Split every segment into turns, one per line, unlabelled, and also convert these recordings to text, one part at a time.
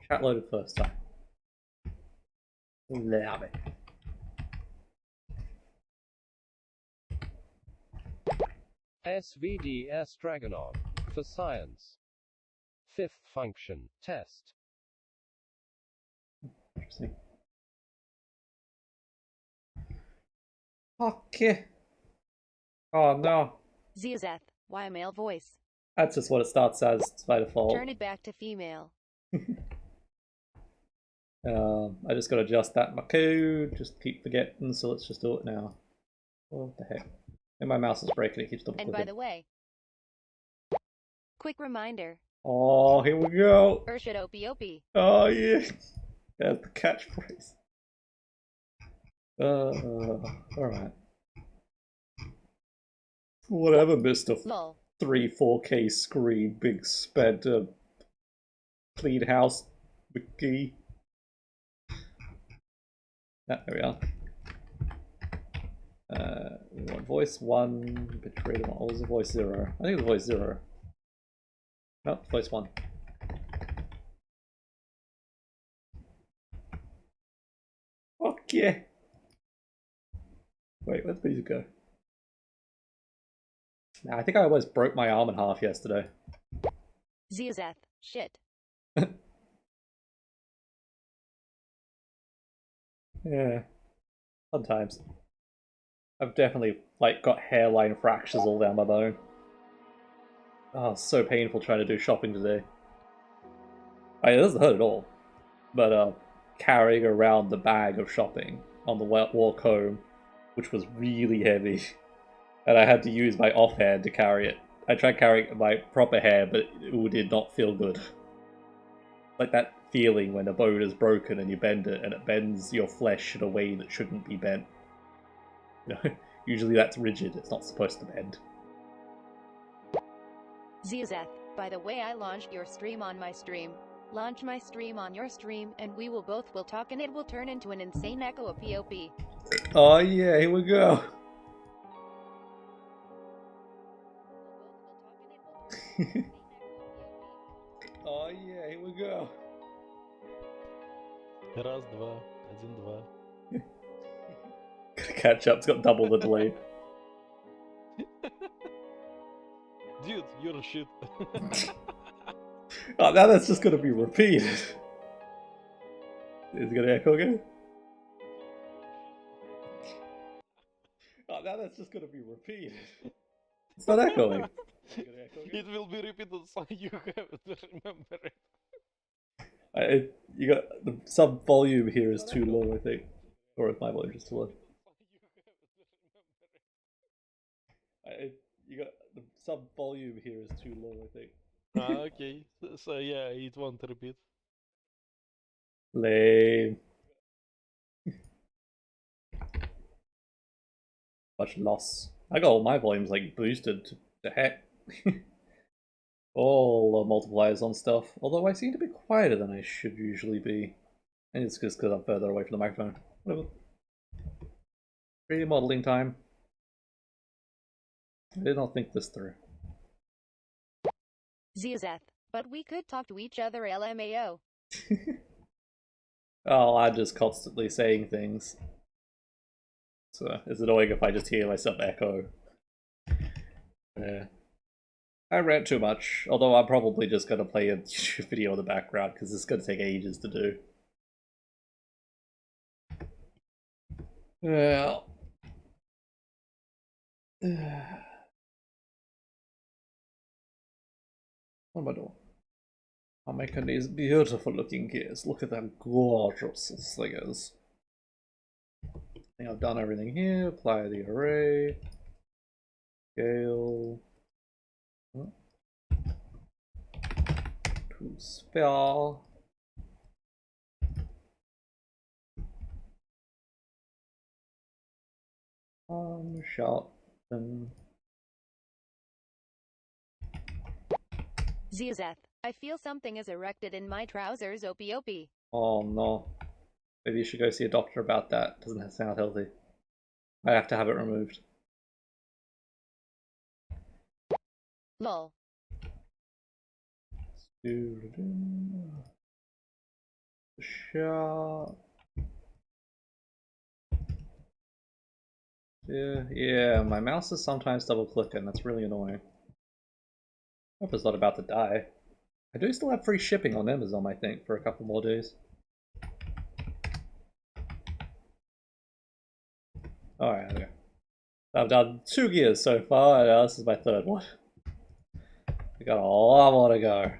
Chat loaded first time. Love it.
SVDS Dragonon. For science. Fifth function. Test.
Interesting. Okay. Oh no.
Ziazeth, why a male voice?
That's just what it starts as by default.
Turn it back to female.
I just gotta adjust that in my code. Just keep forgetting, so let's just do it now. What the heck? And my mouse is breaking, it keeps double
And
clicking.
by the way, quick reminder.
Oh, here we go.
Urshad Opie Opie.
Oh yeah. That's the catchphrase. Alright. Whatever, Mr.
Lol.
4K screen, big sped, clean house, McGee. Ah, there we are. We want voice 1, bitrate 1. What was the voice 0? I think it was voice 0. No, voice 1. Okay. Wait, where'd the music go? Nah, I think I almost broke my arm in half yesterday.
Ziazeth, shit.
Yeah. Sometimes. I've definitely, like, got hairline fractures all down my bone. Oh, it's so painful trying to do shopping today. It doesn't hurt at all. But, carrying around the bag of shopping on the walk home, which was really heavy, and I had to use my off hand to carry it. I tried carrying my proper hand, but it did not feel good. Like that feeling when a bone is broken and you bend it, and it bends your flesh in a way that shouldn't be bent. You know, usually that's rigid, it's not supposed to bend.
Ziazeth, by the way, I launched your stream on my stream. Launch my stream on your stream, and we will talk, and it will turn into an insane echo of POP.
Oh yeah, here we go. Oh yeah, here we go.
Раз, два, один, два.
Gotta catch up, it's got double the delay.
Dude, you're shit.
Oh, now that's just gonna be repeated. Is it gonna echo again? Oh, now that's just gonna be repeated. It's not echoing.
It will be repeated, so you have to remember it.
You got the sub volume here is too low, I think, or if my volume is too low. You got the sub volume here is too low, I think.
Okay, so yeah, it won't repeat.
Lame. Much loss. I got all my volumes like boosted to heck. All multipliers on stuff. Although I seem to be quieter than I should usually be. And it's just because I'm further away from the microphone. Whatever. 3D modeling time. I did not think this through.
Ziazeth, but we could talk to each other LMAO.
Oh, I'm just constantly saying things. So it's annoying if I just hear myself echo. Yeah. I rant too much, although I'm probably just gonna play a YouTube video in the background because it's gonna take ages to do. Well. What am I doing? I'm making these beautiful looking gears. Look at them gorgeous thingers. I think I've done everything here. Apply the array. Scale. To spell. Sharpen.
Ziazeth, I feel something is erected in my trousers, Opie Opie.
Oh no. Maybe you should go see a doctor about that. Doesn't sound healthy. I have to have it removed.
Lol.
Sharp. Yeah, my mouse is sometimes double clicking, that's really annoying. Hope it's not about to die. I do still have free shipping on Amazon, I think, for a couple more days. Alright, okay. I've done 2 gears so far, and this is my 3rd one. We got a lot more to go.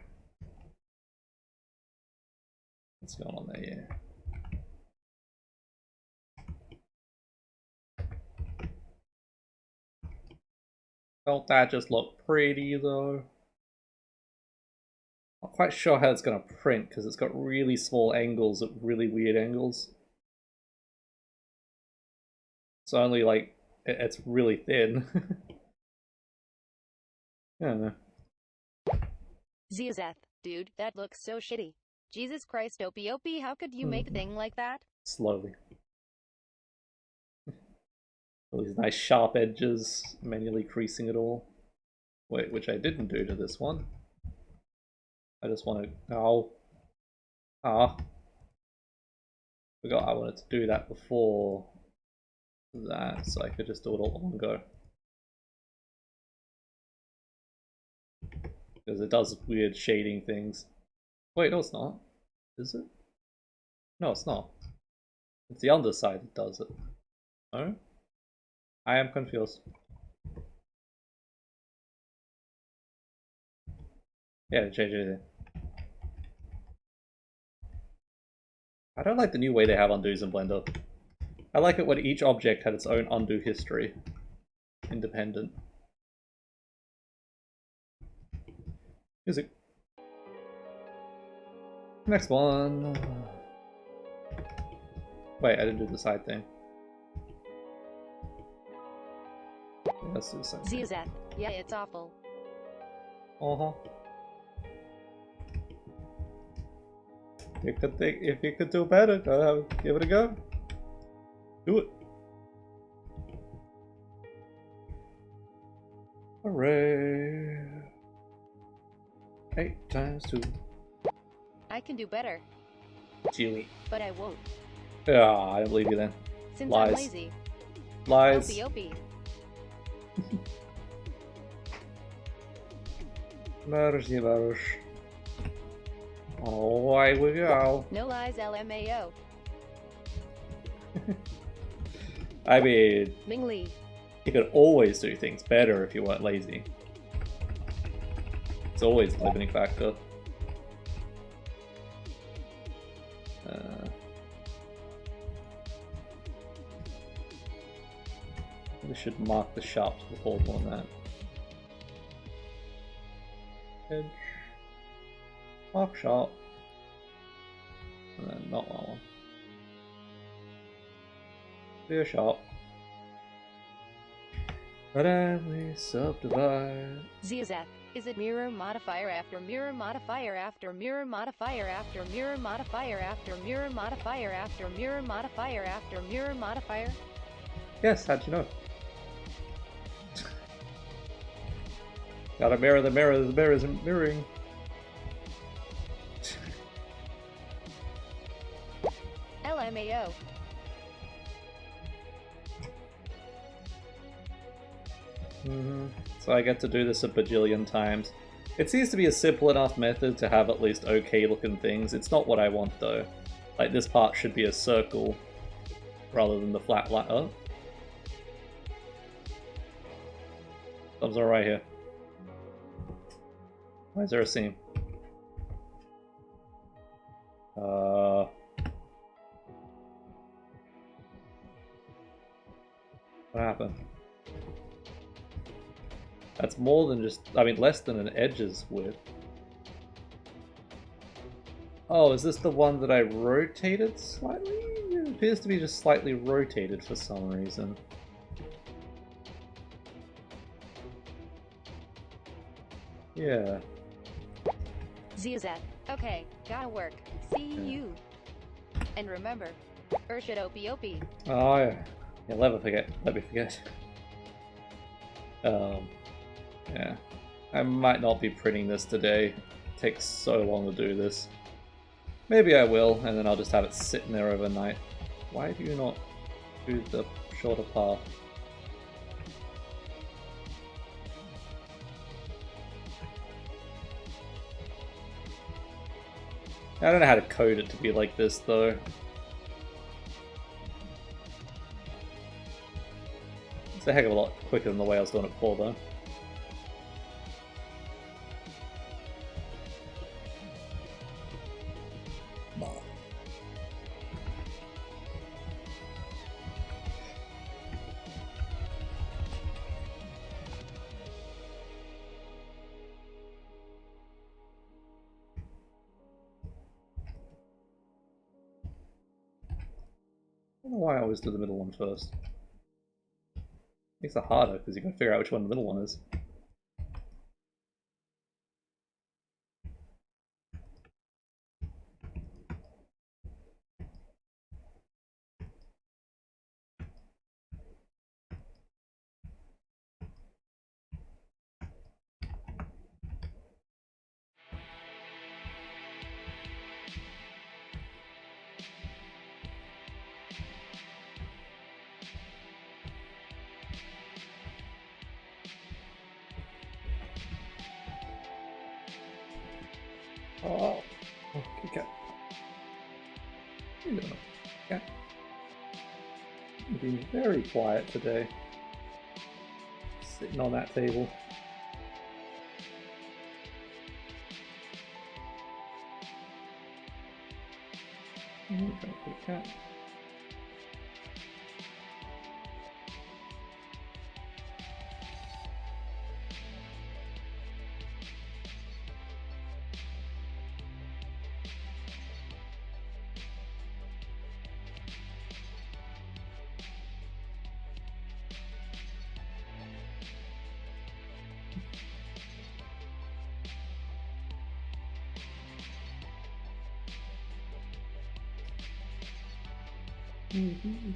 What's going on there, yeah. Don't that just look pretty though? Not quite sure how it's gonna print because it's got really small angles at really weird angles. It's only like, it's really thin. I don't know.
Zeth, dude, that looks so shitty. Jesus Christ, Opie, how could you make a thing like that?
Slowly. All these nice sharp edges, manually creasing it all. Wait, which I didn't do to this one. I just want to... Oh. Ah. Forgot I wanted to do that before that, so I could just do it all in one go. Because it does weird shading things. Wait, no it's not. Is it? No, it's not. It's the underside that does it. No? I am confused. Yeah, change anything. I don't like the new way they have undos in Blender. I like it when each object had its own undo history. Independent. Music. Next one. Wait, I didn't do the side thing. Yeah, let's do the side thing.
Zeth, yeah, it's awful.
Uh-huh. You could think, if you could do better, give it a go. Do it. Hooray. 8 times 2.
I can do better,
Chewy.
but I won't.
Yeah, I don't believe you then.
Since
Lies.
I'm lazy.
Lies.
Opie.
Mercy, mercy. Away we go.
No lies, LMAO.
I mean,
Ming Lee.
you could always do things better if you weren't lazy. It's always a limiting factor. We should mark the sharps before doing that. Edge. Mark sharp. And then not that one. Clear sharp. But then we subdivide.
Zeth, is it mirror modifier after mirror modifier after mirror modifier after mirror modifier after mirror modifier after mirror modifier after mirror modifier?
Yes, how'd you know? Gotta mirror the mirror isn't mirroring.
LMAO.
So I get to do this a bajillion times. It seems to be a simple enough method to have at least okay looking things. It's not what I want though. Like this part should be a circle rather than the flat line. Oh. Thumbs are right here. Why is there a seam? What happened? That's more than just, I mean, less than an edge's width. Oh, is this the one that I rotated slightly? It appears to be just slightly rotated for some reason. Yeah.
Zeth, okay, gotta work. See you. And remember, Urshid Opie.
Oh yeah. Yeah, let me forget. Yeah. I might not be printing this today. It takes so long to do this. Maybe I will, and then I'll just have it sitting there overnight. Why do you not do the shorter path? I don't know how to code it to be like this, though. It's a heck of a lot quicker than the way I was doing it before, though. I don't know why I always do the middle one first. Makes it harder because you can figure out which one the middle one is. Oh, okay, cat. You know, cat. You've been very quiet today. Sitting on that table. Okay, cat. Mm-hmm.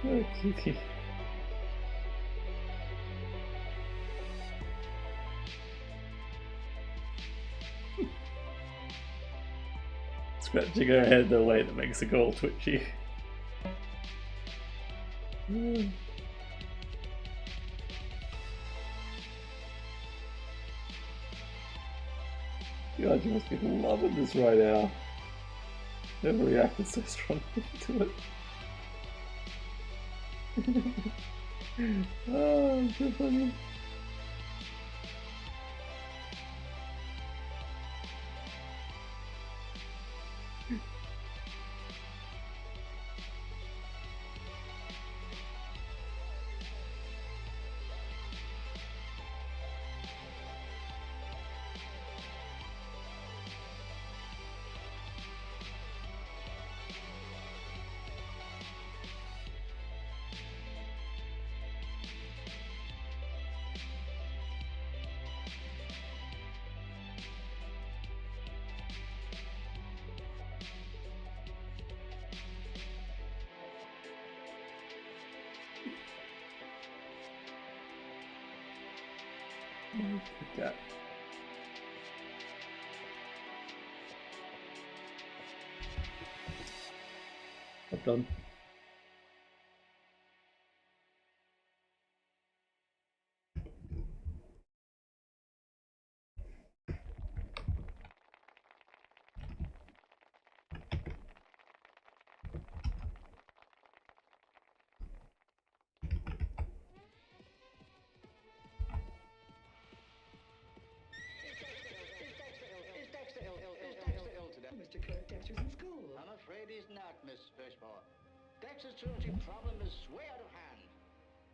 Oh, Kiki. Scratching her head the way that makes it go all twitchy. God, you must be loving this right now. Never reacted so strongly to it. Oh, it's so funny. Like that. I'm done.
Mr. Clark, Dexter's in school.
I'm afraid he's not, Miss Birchmore. Dexter's truancy problem is way out of hand.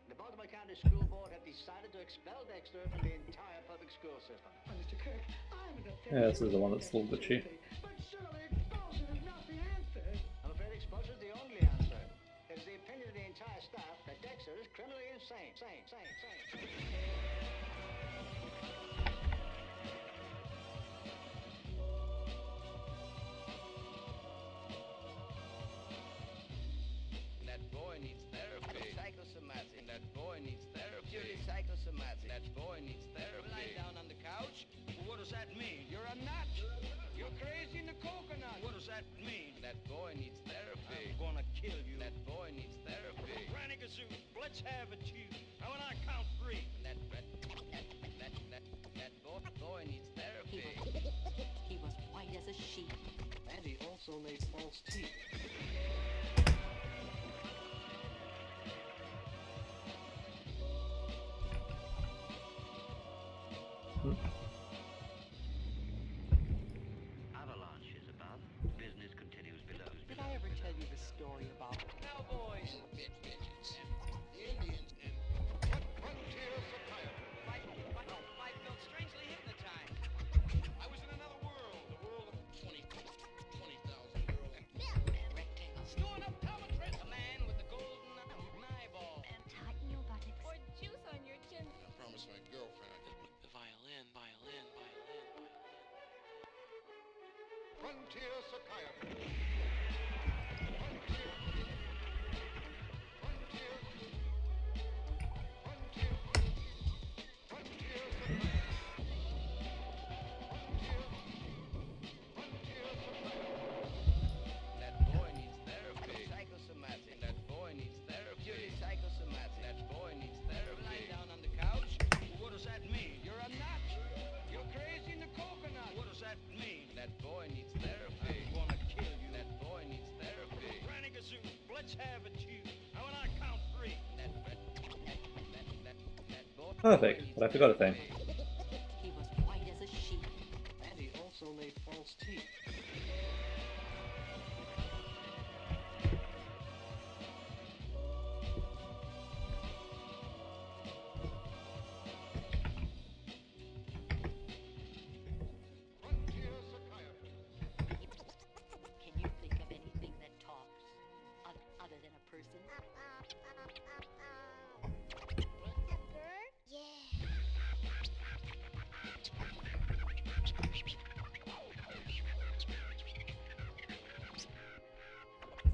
The Baltimore County School Board have decided to expel Dexter from the entire public school system.
Mr. Kirk, I'm the
Yeah, this is the one that's a little glitchy.
But surely expulsion is not the answer.
I'm afraid expulsion is the only answer. It's the opinion of the entire staff that Dexter is criminally insane.
That boy needs therapy.
Psychosomatic.
That boy needs therapy.
Purely psychosomatic.
That boy needs therapy.
Lying down on the couch? What does that mean? You're a nut. You're crazy in the coconut. What does that mean?
That boy needs therapy.
I'm gonna kill you.
That boy needs therapy.
Granny Gazoo, let's have it, you. Now when I count three.
That boy needs therapy.
He was white as a sheet.
And he also made false teeth. Avalanche is above. Business continues below.
Did I ever tell you the story about
Cowboys.
Bitches.
Indians and frontier psychiatry.
I felt strangely hypnotized.
I was in another world. The world of 20,000 girls.
rectangles?
Storing up optometrist. A man with the golden eyeball.
Tighten your buttocks.
Or juice on your chin.
I promised my girlfriend I did.
The violin.
Frontier psychiatry.
That boy needs therapy.
Psychosomatic.
That boy needs therapy.
Purely psychosomatic.
That boy needs
Lying
therapy.
down on the couch? What does that mean? You're a nut. You're crazy in the coconut. What does that mean?
That boy needs therapy.
I'm gonna kill you.
That boy needs therapy.
Granny Gazoo, let's have it, you. Now when I count three.
That boy.
Perfect, but I forgot a thing.
He was white as a sheet.
And he also made false teeth.
Can you think of anything that talks other than a person?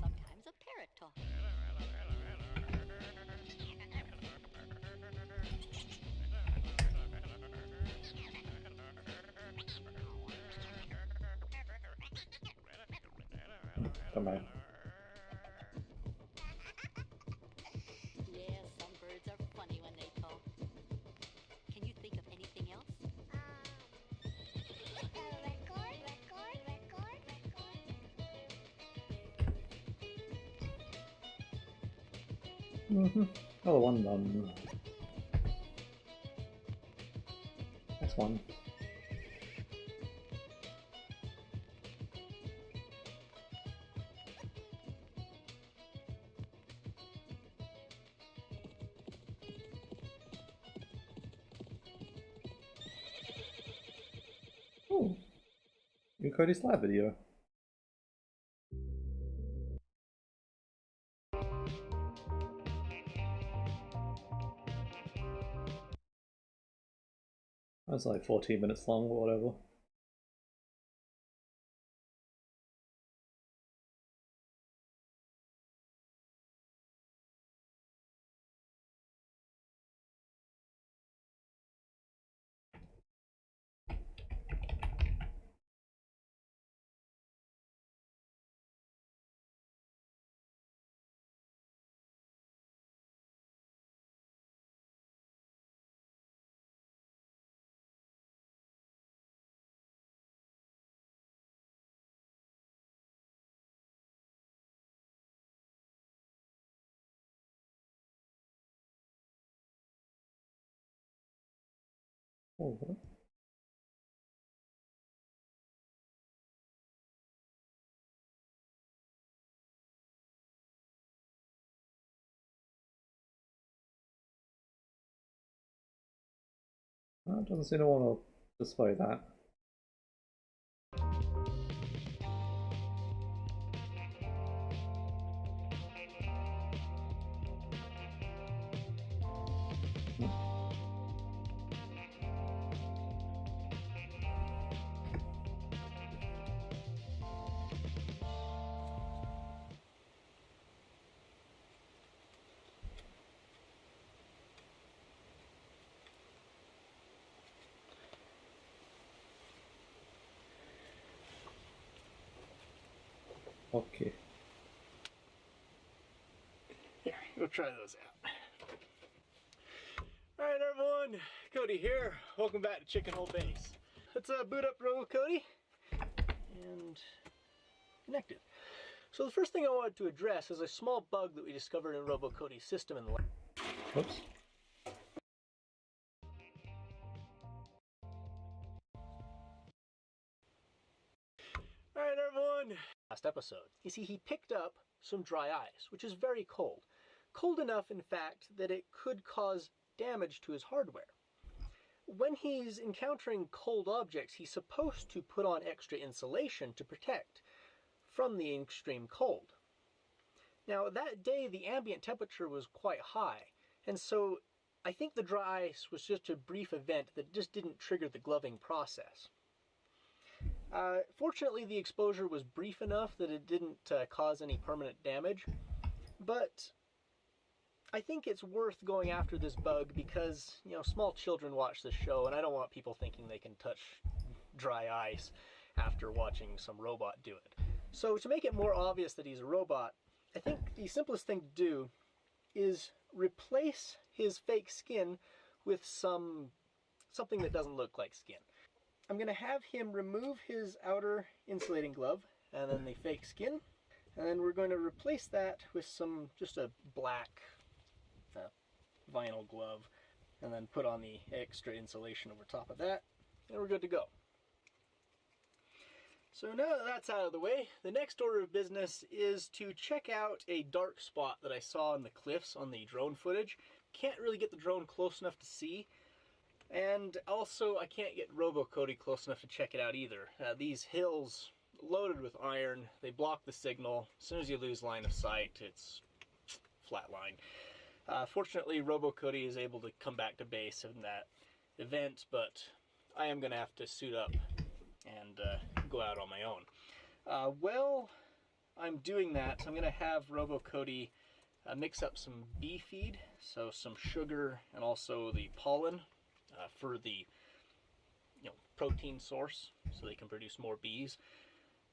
Sometimes a parrot talks.
Don't mind.
Yeah, some birds are funny when they talk. Can you think of anything else?
Another one done. Next one. Oh, new Cody's lab video. That's like 14 minutes long or whatever. Oh, what? Doesn't seem to want to display that. Okay.
Here, go try those out. Alright everyone, Cody here. Welcome back to Chicken Hole Base. Let's boot up Robo Cody and connect it. So the first thing I wanted to address is a small bug that we discovered in Robo Cody's system in the lab.
Oops.
Alright everyone, last episode. You see, he picked up some dry ice, which is very cold. Cold enough, in fact, that it could cause damage to his hardware. When he's encountering cold objects, he's supposed to put on extra insulation to protect from the extreme cold. Now, that day, the ambient temperature was quite high, and so I think the dry ice was just a brief event that just didn't trigger the gloving process. Fortunately, the exposure was brief enough that it didn't cause any permanent damage, but I think it's worth going after this bug because, you know, small children watch this show, and I don't want people thinking they can touch dry ice after watching some robot do it. So to make it more obvious that he's a robot, I think the simplest thing to do is replace his fake skin with something that doesn't look like skin. I'm going to have him remove his outer insulating glove and then the fake skin, and then we're going to replace that with just a black vinyl glove, and then put on the extra insulation over top of that, and we're good to go. So now that that's out of the way, the next order of business is to check out a dark spot that I saw in the cliffs on the drone footage. Can't really get the drone close enough to see, and also I can't get Robo Cody close enough to check it out either. These hills, loaded with iron, they block the signal. As soon as you lose line of sight, it's flatline. Fortunately, Robo Cody is able to come back to base in that event, but I am going to have to suit up and go out on my own. While I'm doing that, I'm going to have Robo Cody mix up some bee feed, so some sugar and also the pollen for the protein source, so they can produce more bees.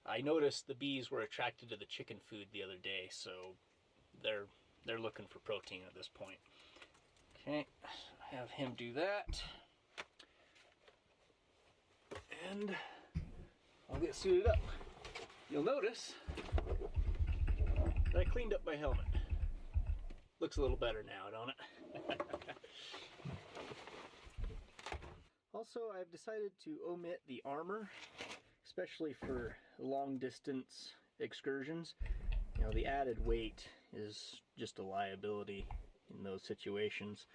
I noticed the bees were attracted to the chicken food the other day, so they're looking for protein at this point. Okay, have him do that, and I'll get suited up. You'll notice that I cleaned up my helmet. Looks a little better now, don't it? Also, I've decided to omit the armor, especially for long distance excursions. You know, the added weight is just a liability in those situations.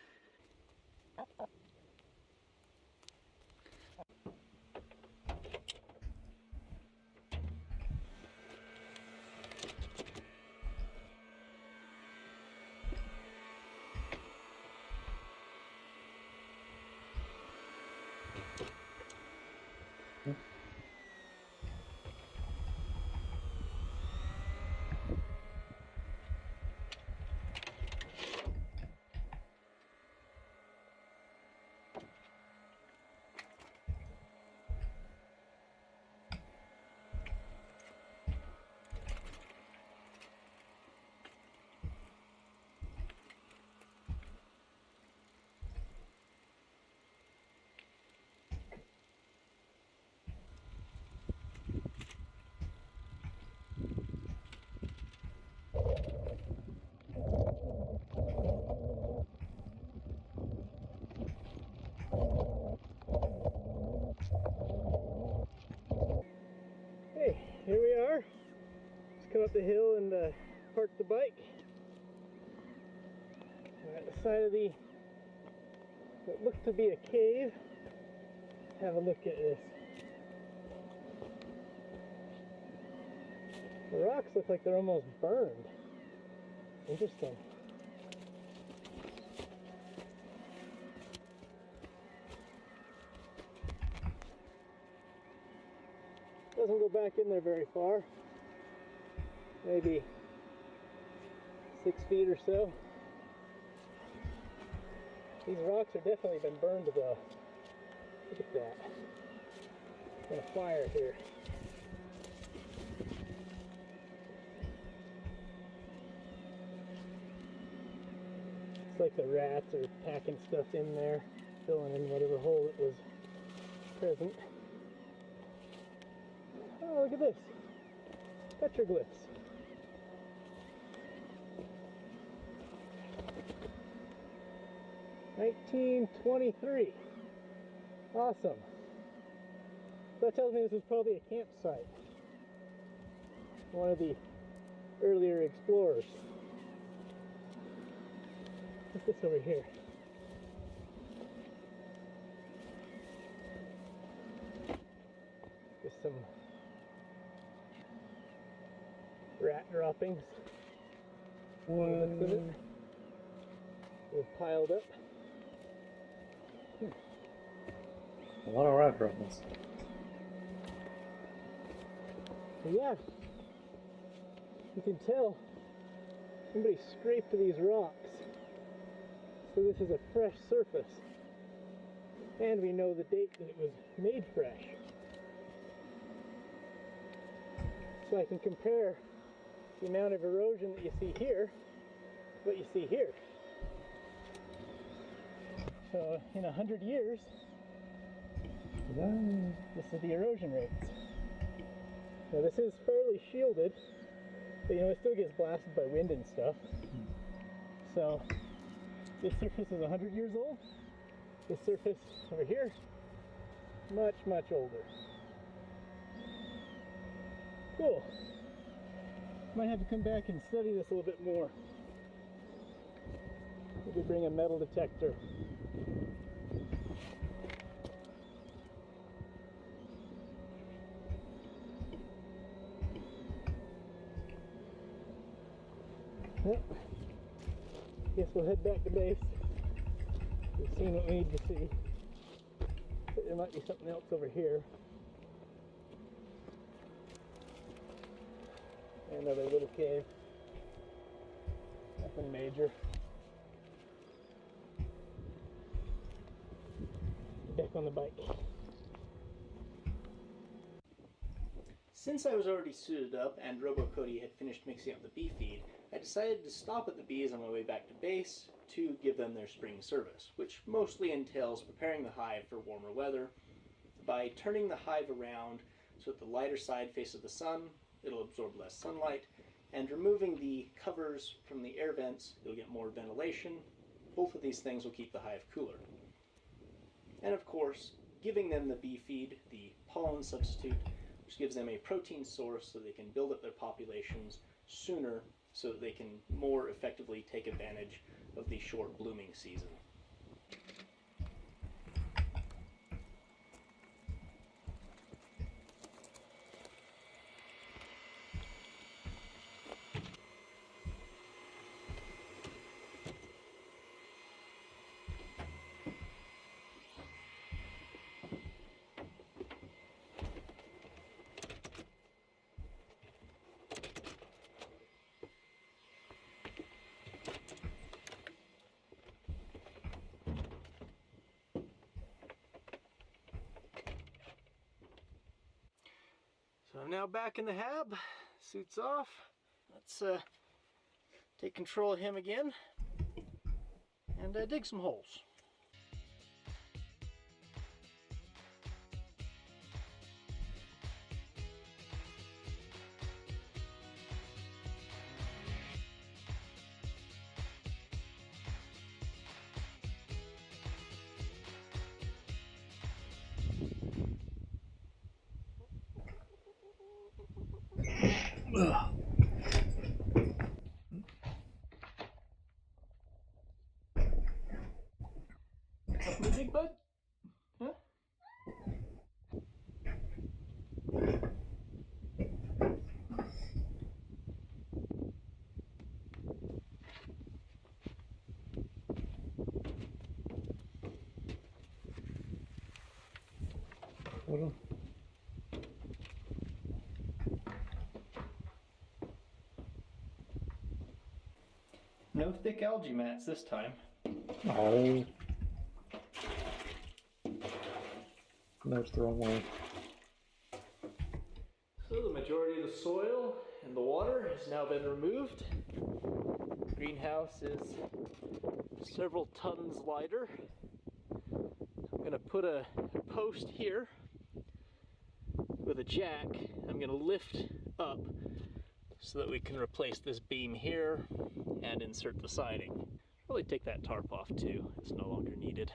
Hey, here we are. Let's come up the hill and park the bike. We're at the side of what looks to be a cave. have a look at this. The rocks look like they're almost burned. Interesting. Doesn't go back in there very far. Maybe 6 feet or so. These rocks have definitely been burned though. Look at that. Got a fire here. It's like the rats are packing stuff in there, filling in whatever hole it was present. Oh, look at this. Petroglyphs. (1923). Awesome. So that tells me this was probably a campsite. One of the earlier explorers. What's this over here? Just some rat droppings. Looks of it. They've piled up.
A lot of rat droppings.
Yeah, you can tell somebody scraped these rocks. So this is a fresh surface. And we know the date that it was made fresh. So I can compare the amount of erosion that you see here to what you see here. So in 100 years, this is the erosion rates. Now this is fairly shielded, but you know it still gets blasted by wind and stuff. So this surface is 100 years old. This surface over here, much, much older. Cool. Might have to come back and study this a little bit more. Maybe bring a metal detector. Well, guess we'll head back to base. We've seen what we need to see. But there might be something else over here. Another little cave. Nothing major. Back on the bike. Since I was already suited up and RoboCody had finished mixing up the bee feed, I decided to stop at the bees on my way back to base to give them their spring service, which mostly entails preparing the hive for warmer weather by turning the hive around so that the lighter side faces the sun, it'll absorb less sunlight, and removing the covers from the air vents, you'll get more ventilation. Both of these things will keep the hive cooler. And of course, giving them the bee feed, the pollen substitute, which gives them a protein source so they can build up their populations sooner so that they can more effectively take advantage of the short blooming season. So I'm now back in the hab, suit's off. Let's take control of him again and dig some holes. Big bud? Huh?
water.
No thick algae mats this time.
Oh. No, it's the wrong way.
So the majority of the soil and the water has now been removed. The greenhouse is several tons lighter. I'm going to put a post here with a jack. I'm going to lift up so that we can replace this beam here and insert the siding. Probably take that tarp off too. It's no longer needed.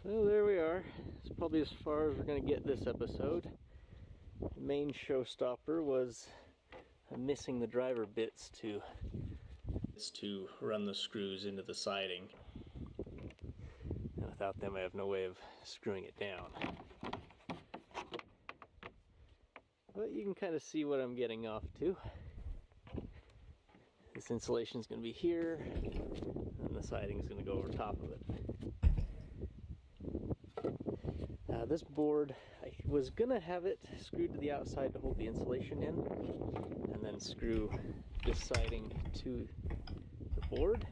So there we are. It's probably as far as we're going to get this episode. The main showstopper was missing the driver bits to run the screws into the siding. And without them I have no way of screwing it down. But you can kind of see what I'm getting off to. This insulation is going to be here, and the siding is going to go over top of it. This board, I was going to have it screwed to the outside to hold the insulation in, and then screw this siding to the board.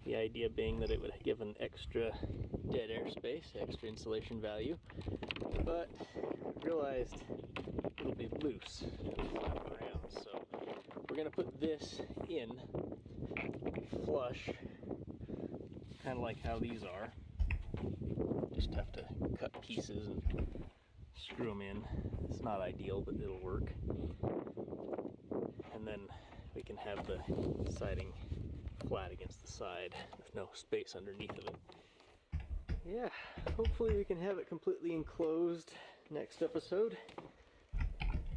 The idea being that it would give an extra dead air space, extra insulation value, but realized it'll be loose and flap around, so we're going to put this in flush, kind of like how these are. Just have to cut pieces and screw them in. It's not ideal, but it'll work. And then we can have the siding flat against the side with no space underneath of it. Yeah, hopefully we can have it completely enclosed next episode.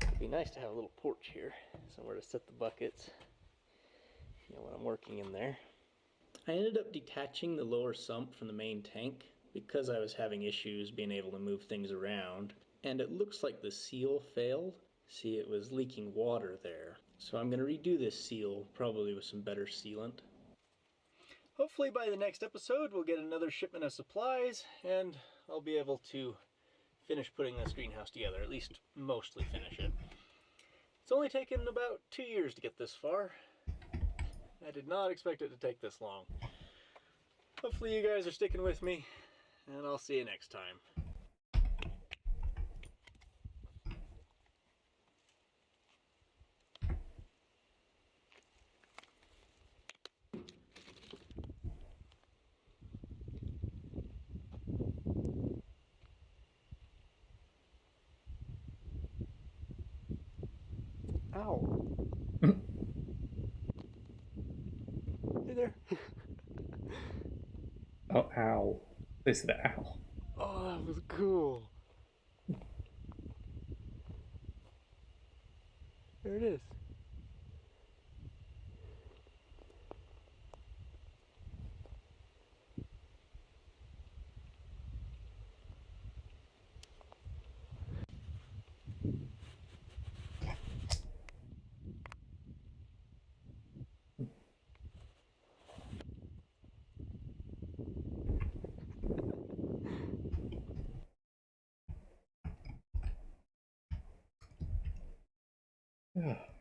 It'd be nice to have a little porch here, somewhere to set the buckets, you know, when I'm working in there. I ended up detaching the lower sump from the main tank because I was having issues being able to move things around, and it looks like the seal failed. See, it was leaking water there. So I'm going to redo this seal, probably with some better sealant. Hopefully by the next episode we'll get another shipment of supplies, and I'll be able to finish putting this greenhouse together, at least mostly finish it. It's only taken about 2 years to get this far. I did not expect it to take this long. Hopefully you guys are sticking with me, and I'll see you next time. Ow. Hey there.
Oh, ow. They said ow.
Oh, that was cool. There it is.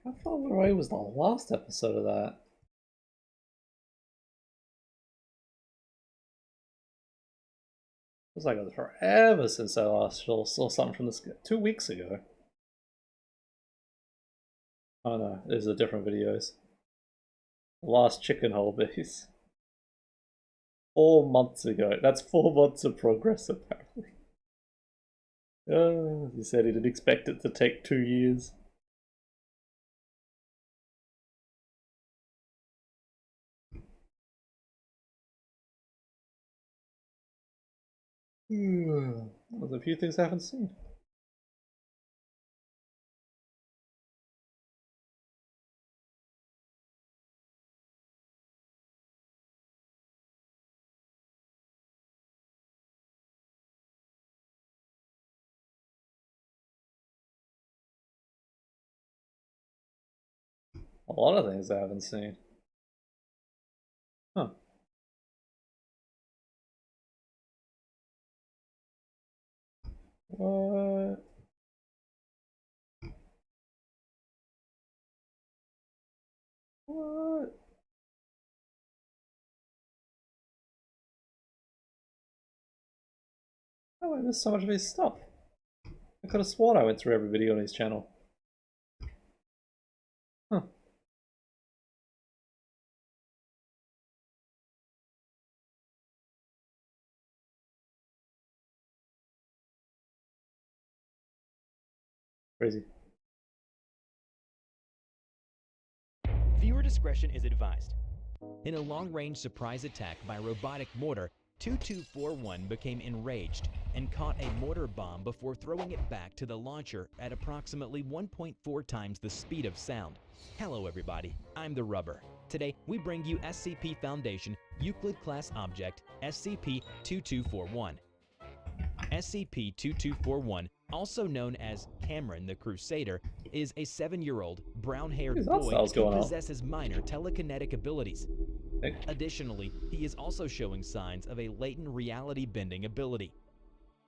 How far away was the last episode of that? It was like it was forever since I last saw something from this 2 weeks ago. Oh no, these are different videos. Last chicken hole base. 4 months ago. That's 4 months of progress, apparently. He said he didn't expect it to take 2 years. There's a few things I haven't seen. A lot of things I haven't seen. Huh. What? What? Oh, I missed so much of his stuff. I could have sworn I went through every video on his channel. Huh. Crazy.
Viewer discretion is advised. In a long-range surprise attack by robotic mortar, 2241 became enraged and caught a mortar bomb before throwing it back to the launcher at approximately 1.4 times the speed of sound. Hello everybody, I'm the Rubber. Today we bring you SCP Foundation Euclid Class Object SCP-2241. SCP-2241, also known as Cameron the Crusader, is a 7-year-old, brown-haired boy who possesses minor telekinetic abilities. Additionally, he is also showing signs of a latent reality-bending ability.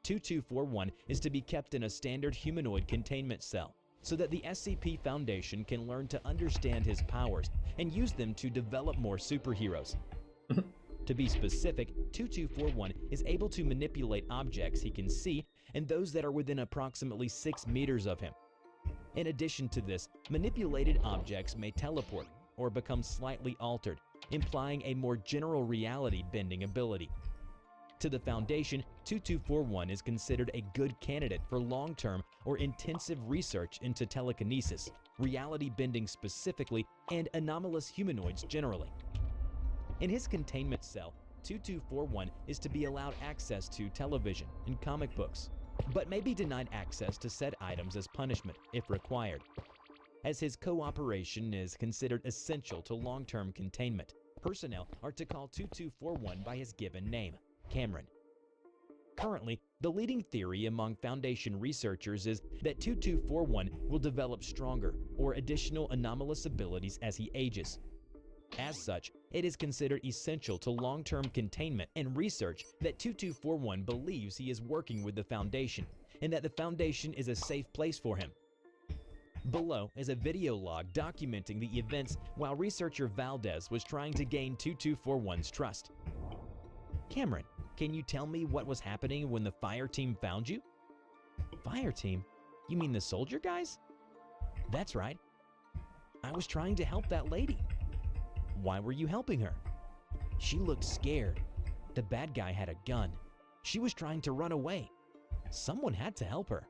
2241 is to be kept in a standard humanoid containment cell, so that the SCP Foundation can learn to understand his powers and use them to develop more superheroes. To be specific, 2241 is able to manipulate objects he can see and those that are within approximately 6 meters of him. In addition to this, manipulated objects may teleport or become slightly altered, implying a more general reality bending ability. To the Foundation, 2241 is considered a good candidate for long-term or intensive research into telekinesis, reality bending specifically, and anomalous humanoids generally. In his containment cell, 2241 is to be allowed access to television and comic books, but may be denied access to said items as punishment if required. As his cooperation is considered essential to long-term containment, personnel are to call 2241 by his given name, Cameron. Currently, the leading theory among Foundation researchers is that 2241 will develop stronger or additional anomalous abilities as he ages. As such, it is considered essential to long-term containment and research that 2241 believes he is working with the Foundation, and that the Foundation is a safe place for him. Below is a video log documenting the events while researcher Valdez was trying to gain 2241's trust. Cameron, can you tell me what was happening when the fire team found you? Fire team? You mean the soldier guys? That's right. I was trying to help that lady. Why were you helping her? She looked scared. The bad guy had a gun. She was trying to run away. Someone had to help her.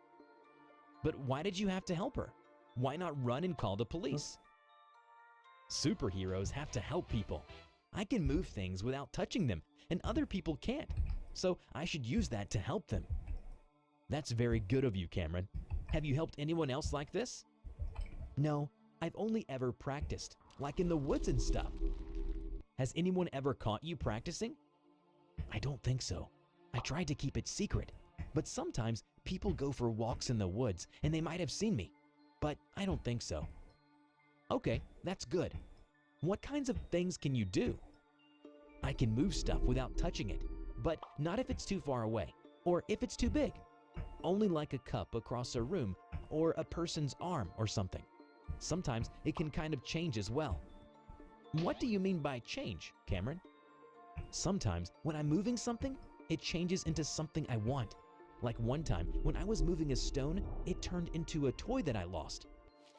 But why did you have to help her? Why not run and call the police? Superheroes have to help people. I can move things without touching them, and other people can't. So I should use that to help them. That's very good of you, Cameron. Have you helped anyone else like this? No, I've only ever practiced, like in the woods and stuff. Has anyone ever caught you practicing? I don't think so. I tried to keep it secret, but sometimes people go for walks in the woods and they might have seen me, but I don't think so. Okay, that's good. What kinds of things can you do? I can move stuff without touching it, but not if it's too far away, or if it's too big. Only like a cup across a room, or a person's arm or something. Sometimes it can kind of change as well. What do you mean by change, Cameron? Sometimes when I'm moving something, it changes into something I want. Like one time when I was moving a stone, it turned into a toy that I lost.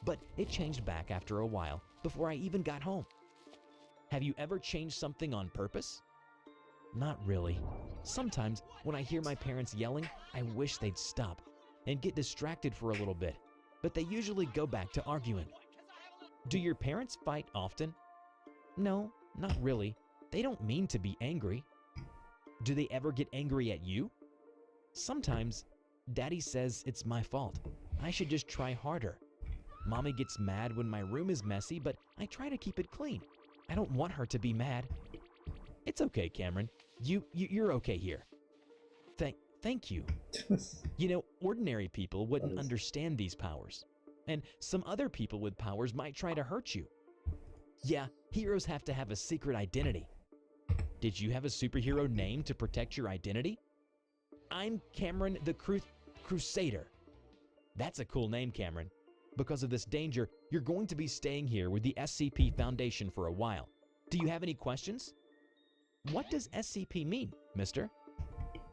but it changed back after a while before I even got home. Have you ever changed something on purpose? Not really. Sometimes when I hear my parents yelling, I wish they'd stop and get distracted for a little bit, but they usually go back to arguing. Do your parents fight often? No, not really. They don't mean to be angry. Do they ever get angry at you? Sometimes. Daddy says it's my fault. I should just try harder. Mommy gets mad when my room is messy, but I try to keep it clean. I don't want her to be mad. It's okay, Cameron. You're okay here. Thank you. You know, ordinary people wouldn't understand these powers, and some other people with powers might try to hurt you. Yeah, heroes have to have a secret identity. Did you have a superhero name to protect your identity? I'm Cameron the Crusader. That's a cool name, Cameron. Because of this danger, you're going to be staying here with the SCP Foundation for a while. Do you have any questions? What does SCP mean, mister?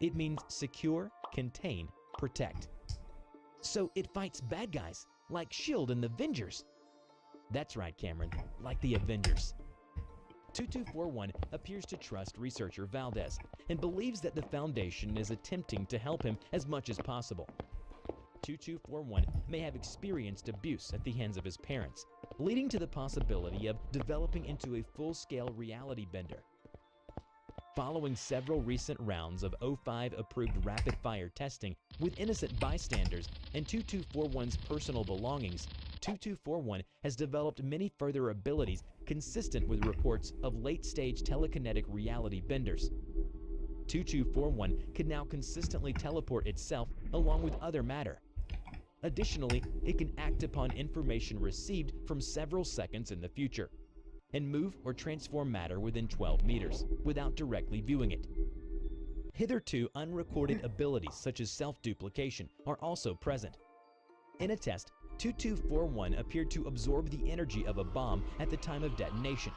It means secure, contain, protect. So it fights bad guys, like S.H.I.E.L.D. and the Avengers. That's right, Cameron, like the Avengers. 2241 appears to trust researcher Valdez and believes that the Foundation is attempting to help him as much as possible. 2241 may have experienced abuse at the hands of his parents, leading to the possibility of developing into a full-scale reality bender. Following several recent rounds of O5 approved rapid-fire testing with innocent bystanders and 2241's personal belongings, 2241 has developed many further abilities consistent with reports of late-stage telekinetic reality benders. 2241 can now consistently teleport itself along with other matter. Additionally, it can act upon information received from several seconds in the future and move or transform matter within 12 meters without directly viewing it. Hitherto unrecorded abilities such as self-duplication are also present. In a test, 2241 appeared to absorb the energy of a bomb at the time of detonation.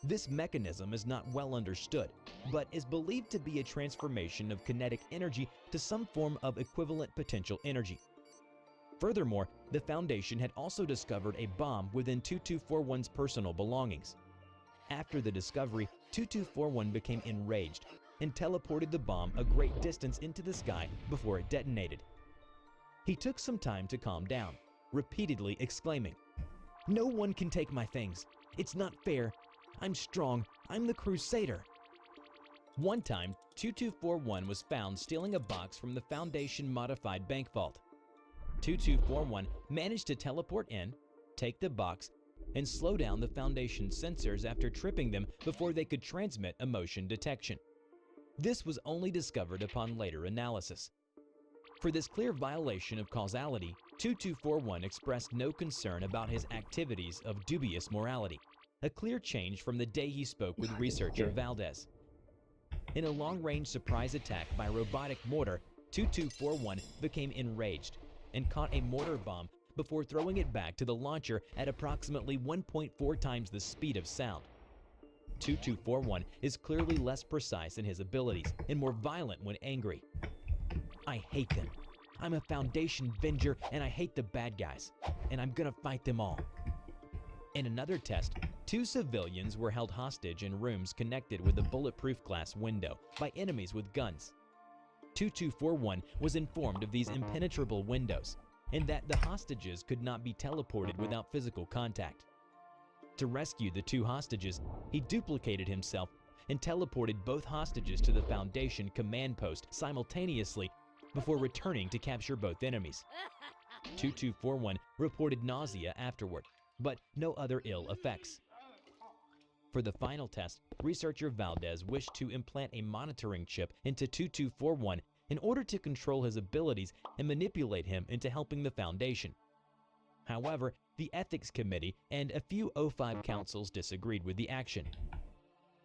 This mechanism is not well understood, but is believed to be a transformation of kinetic energy to some form of equivalent potential energy. Furthermore, the Foundation had also discovered a bomb within 2241's personal belongings. After the discovery, 2241 became enraged and teleported the bomb a great distance into the sky before it detonated. He took some time to calm down, repeatedly exclaiming, "No one can take my things. It's not fair. I'm strong. I'm the Crusader." One time, 2241 was found stealing a box from the Foundation modified bank vault. 2241 managed to teleport in, take the box, and slow down the Foundation sensors after tripping them before they could transmit a motion detection. This was only discovered upon later analysis. For this clear violation of causality, 2241 expressed no concern about his activities of dubious morality, a clear change from the day he spoke with researcher Valdez. In a long-range surprise attack by robotic mortar, 2241 became enraged and caught a mortar bomb before throwing it back to the launcher at approximately 1.4 times the speed of sound. 2241 is clearly less precise in his abilities and more violent when angry. I hate them. I'm a Foundation Avenger and I hate the bad guys, and I'm gonna fight them all. In another test, 2 civilians were held hostage in rooms connected with a bulletproof glass window by enemies with guns. 2241 was informed of these impenetrable windows and that the hostages could not be teleported without physical contact. To rescue the 2 hostages, he duplicated himself and teleported both hostages to the Foundation command post simultaneously before returning to capture both enemies. 2241 reported nausea afterward, but no other ill effects. For the final test, researcher Valdez wished to implant a monitoring chip into 2241 in order to control his abilities and manipulate him into helping the Foundation. However, the Ethics Committee and a few O5 councils disagreed with the action.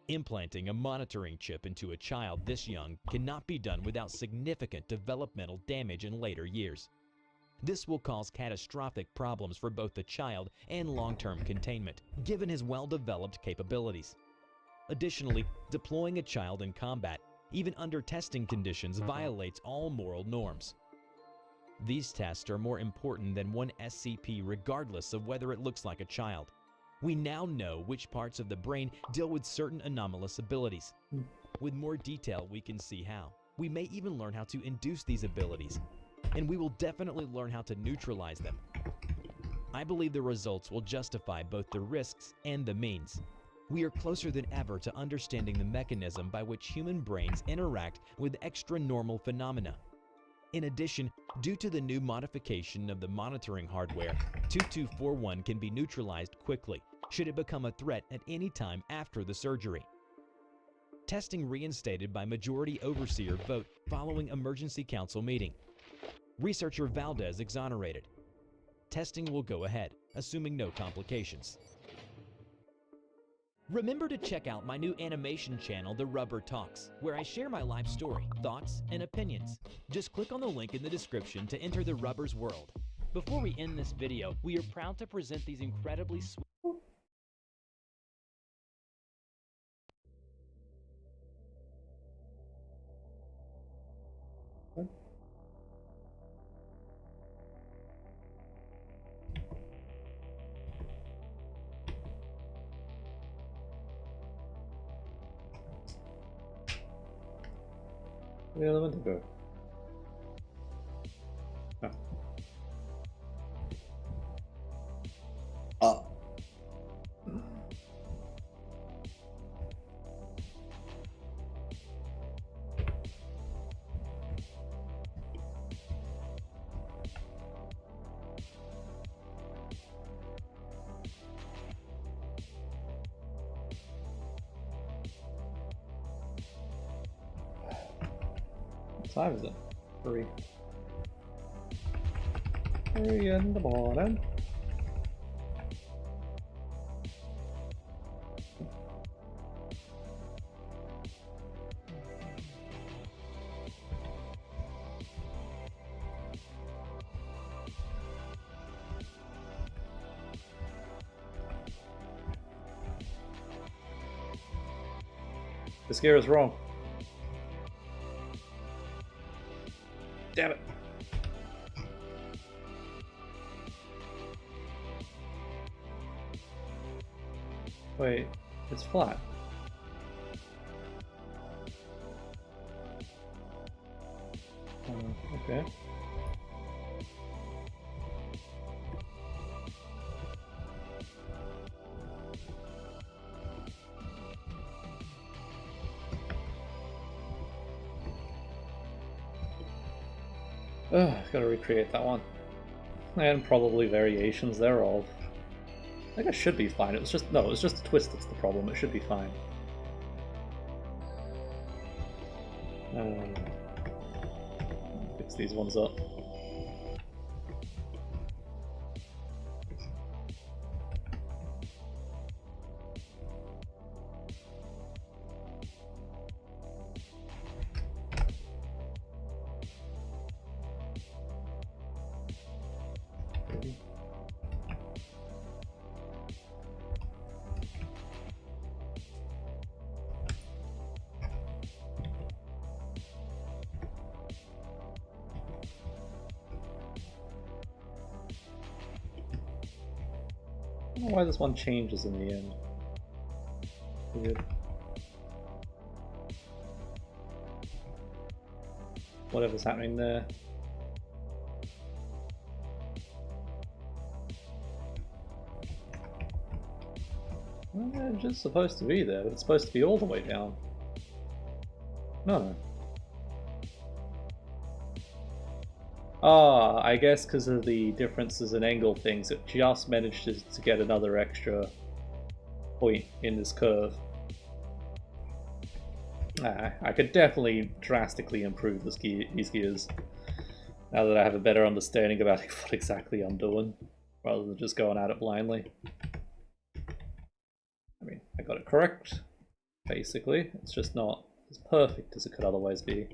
Implanting a monitoring chip into a child this young cannot be done without significant developmental damage in later years. This will cause catastrophic problems for both the child and long-term containment, given his well-developed capabilities. Additionally, deploying a child in combat, even under testing conditions, violates all moral norms. These tests are more important than one SCP regardless of whether it looks like a child. We now know which parts of the brain deal with certain anomalous abilities. With more detail, we can see how. We may even learn how to induce these abilities, and we will definitely learn how to neutralize them. I believe the results will justify both the risks and the means. We are closer than ever to understanding the mechanism by which human brains interact with extra-normal phenomena. In addition, due to the new modification of the monitoring hardware, 2241 can be neutralized quickly should it become a threat at any time after the surgery. Testing reinstated by majority overseer vote following emergency council meeting. Researcher Valdez exonerated. Testing will go ahead, assuming no complications. Remember to check out my new animation channel, The Rubber Talks, where I share my life story, thoughts, and opinions. Just click on the link in the description to enter the Rubber's world. Before we end this video, we are proud to present these incredibly sweet...
Where the other one to go? Oh. What time is it? 3. 3 in the morning. This gear is wrong. Damn it. Wait, it's flat. Okay. Ugh, gotta recreate that one. And probably variations thereof. I think it should be fine. It was just, no, it was just the twist that's the problem. It should be fine. Fix these ones up. I don't know why this one changes in the end. Weird. Whatever's happening there. Well, it's just supposed to be there, but it's supposed to be all the way down. No. Ah, I guess because of the differences in angle things, it just managed to get another extra point in this curve. I could definitely drastically improve these gears now that I have a better understanding about what exactly I'm doing, rather than just going at it blindly. I mean, I got it correct, basically. It's just not as perfect as it could otherwise be.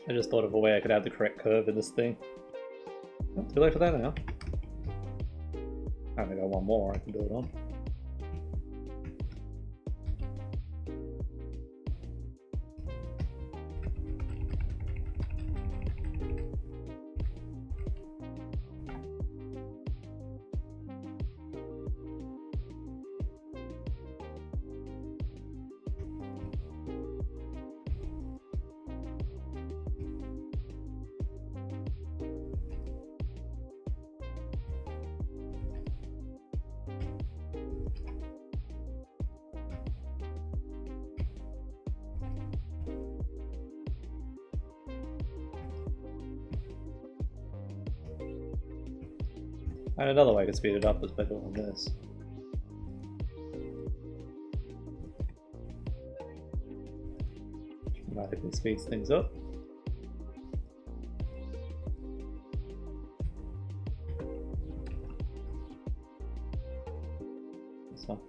I just thought of a way I could add the correct curve in this thing. Oh, too late for that now. I only got one more I can do it on. And another way I could speed it up is by doing this. Dramatically speeds things up. This one.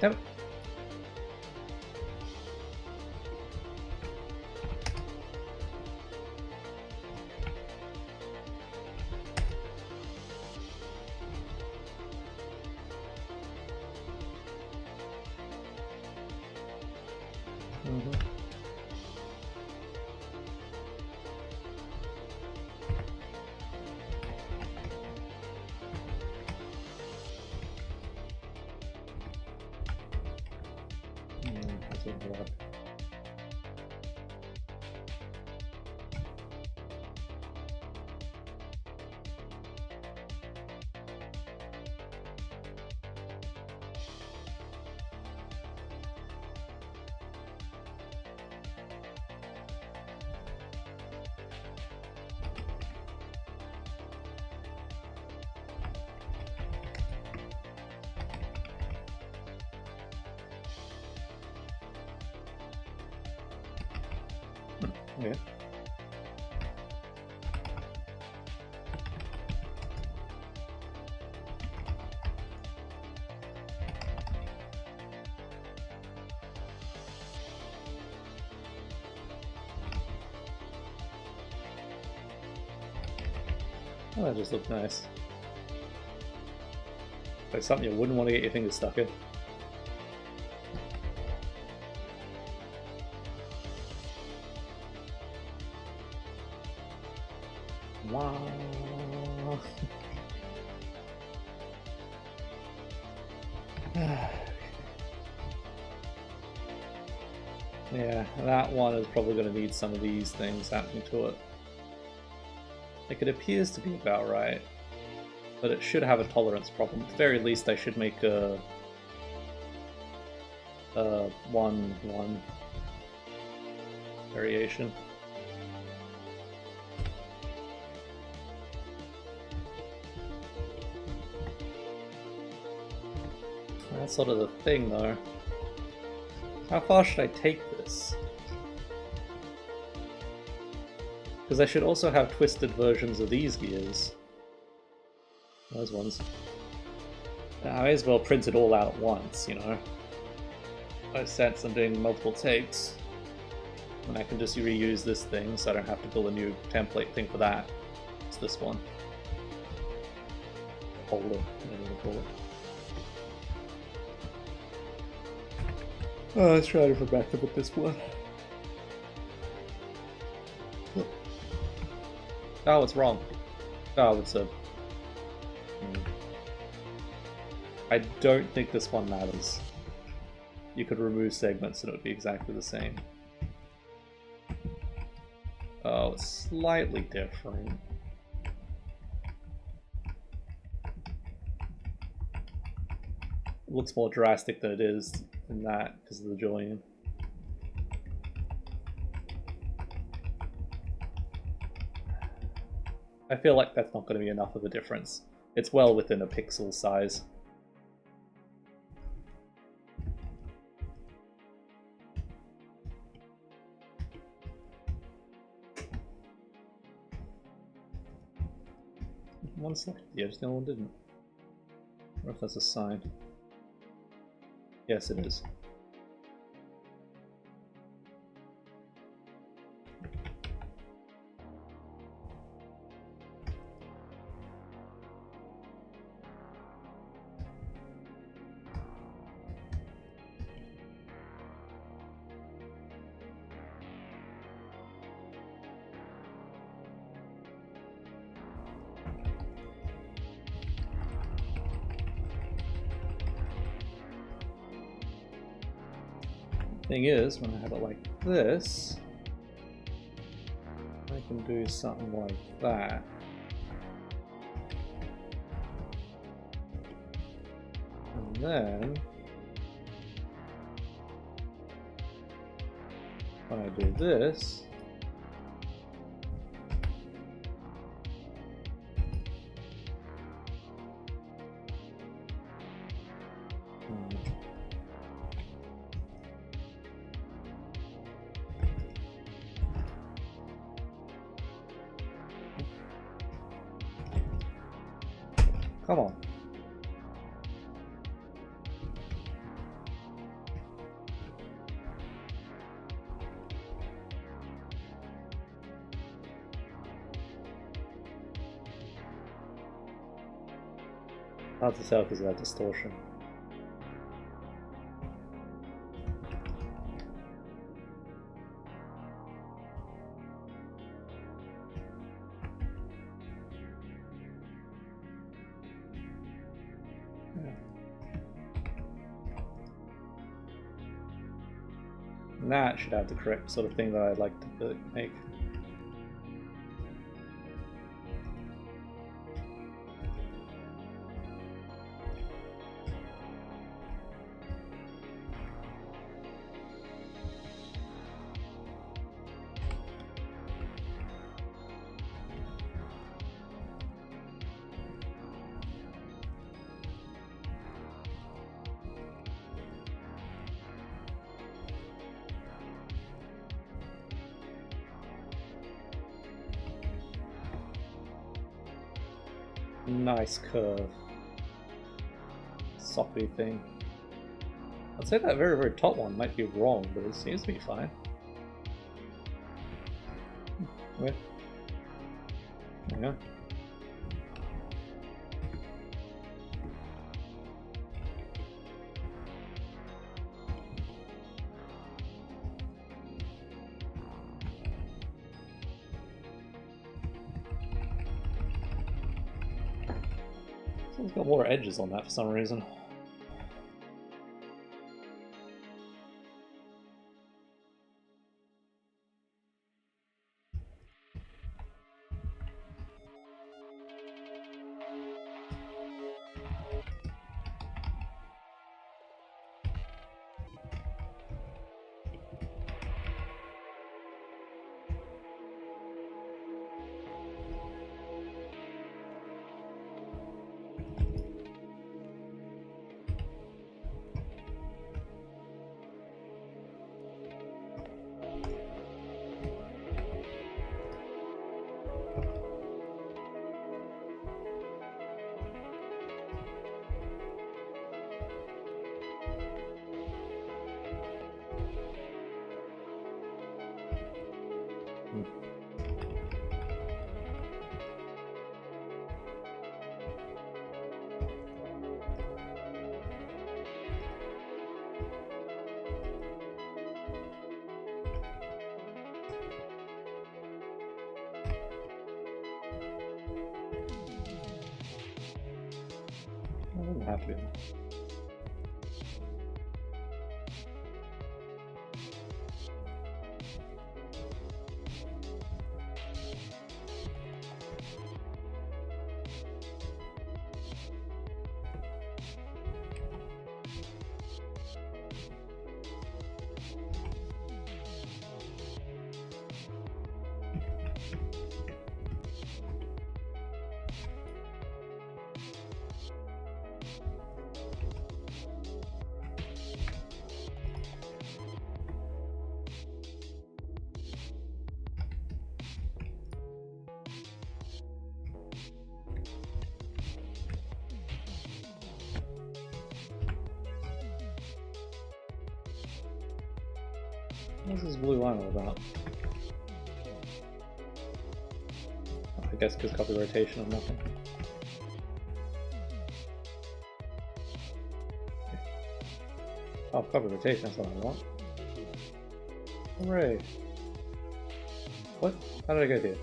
Damn it. Doesn't work. Yeah. Oh, that just looked nice. Like something you wouldn't want to get your fingers stuck in. Wow. Yeah, that one is probably going to need some of these things happening to it. Like, it appears to be about right, but it should have a tolerance problem. At the very least, I should make a 1-1 variation. That's sort of the thing, though. How far should I take this? Because I should also have twisted versions of these gears. Those ones. I may as well print it all out at once, you know? No sense in doing multiple takes. And I can just reuse this thing, so I don't have to build a new template thing for that. It's this one. Holder, whatever you call it. Oh, let's try to go back to with this one. Oh, it's wrong. Oh, it's a... I don't think this one matters. you could remove segments and it would be exactly the same. Oh, it's slightly different. It looks more drastic than it is in that because of the join. I feel like that's not going to be enough of a difference. It's well within a pixel size. One selected the edge, the other one didn't. Or if that's a sign. Yes, it is. Thing is, when I have it like this, I can do something like that. And then, when I do this, come on. Hard to tell because of that distortion. And that should have the correct sort of thing that I'd like to make. Nice curve. Soppy thing. I'd say that very, very top one might be wrong, but it seems to be fine. Wait. Yeah. It's got more edges on that for some reason. It doesn't have to be. What's this blue line all about? Oh, I guess because copy rotation or nothing. Oh, copy rotation, that's what I want. Hooray! What? How did I get here?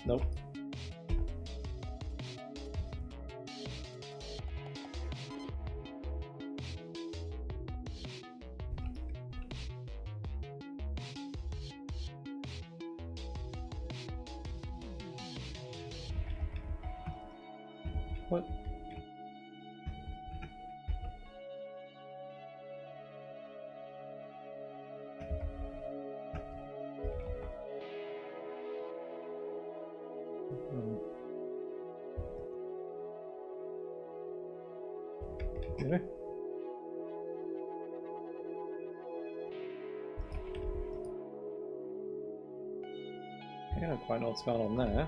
Nope. What? Okay. I don't quite know what's going on there.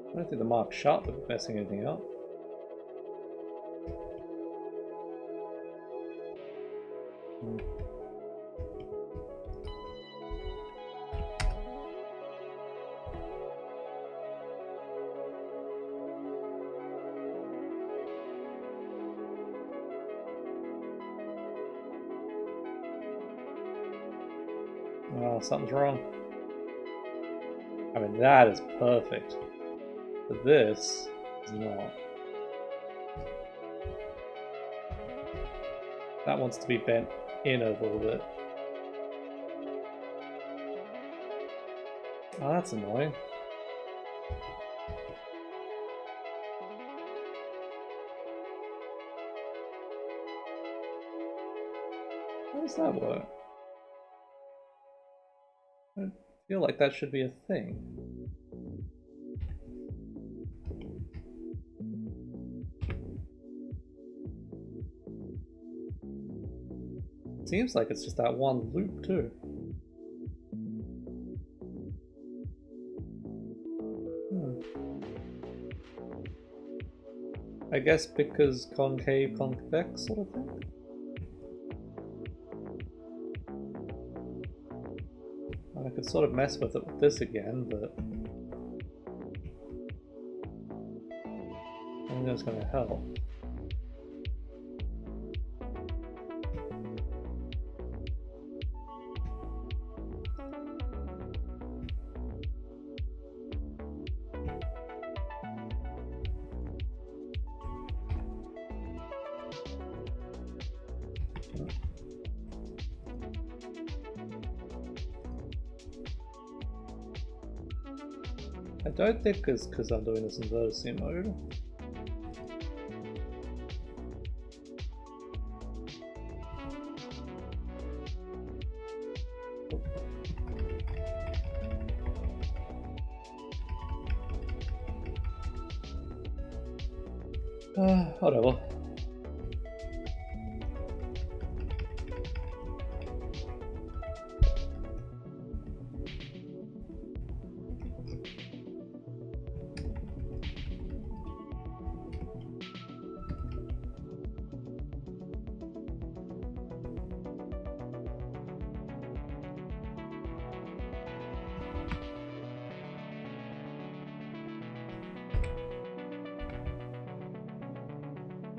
I don't think the mark sharp would be messing anything up. Oh, something's wrong. I mean, that is perfect. But this is not. That wants to be bent in a little bit. Oh, that's annoying. How does that work? I feel like that should be a thing. Seems like it's just that one loop too. I guess because concave, convex sort of thing? I could sort of mess with it with this again, but I think that's going to help. I don't think it's because I'm doing this in vertice mode. Whatever.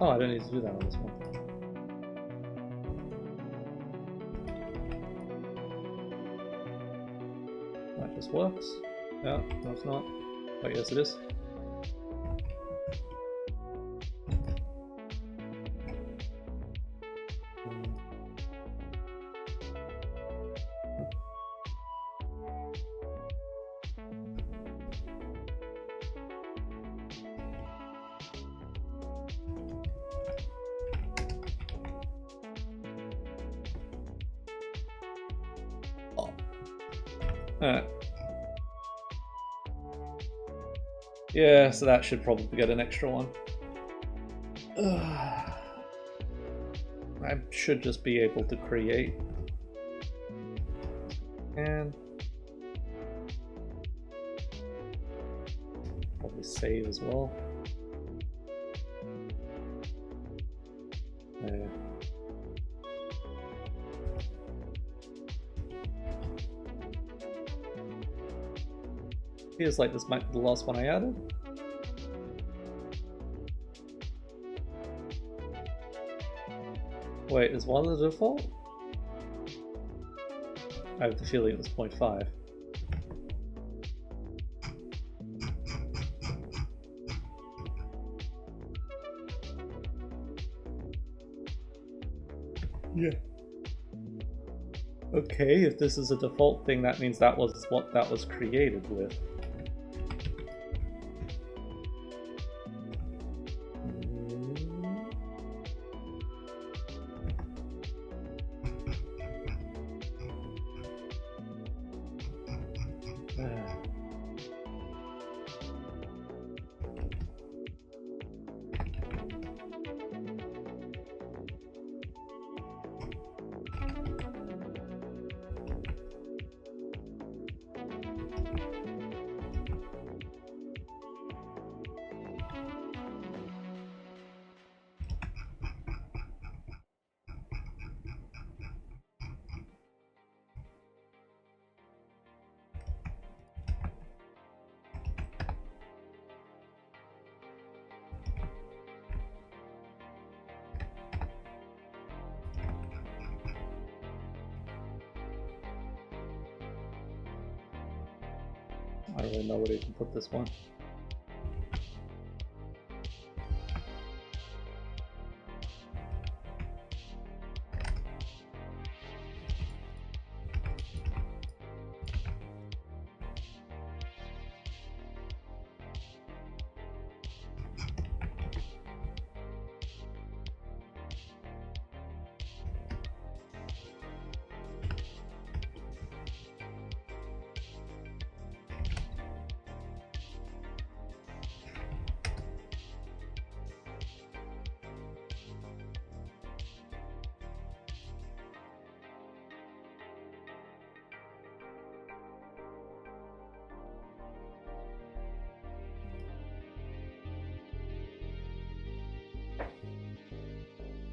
Oh, I don't need to do that on this one. That just works. Yeah, no it's not. Wait, yes it is. Alright. Yeah, so that should probably get an extra one. I should just be able to create. And probably save as well. Yeah. Feels like this might be the last one I added. Wait, is one the default? I have the feeling it was 0.5. Yeah. Okay, if this is a default thing, that means that was what that was created with. I don't really know where you can put this one.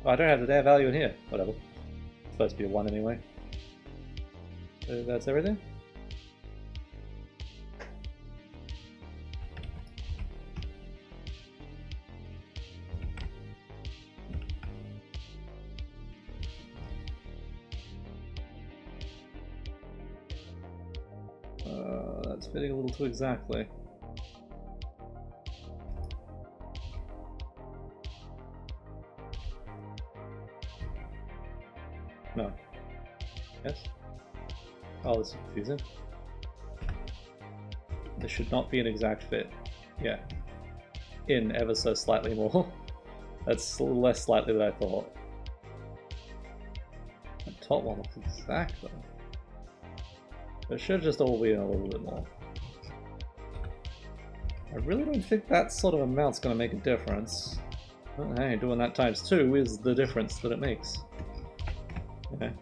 Oh, I don't have the damn value in here. Whatever. It's supposed to be a 1 anyway. So that's everything? That's fitting a little too exactly. No. Yes? Oh, this is confusing. This should not be an exact fit. Yeah. In ever so slightly more. That's less slightly than I thought. The top one looks exact though. It should just all be in a little bit more. I really don't think that sort of amount's going to make a difference. Well, hey, doing that times 2 is the difference that it makes. Okay.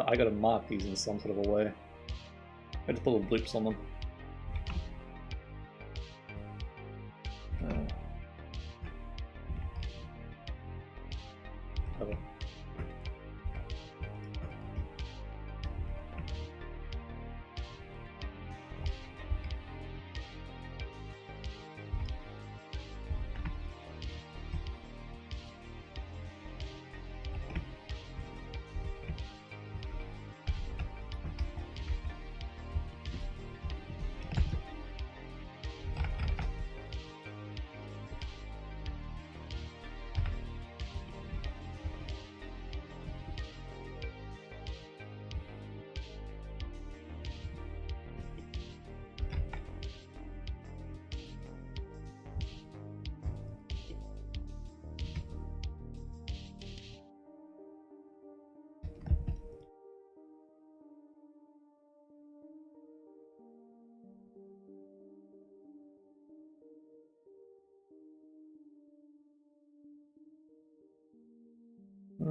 I gotta mark these in some sort of a way. I just put little bloops on them. Okay.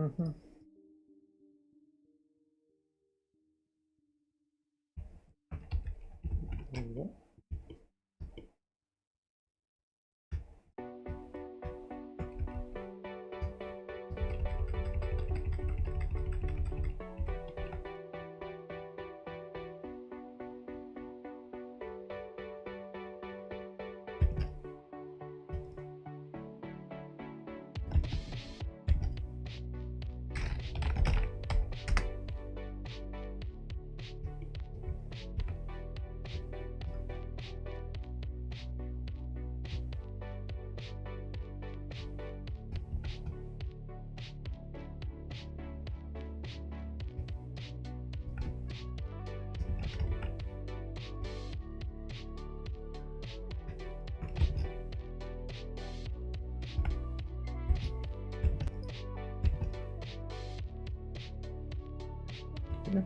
Mm-hmm. Yeah.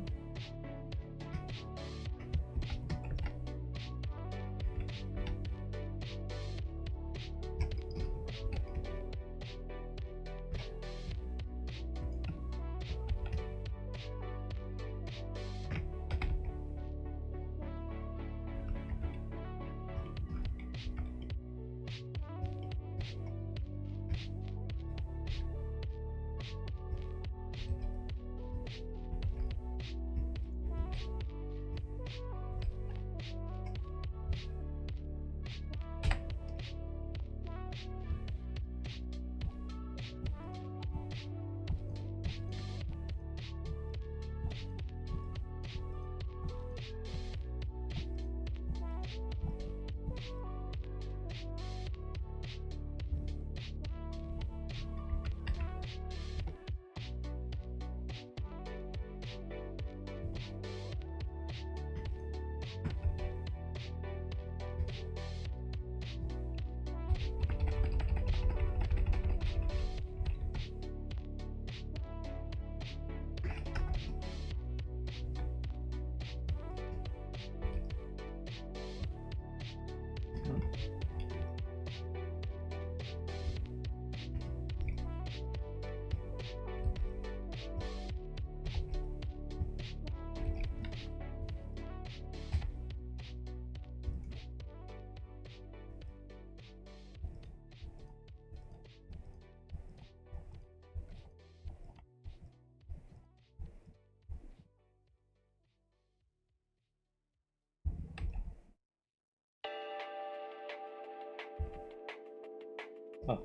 Oh,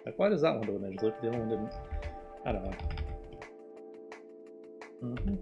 like, why does that one do a ninja loop? The other one didn't. I don't know. Mm-hmm.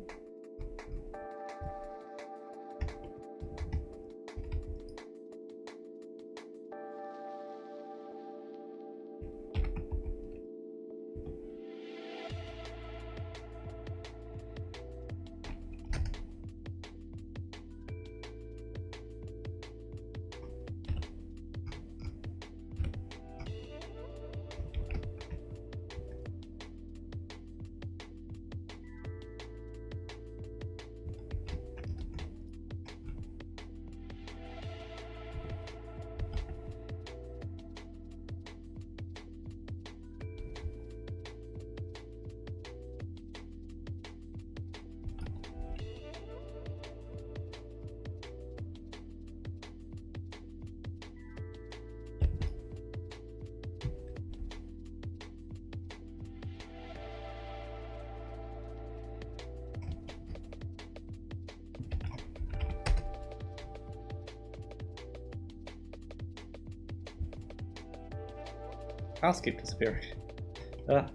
House keep disappearing. Ah.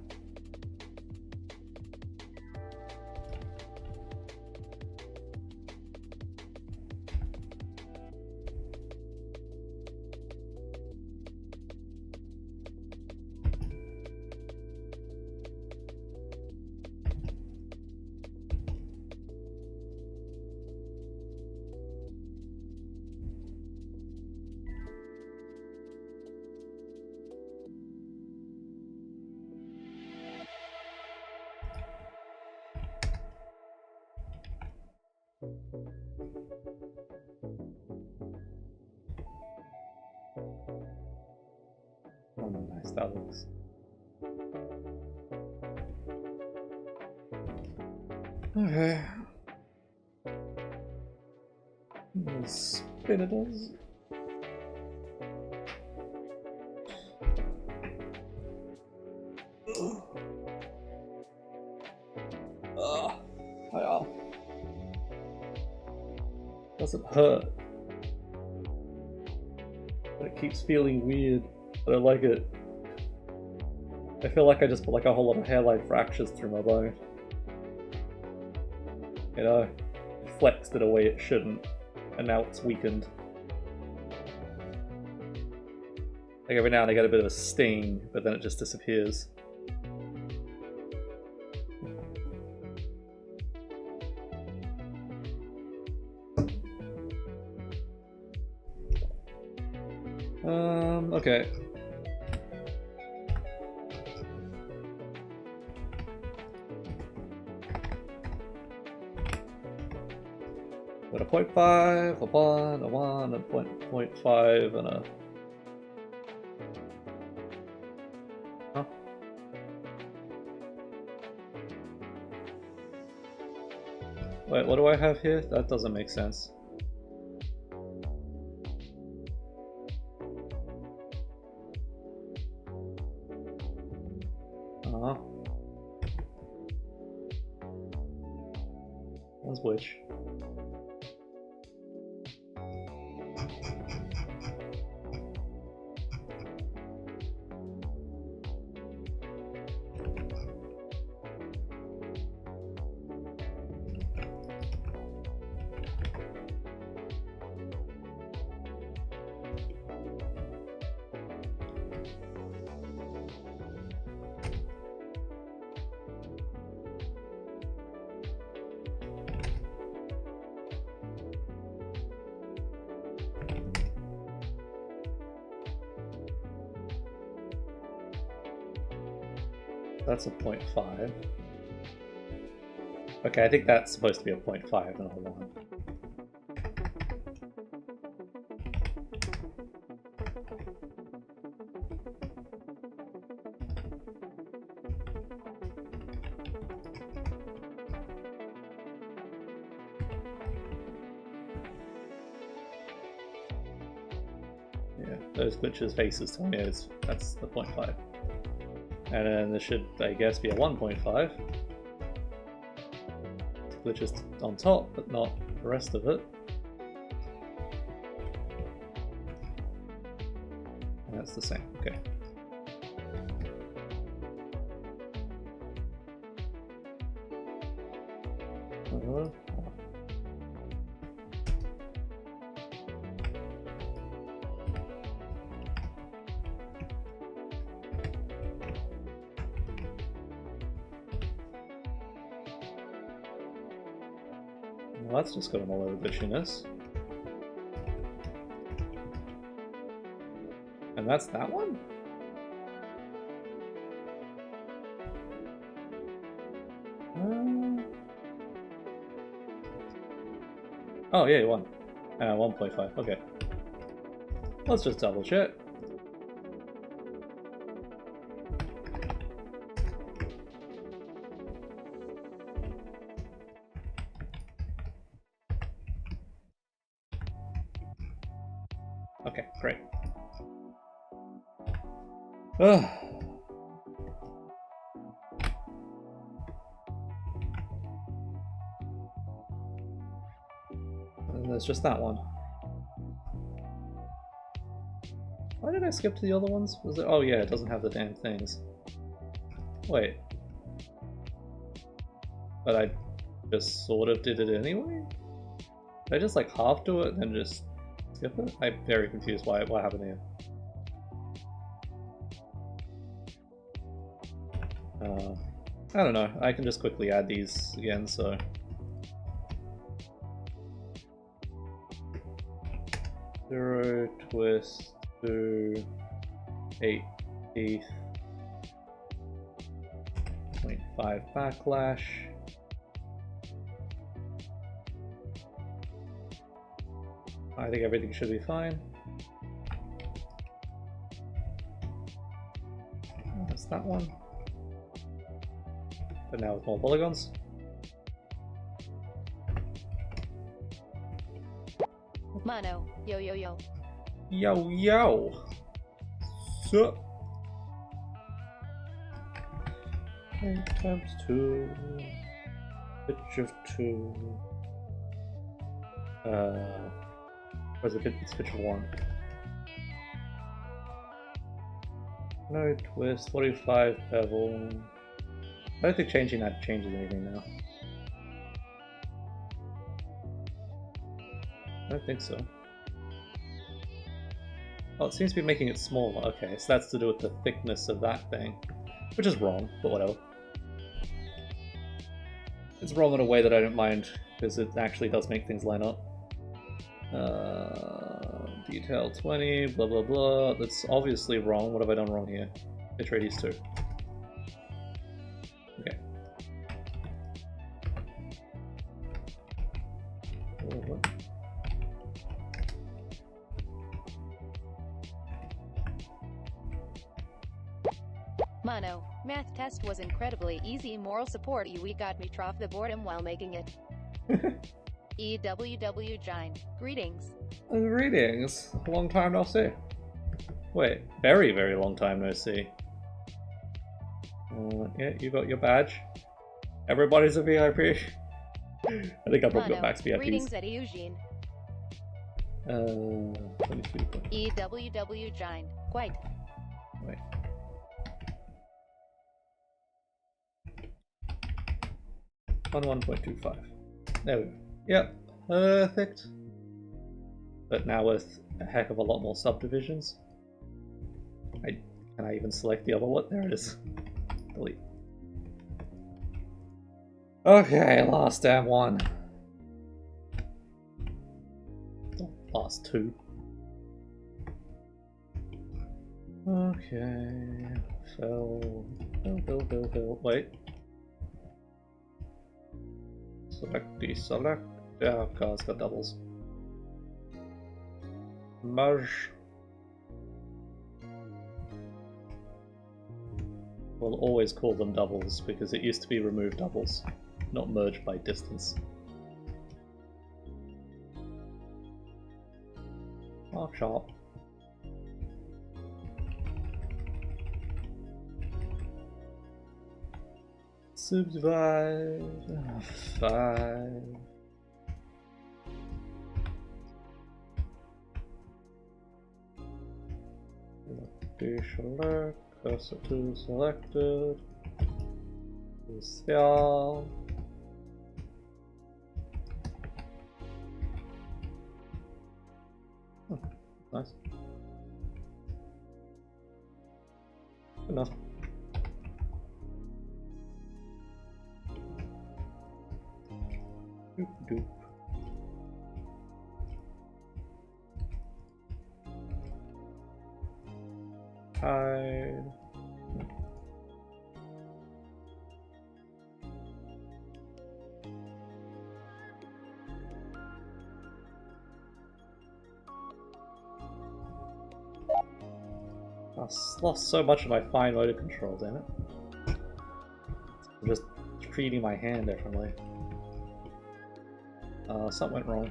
Oh, nice, that looks. Okay. Spin it does. Hiya. Doesn't hurt. But it keeps feeling weird. I don't like it. I feel like I just put like a whole lot of hairline fractures through my bone. You know, it flexed in a way it shouldn't, and now it's weakened. Like every now and then I get a bit of a sting, but then it just disappears. Okay. Got a 0.5, a 1, a 1, a 0.5, and a... Huh? Wait, what do I have here? That doesn't make sense. One's which? That's a 0.5. Okay, I think that's supposed to be a 0.5 and a 1. Yeah, those glitches faces tell me that's the 0.5. And then there should, I guess, be a 1.5. Glitches on top, but not the rest of it. And that's the same, okay. Well, that's just got all over glitchiness. And that's that one? Oh yeah, 1. 1.5, okay. Let's just double check. Okay, great. Ugh. And there's just that one. Why did I skip to the other ones? Was it? Oh yeah, it doesn't have the damn things. Wait. But I just sort of did it anyway? Did I just like half do it and then just skip it? I'm very confused what happened here. I don't know, I can just quickly add these again, so... Zero, twist, 2, 8 teeth, 0.5 backlash. I think everything should be fine. That's that one. But now with more polygons.
Mono, yo yo yo.
Yo yo. Sup? 8 times 2. Pitch of 2. Where's the pitch? It's pitch of 1. No twist, 45 bevel. I don't think changing that changes anything now. I don't think so. Oh, it seems to be making it smaller. Okay, so that's to do with the thickness of that thing. Which is wrong, but whatever. It's wrong in a way that I don't mind, because it actually does make things line up. Detail 20, blah blah blah. That's obviously wrong. What have I done wrong here? Pitch radius 2. Okay. Oh, what?
Mono, math test was incredibly easy. Moral support we got me off the boredom while making it. EWW Gine, greetings.
Greetings. Long time no see. Wait, very, very long time no see. Yeah, you got your badge. Everybody's a VIP. I think I probably got max VIPs.
Greetings at Eugene.
22.
EWW Gine, quite.
Wait. On 1.25. There we go. Yep, perfect. But now with a heck of a lot more subdivisions. Can I even select the other one? There it is. Delete. Okay, last damn one. Last two. Okay. Fill. Wait. Select, deselect. Yeah, God, it's got doubles. Merge. We'll always call them doubles because it used to be remove doubles, not merge by distance. Mark sharp. Subdivide. 5. Deselect. Cursor to selected. Crucial. Oh, nice. Good enough. Doop doop. Hide. I lost so much of my fine motor control, damn it. I'm just treating my hand differently. Something went wrong.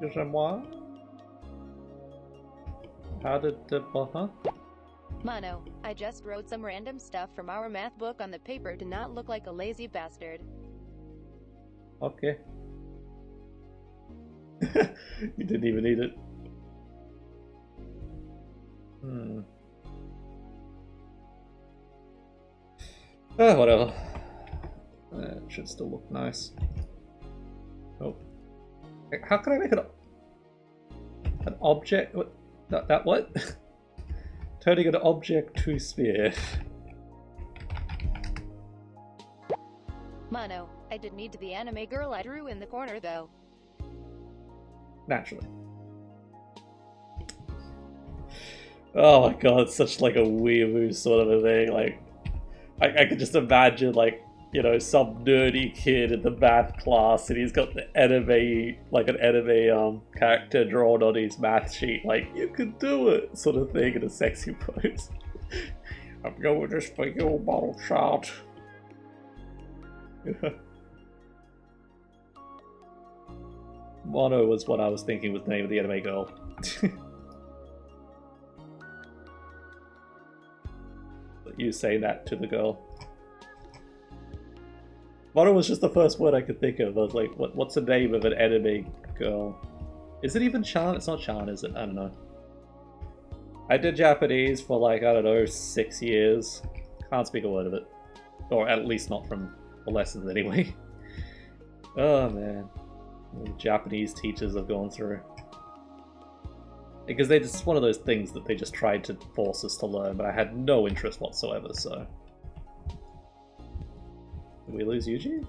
Excusez-moi? How did the... huh?
Mono, I just wrote some random stuff from our math book on the paper to not look like a lazy bastard.
Okay. You didn't even need it. Whatever. It should still look nice. Oh. How can I make an object? What? That what? Turning an object to sphere.
Mono, I did need the anime girl I drew in the corner though.
Naturally. Oh my god, it's such like a weeaboo sort of a thing. Like, I could just imagine, like, you know, some nerdy kid in the math class and he's got the anime, like an anime character drawn on his math sheet, like, you can do it, sort of thing, in a sexy pose. I'm going just for you, model child. Mono was what I was thinking was the name of the anime girl. You say that to the girl. Mono was just the first word I could think of. I was like, what's the name of an anime girl? Is it even Chan? It's not Chan, is it? I don't know. I did Japanese for like, I don't know, 6 years. Can't speak a word of it. Or at least not from the lessons anyway. Oh man. The Japanese teachers I've gone through. Because it's just one of those things that they just tried to force us to learn, but I had no interest whatsoever, so... Did we lose Yuji?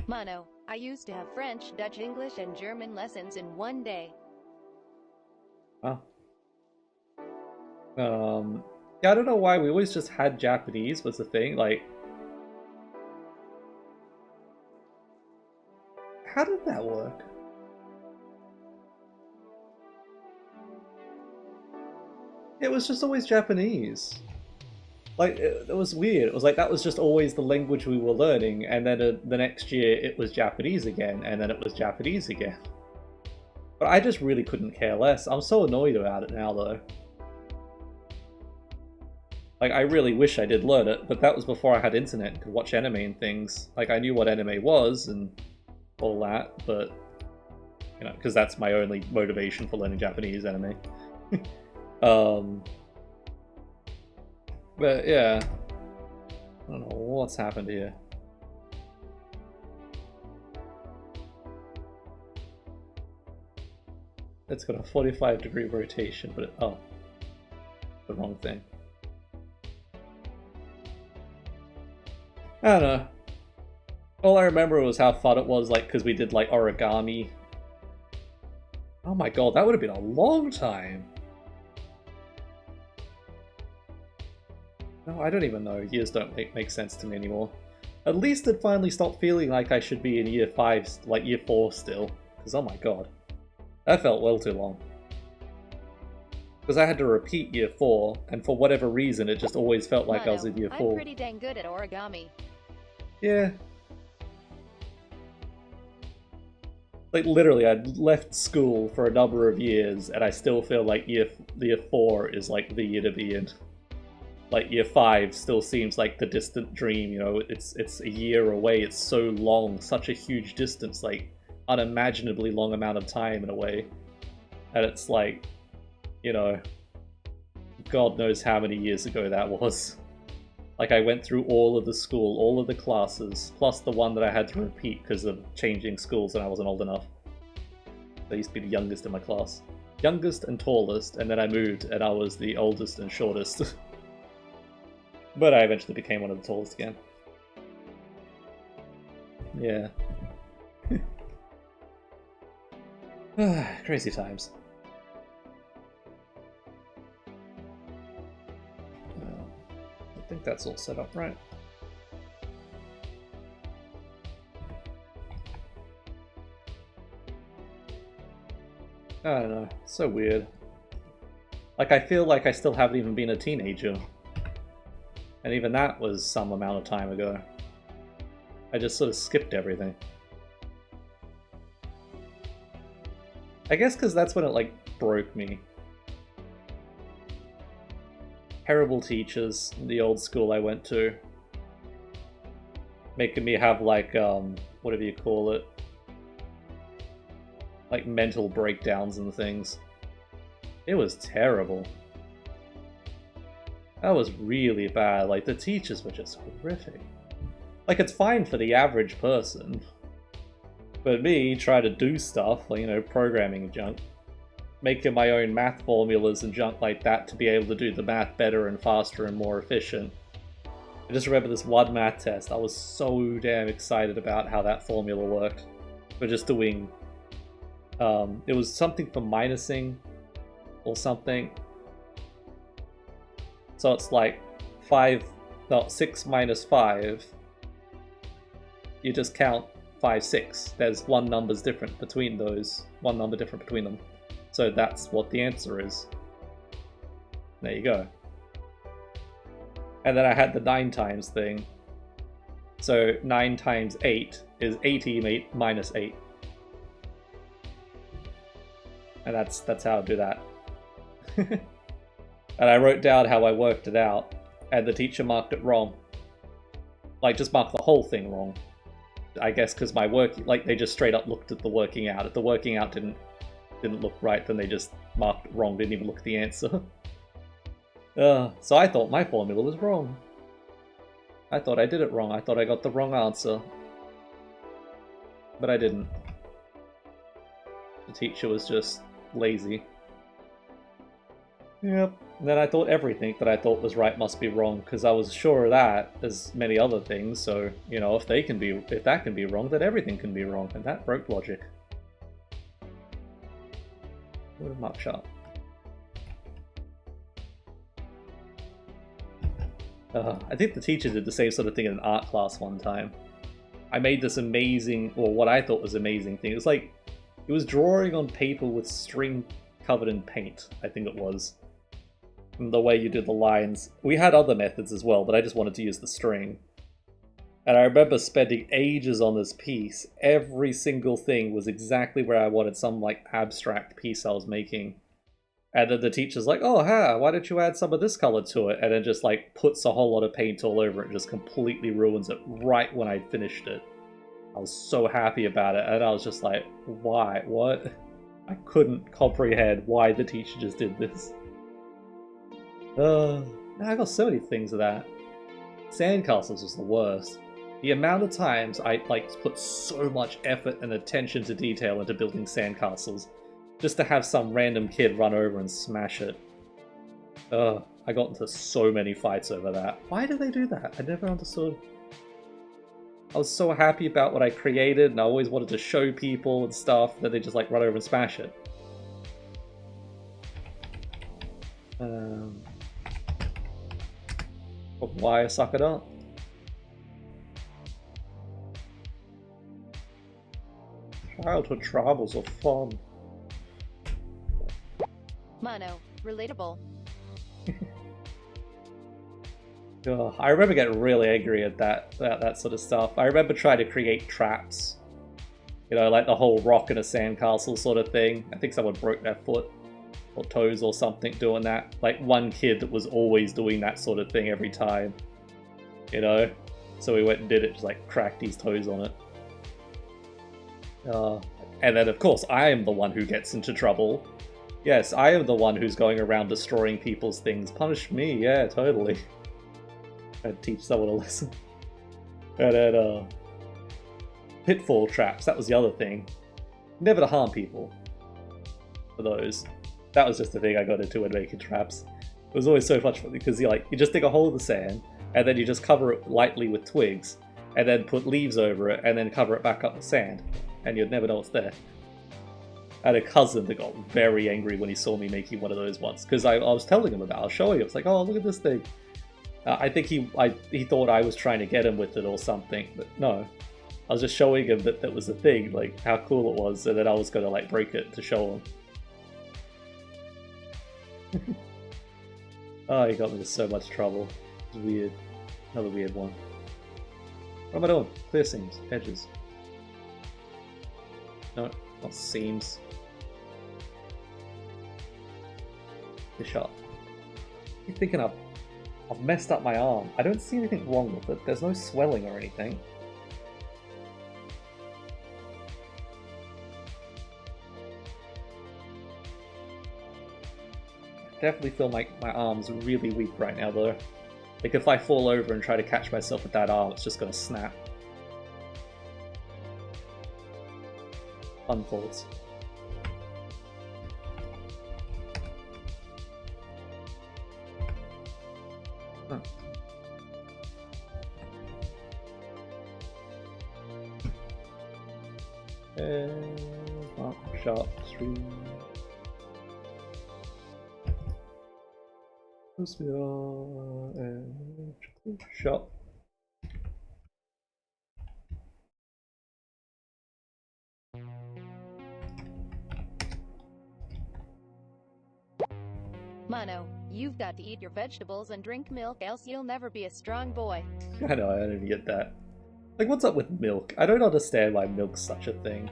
Mono, I used to have French, Dutch, English, and German lessons in one day.
Oh. Yeah, I don't know why we always just had Japanese was the thing, like... How did that work? It was just always Japanese. Like, it was weird. It was like that was just always the language we were learning, and then the next year it was Japanese again, and then it was Japanese again. But I just really couldn't care less. I'm so annoyed about it now, though. Like, I really wish I did learn it, but that was before I had internet and could watch anime and things. Like, I knew what anime was and all that, but... You know, because that's my only motivation for learning Japanese anime. But yeah, I don't know what's happened here. It's got a 45-degree rotation, but oh, the wrong thing. I don't know. All I remember was how fun it was, like, because we did like origami. Oh my god, that would have been a long time. No, I don't even know. Years don't make sense to me anymore. At least it finally stopped feeling like I should be in year 5, like year 4 still. Because oh my god. That felt well too long. Because I had to repeat year 4, and for whatever reason it just always felt like I was in year 4.
I'm pretty dang good at origami.
Yeah. Like literally, I'd left school for a number of years, and I still feel like year 4 is like the year to be in. Like, year 5 still seems like the distant dream, you know, it's a year away, it's so long, such a huge distance, like, unimaginably long amount of time in a way. And it's like, you know, God knows how many years ago that was. Like, I went through all of the school, all of the classes, plus the one that I had to repeat because of changing schools and I wasn't old enough. I used to be the youngest in my class. Youngest and tallest, and then I moved and I was the oldest and shortest. But I eventually became one of the tallest again. Yeah. Crazy times. I think that's all set up right. I don't know. It's so weird. Like, I feel like I still haven't even been a teenager. And even that was some amount of time ago. I just sort of skipped everything. I guess because that's when it, like, broke me. Terrible teachers in the old school I went to. Making me have, like, whatever you call it. Like, mental breakdowns and things. It was terrible. That was really bad. Like, the teachers were just horrific. Like, it's fine for the average person. But me, try to do stuff, like, you know, programming junk. Making my own math formulas and junk like that to be able to do the math better and faster and more efficient. I just remember this one math test. I was so damn excited about how that formula worked. We're just doing... it was something for minusing or something. So it's like 6 minus 5. You just count 5, 6. There's one number's different between those. One number different between them. So that's what the answer is. There you go. And then I had the 9 times thing. So 9 times 8 is 80 minus 8. And that's how I do that. And I wrote down how I worked it out, and the teacher marked it wrong. Like, just marked the whole thing wrong. I guess because my work, like, they just straight up looked at the working out. If the working out didn't look right, then they just marked it wrong, didn't even look at the answer. So I thought my formula was wrong. I thought I did it wrong. I thought I got the wrong answer. But I didn't. The teacher was just lazy. Yep. And then I thought everything that I thought was right must be wrong, because I was sure of that, as many other things, so, you know, if that can be wrong, then everything can be wrong, and that broke logic. What a muck up. I think the teacher did the same sort of thing in an art class one time. I made this amazing, or what I thought was amazing thing. It was like, it was drawing on paper with string covered in paint, I think it was. And the way you did the lines. We had other methods as well, but I just wanted to use the string. And I remember spending ages on this piece. Every single thing was exactly where I wanted some, like, abstract piece I was making. And then the teacher's like, oh, why don't you add some of this color to it? And then just, like, puts a whole lot of paint all over it and just completely ruins it right when I finished it. I was so happy about it, and I was just like, why? What? I couldn't comprehend why the teacher just did this. I got so many things of that. Sandcastles was the worst. The amount of times I, like, put so much effort and attention to detail into building sandcastles, just to have some random kid run over and smash it. I got into so many fights over that. Why did they do that? I never understood. I was so happy about what I created, and I always wanted to show people and stuff, that they just, like, run over and smash it. Why I suck it up? Childhood troubles are fun.
Mono, relatable.
I remember getting really angry at that sort of stuff. I remember trying to create traps. You know, like the whole rock in a sandcastle sort of thing. I think someone broke their foot or toes or something doing that. Like one kid that was always doing that sort of thing every time. You know? So we went and did it, just like cracked his toes on it. And then of course I am the one who gets into trouble. Yes, I am the one who's going around destroying people's things. Punish me, yeah, totally. I'd teach someone a lesson. And then, pitfall traps, that was the other thing. Never to harm people. For those. That was just the thing I got into when making traps. It was always so much fun, because you just dig a hole in the sand, and then you just cover it lightly with twigs, and then put leaves over it, and then cover it back up with sand. And you'd never know what's there. I had a cousin that got very angry when he saw me making one of those once, because I was telling him about it, I was showing him, it's like, oh, look at this thing. I think he thought I was trying to get him with it or something, but no. I was just showing him that that was a thing, like how cool it was, and then I was going to like break it to show him. Oh, he got me into so much trouble. It was weird. Another weird one. What am I doing? Clear seams, edges. No, not seams. Fish up. You're thinking I've messed up my arm. I don't see anything wrong with it. There's no swelling or anything. I definitely feel like my arm's really weak right now though. Like if I fall over and try to catch myself with that arm, it's just gonna snap. Fun thoughts. Mark sharp 3. And shop.
Mono, you've got to eat your vegetables and drink milk, else you'll never be a strong boy.
I know, I don't even get that. Like, what's up with milk? I don't understand why milk's such a thing.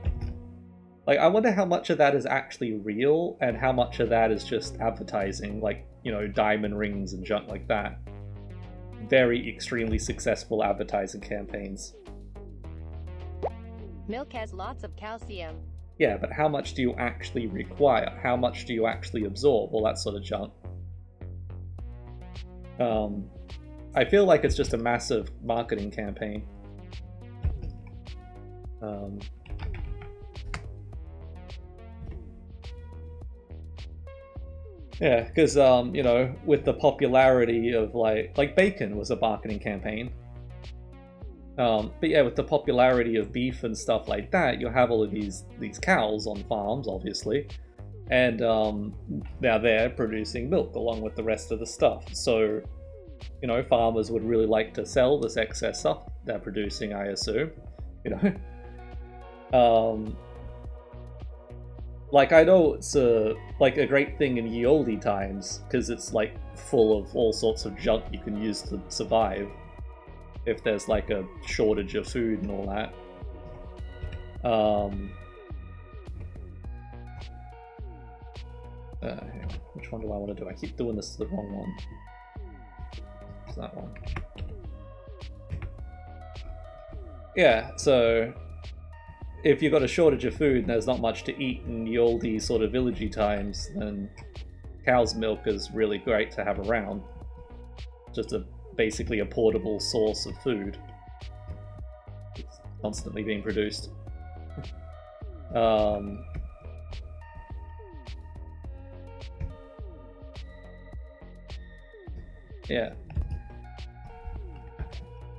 Like, I wonder how much of that is actually real, and how much of that is just advertising, like, you know, diamond rings and junk like that. Very extremely successful advertising campaigns.
Milk has lots of calcium.
Yeah, but how much do you actually require? How much do you actually absorb? All that sort of junk. I feel like it's just a massive marketing campaign. Yeah, because, you know, with the popularity of, like bacon was a marketing campaign. But yeah, with the popularity of beef and stuff like that, you have all of these cows on farms, obviously. And now they're producing milk along with the rest of the stuff. So, you know, farmers would really like to sell this excess stuff they're producing, I assume. You know? Like, I know it's like a great thing in ye olde times, because it's like full of all sorts of junk you can use to survive if there's like a shortage of food and all that. Hang on. Which one do I want to do? I keep doing this to the wrong one. It's that one. Yeah, so if you've got a shortage of food and there's not much to eat in the oldie sort of villagey times, then cow's milk is really great to have around. Just basically a portable source of food. It's constantly being produced. Yeah.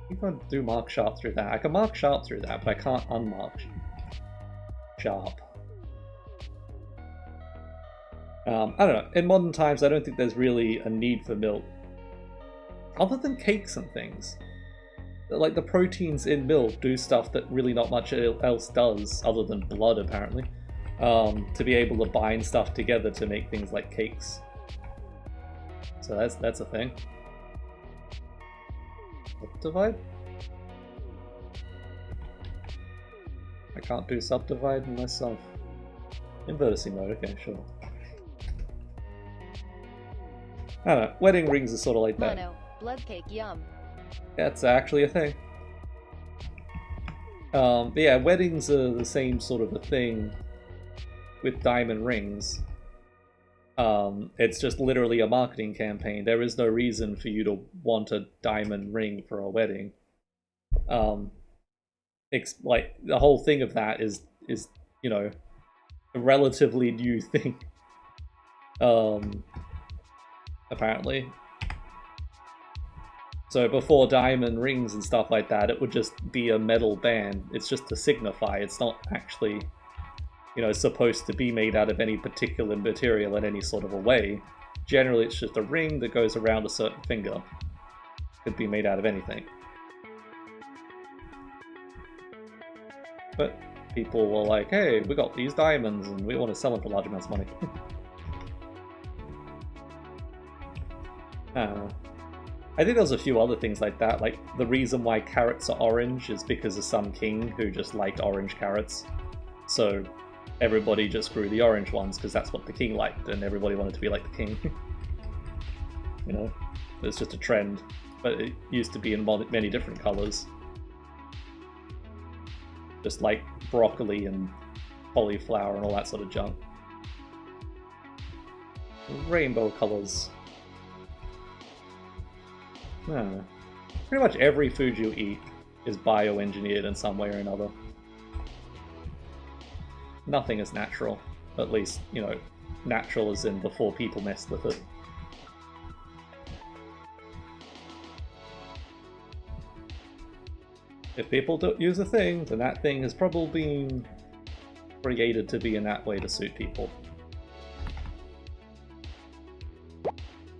You can do mark sharp through that. I can mark sharp through that, but I can't unmark sharp. I don't know. In modern times, I don't think there's really a need for milk. Other than cakes and things. Like, the proteins in milk do stuff that really not much else does, other than blood, apparently. To be able to bind stuff together to make things like cakes. So that's a thing. Subdivide? I can't do subdivide unless I'm in verticing mode. Okay, sure. I don't know. Wedding rings are sort of like that.
Mono, blood cake, yum.
That's actually a thing. But yeah, weddings are the same sort of a thing with diamond rings. It's just literally a marketing campaign. There is no reason for you to want a diamond ring for a wedding. Like, the whole thing of that is you know, a relatively new thing. Apparently. So before diamond rings and stuff like that, it would just be a metal band. It's just to signify. It's not actually, you know, supposed to be made out of any particular material in any sort of a way. Generally, it's just a ring that goes around a certain finger. Could be made out of anything. But people were like, hey, we got these diamonds and we want to sell them for large amounts of money. I think there's a few other things like that, like the reason why carrots are orange is because of some king who just liked orange carrots. So everybody just grew the orange ones because that's what the king liked, and everybody wanted to be like the king. You know, it's just a trend, but it used to be in many different colors. Just like broccoli and cauliflower and all that sort of junk. Rainbow colors. Pretty much every food you eat is bioengineered in some way or another. Nothing is natural. At least, you know, natural as in before people messed with it. If people don't use a thing, then that thing has probably been created to be in that way to suit people.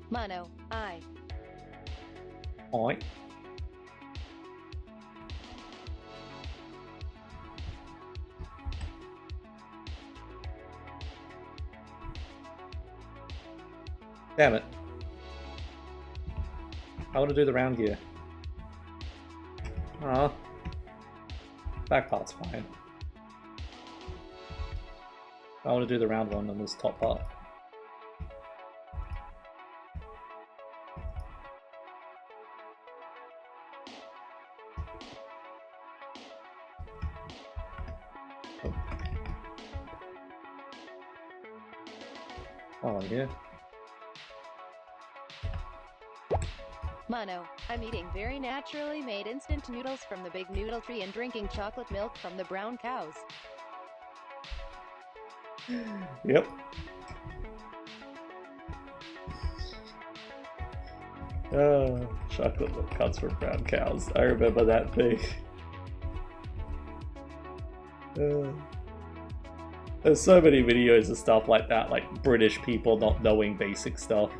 Mono, I.
Alright. Damn it. I want to do the round gear. Ah. Back part's fine. I want to do the round one on this top part. Oh, yeah.
Mono, I'm eating very naturally made instant noodles from the big noodle tree and drinking chocolate milk from the brown cows.
Yep. Chocolate milk comes from brown cows. I remember that thing. There's so many videos of stuff like that, like British people not knowing basic stuff.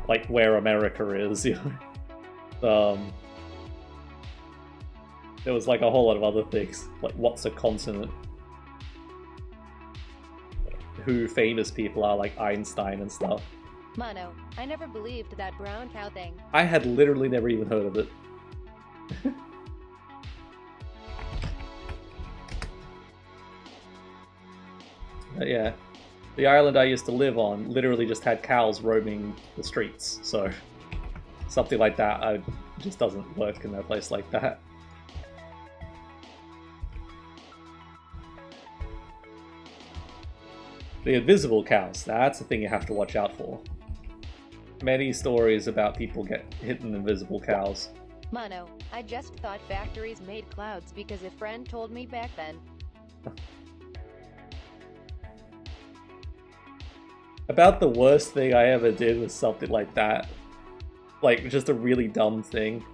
Like where America is, you know. There was like a whole lot of other things, like what's a continent? Who famous people are, like Einstein and stuff.
Mono, I never believed that brown cow thing.
I had literally never even heard of it. Yeah. The island I used to live on literally just had cows roaming the streets, so something like that just doesn't work in a place like that. The invisible cows, that's the thing you have to watch out for. Many stories about people get hidden invisible cows.
Mono, I just thought factories made clouds because a friend told me back then.
About the worst thing I ever did was something like that. Like, just a really dumb thing.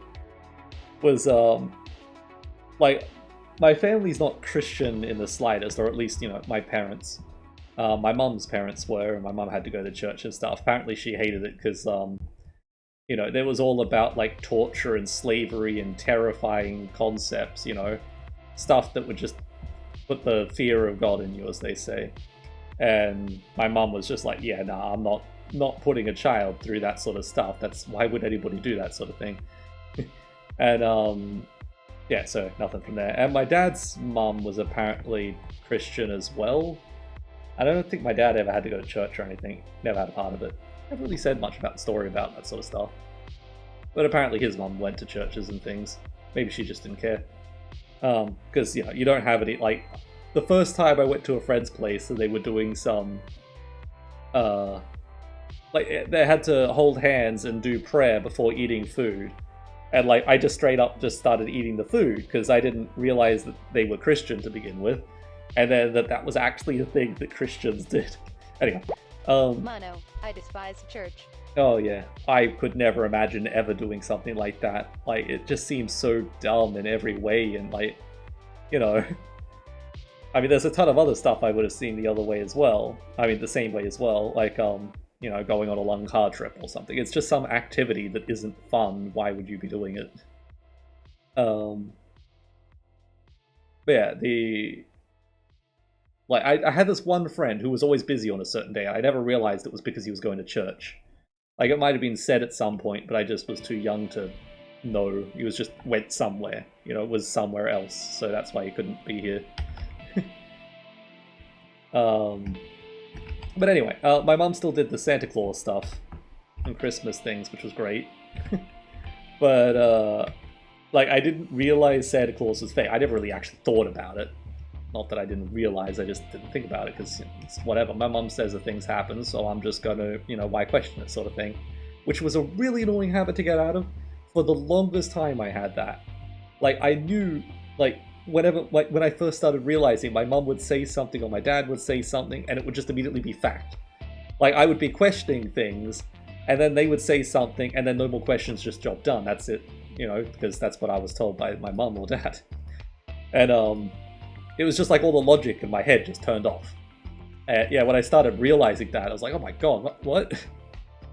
Was, like, my family's not Christian in the slightest, or at least, you know, my parents. My mum's parents were, and my mum had to go to church and stuff. Apparently she hated it because, you know, there was all about, like, torture and slavery and terrifying concepts, you know. Stuff that would just put the fear of God in you, as they say. And my mum was just like, yeah, nah, I'm not putting a child through that sort of stuff. Why would anybody do that sort of thing? And, yeah, so nothing from there. And my dad's mum was apparently Christian as well. I don't think my dad ever had to go to church or anything. Never had a part of it. Never really said much about the story about that sort of stuff. But apparently his mum went to churches and things. Maybe she just didn't care. Because, you know, you don't have any, like... The first time I went to a friend's place and they were doing some... like, they had to hold hands and do prayer before eating food. And, like, I just straight up just started eating the food because I didn't realize that they were Christian to begin with. And then that was actually a thing that Christians did. Anyway.
Mono, I despise church.
Oh yeah, I could never imagine ever doing something like that. Like, it just seems so dumb in every way, and like, you know... I mean, there's a ton of other stuff I would have seen the other way as well. I mean, the same way as well. Like, you know, going on a long car trip or something. It's just some activity that isn't fun. Why would you be doing it? But yeah, like, I had this one friend who was always busy on a certain day. I never realized it was because he was going to church. Like, it might have been said at some point, but I just was too young to know. He was just went somewhere. You know, it was somewhere else. So that's why he couldn't be here. But anyway, my mum still did the Santa Claus stuff and Christmas things, which was great. But, like, I didn't realize Santa Claus was fake. I never really actually thought about it. Not that I didn't realize, I just didn't think about it, because you know, it's whatever. My mum says that things happen, so I'm just gonna, you know, why question it, sort of thing. Which was a really annoying habit to get out of. For the longest time I had that. Like, I knew, like, whenever, like, when I first started realizing, my mum would say something or my dad would say something and it would just immediately be fact. Like, I would be questioning things and then they would say something and then no more questions, just job done. That's it, you know, because that's what I was told by my mum or dad. And it was just like all the logic in my head just turned off. Yeah, when I started realizing that, I was like, oh my god, what?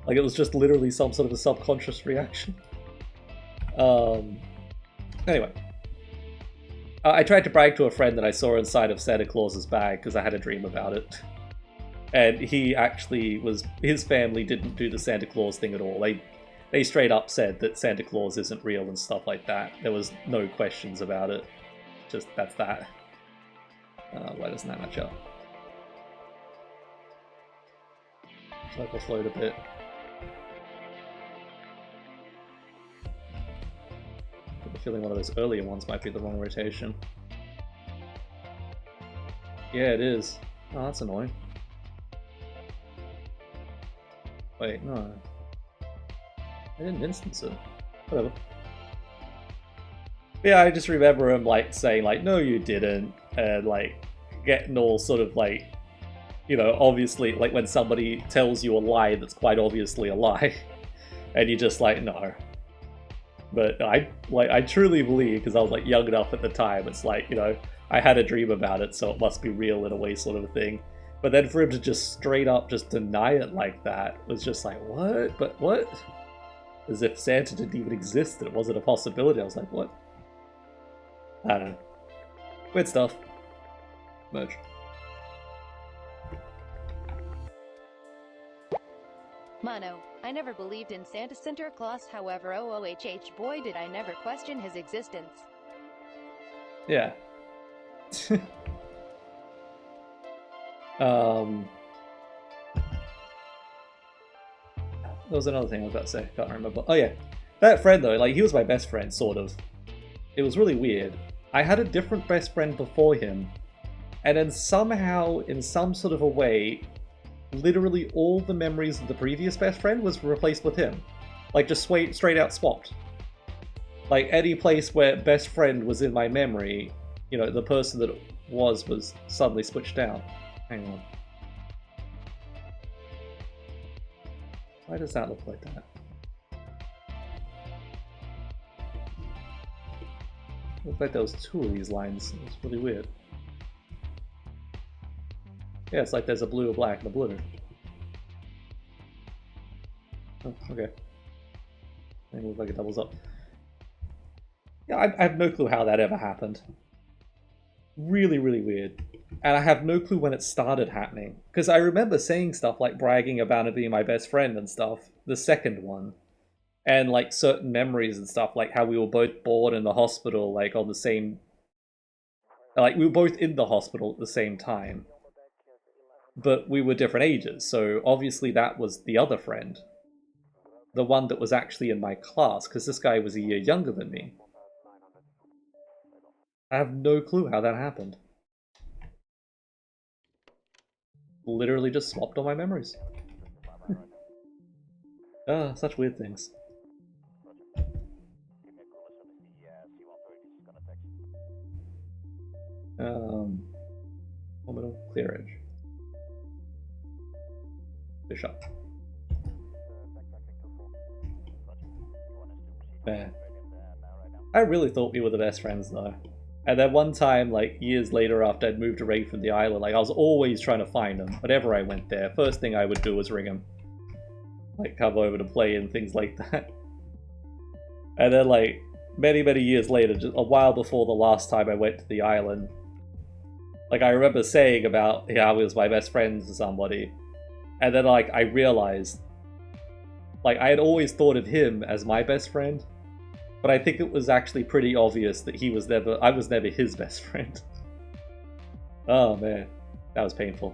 Like, it was just literally some sort of a subconscious reaction. Anyway. I tried to brag to a friend that I saw inside of Santa Claus's bag because I had a dream about it. And he actually his family didn't do the Santa Claus thing at all. They straight up said that Santa Claus isn't real and stuff like that. There was no questions about it. Just, that's that. Why doesn't that match up? Cycle slowed a bit. I have a feeling one of those earlier ones might be the wrong rotation. Yeah, it is. Oh, that's annoying. Wait, no. I didn't instance it. Whatever. Yeah, I just remember him, like, saying, like, no you didn't, and, like, getting all sort of, like, you know, obviously, like, when somebody tells you a lie that's quite obviously a lie, and you're just like, no. But I truly believe, because I was, like, young enough at the time, it's like, you know, I had a dream about it, so it must be real in a way sort of a thing. But then for him to just straight up just deny it like that was just like, what? But what? As if Santa didn't even exist and it wasn't a possibility. I was like, what? I don't know. Weird stuff. Merge.
Mono, I never believed in Santa Claus, however OOHH boy did I never question his existence.
Yeah. There was another thing I was about to say, can't remember. Oh yeah, that friend though, like he was my best friend, sort of. It was really weird. I had a different best friend before him, and then somehow, in some sort of a way, literally all the memories of the previous best friend was replaced with him. Like just straight out swapped. Like any place where best friend was in my memory, you know, the person that it was suddenly switched out. Hang on. Why does that look like that? Looks like there was two of these lines. It's really weird. Yeah, it's like there's a blue, a black, and a blue. Oh, okay. It looks like it doubles up. Yeah, I have no clue how that ever happened. Really, really weird. And I have no clue when it started happening. Because I remember saying stuff like bragging about it being my best friend and stuff. The second one. And like certain memories and stuff, like how we were both born in the hospital, like on the same... Like we were both in the hospital at the same time. But we were different ages, so obviously that was the other friend. The one that was actually in my class, because this guy was a year younger than me. I have no clue how that happened. Literally just swapped all my memories. Ah, such weird things. Orbital clear edge. Bishop. Man. I really thought we were the best friends though. And then one time, like years later after I'd moved away from the island, like I was always trying to find him. Whenever I went there, first thing I would do was ring him. Like come over to play and things like that. And then like many, many years later, just a while before the last time I went to the island, like I remember saying about how he was my best friend to somebody. And then like I realized, like I had always thought of him as my best friend. But I think it was actually pretty obvious that I was never his best friend. Oh man, that was painful.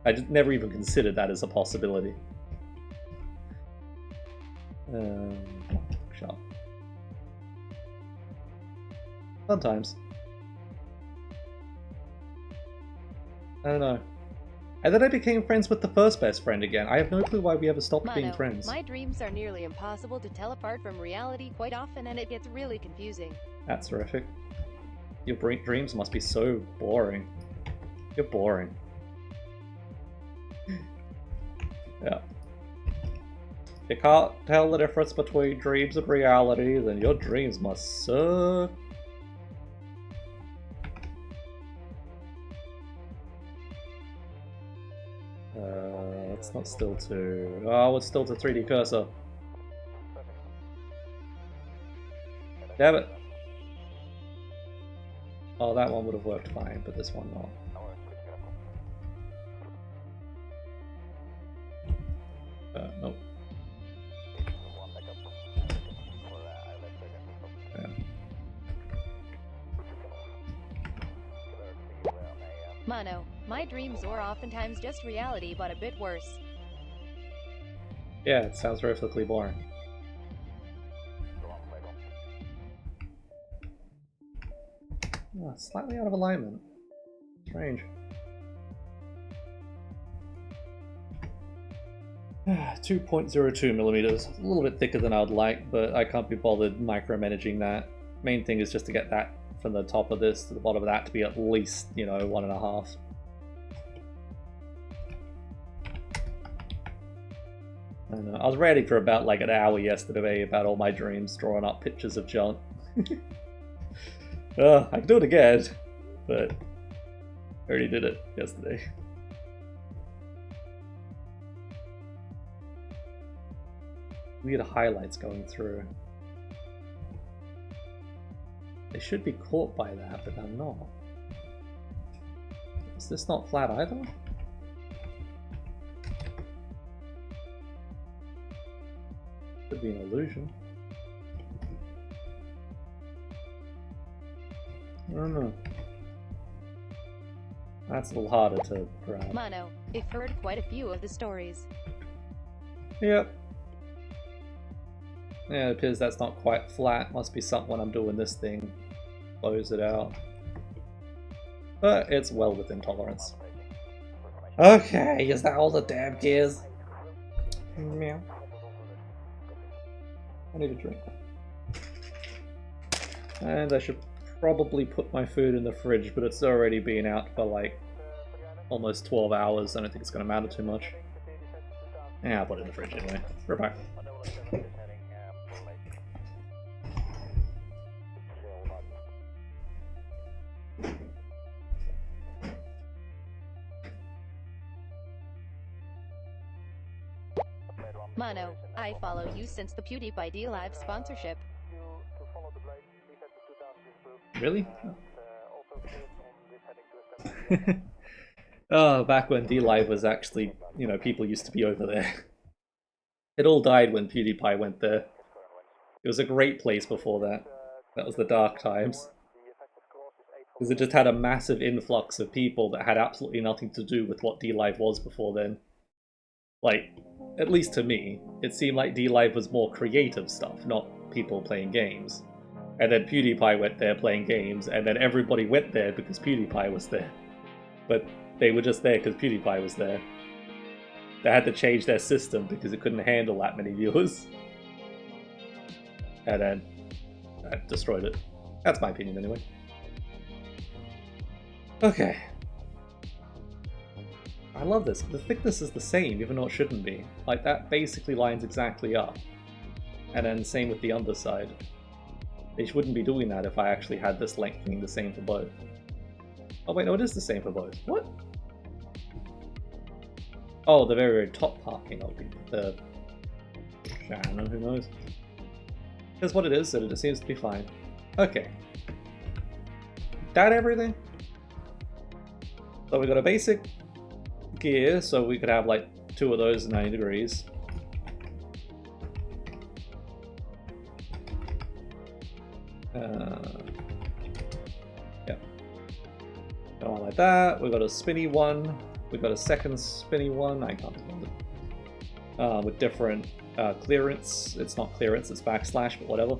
I just never even considered that as a possibility. Shut up. Sometimes. I don't know. And then I became friends with the first best friend again. I have no clue why we ever stopped being friends.
My dreams are nearly impossible to tell apart from reality quite often, and it gets really confusing.
That's terrific. Your dreams must be so boring. You're boring. Yeah. If you can't tell the difference between dreams and reality, then your dreams must suck. it's not still to... Oh, it's still to 3D cursor. Damn it! Oh, that one would have worked fine, but this one not. Nope. Yeah.
Mono, my dreams are oftentimes just reality, but a bit worse.
Yeah, it sounds horrifically boring. Oh, slightly out of alignment. Strange. 2.02 millimeters. A little bit thicker than I would like, but I can't be bothered micromanaging that. Main thing is just to get that from the top of this to the bottom of that to be at least, you know, 1.5. I don't know. I was ranting for about like an hour yesterday about all my dreams, drawing up pictures of junk. I can do it again, but I already did it yesterday. Weird highlights going through. They should be caught by that, but they're not. Is this not flat either? Could be an illusion. I don't know. That's a little harder to grab.
Mono, I've heard quite a few of the stories.
Yep. Yeah, it appears that's not quite flat. Must be something when I'm doing this thing. Close it out. But it's well within tolerance. Okay, is that all the damn gears? Meow. I need a drink. And I should probably put my food in the fridge, but it's already been out for like almost 12 hours. I don't think it's going to matter too much. Yeah, I'll put it in the fridge anyway. Right back.
Mono, I follow you since the PewDiePie D-Live sponsorship.
Really? Oh, back when D-Live was actually, you know, people used to be over there. It all died when PewDiePie went there. It was a great place before that. That was the dark times. Because it just had a massive influx of people that had absolutely nothing to do with what D-Live was before then. Like, at least to me, it seemed like D-Live was more creative stuff, not people playing games. And then PewDiePie went there playing games, and then everybody went there because PewDiePie was there. But they were just there because PewDiePie was there. They had to change their system because it couldn't handle that many viewers. And then that destroyed it. That's my opinion anyway. Okay. I love this. The thickness is the same, even though it shouldn't be. Like, that basically lines exactly up. And then same with the underside. They wouldn't be doing that if I actually had this length being the same for both. Oh wait, no, it is the same for both. What? Oh, the very, very top part came out. The... I don't know, who knows. Here's what it is, and it just seems to be fine. Okay. That everything? So we got a basic gear, so we could have like 2 of those at 90 degrees. Yeah. Got one like that. We got a spinny one. We got a second spinny one. I can't remember. With different clearance. It's not clearance, it's backslash, but whatever.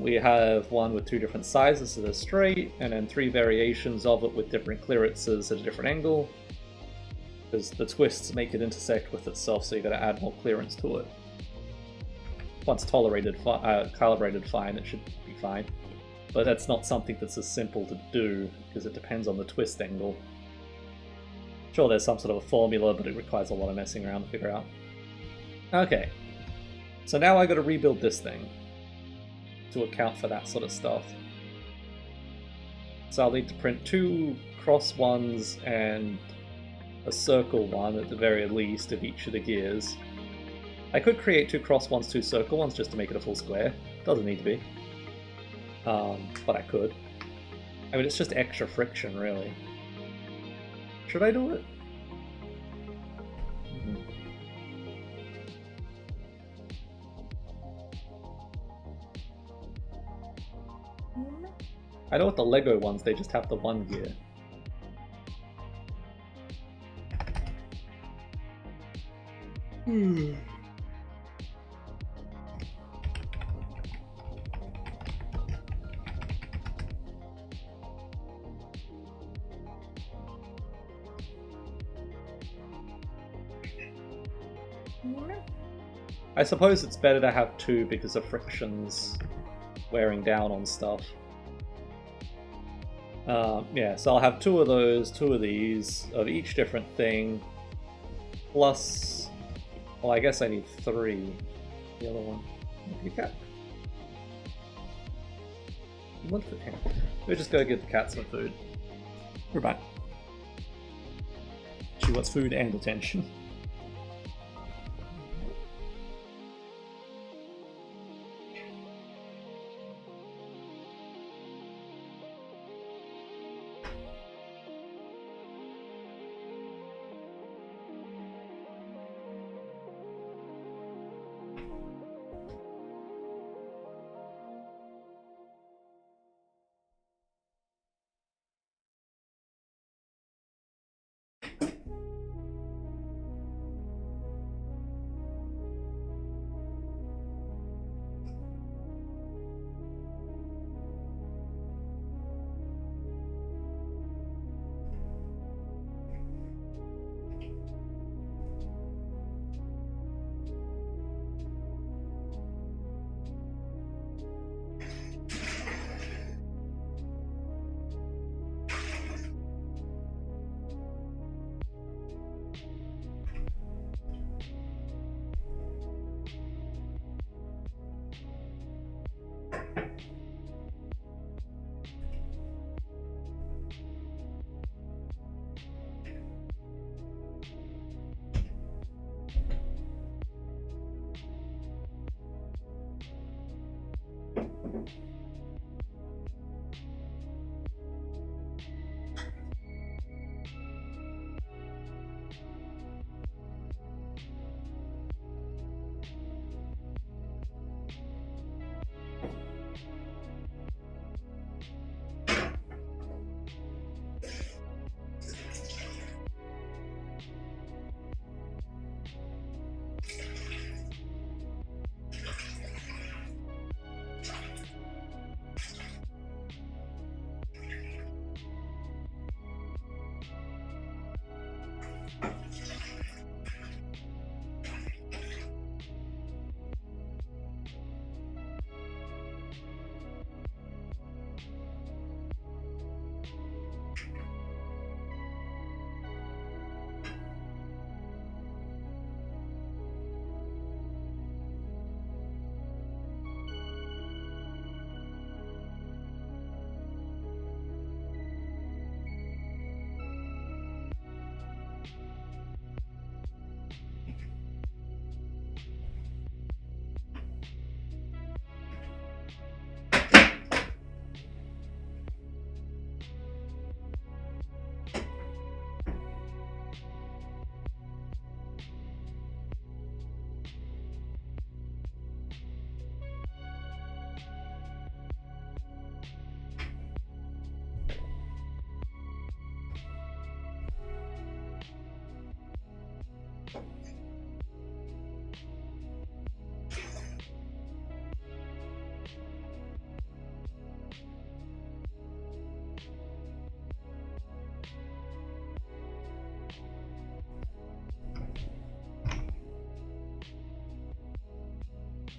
We have one with 2 different sizes, so they're straight, and then 3 variations of it with different clearances at a different angle. Because the twists make it intersect with itself, so you gotta add more clearance to it. Once calibrated fine, it should be fine. But that's not something that's as simple to do, because it depends on the twist angle. Sure, there's some sort of a formula, but it requires a lot of messing around to figure out. Okay. So now I gotta rebuild this thing to account for that sort of stuff. So I'll need to print 2 cross ones and a circle one at the very least of each of the gears. I could create 2 cross ones, 2 circle ones just to make it a full square. Doesn't need to be. But I could. I mean, it's just extra friction, really. Should I do it? I know with the Lego ones, they just have the 1 gear. I suppose it's better to have 2 because of frictions wearing down on stuff. Yeah, so I'll have 2 of those, 2 of these, of each different thing, plus... Well, I guess I need 3. The other one. You cat. What the heck? We'll just go give the cat some food. We're back. She wants food and attention.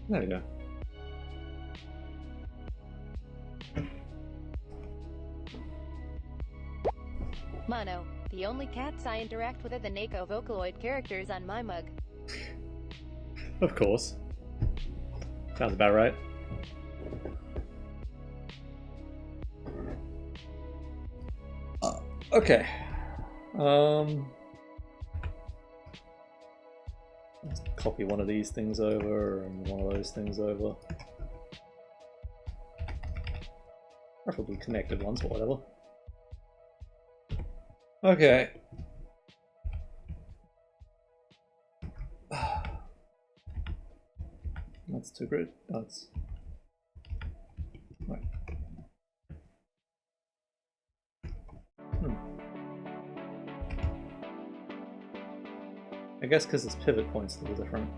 There we go.
Mono, the only cats I interact with are the Neko Vocaloid characters on my mug.
Of course. Sounds about right. Okay. copy one of these things over and one of those things over. Preferably connected ones, but whatever. Okay. That's too grid. That's right. I guess because its pivot point's a little different.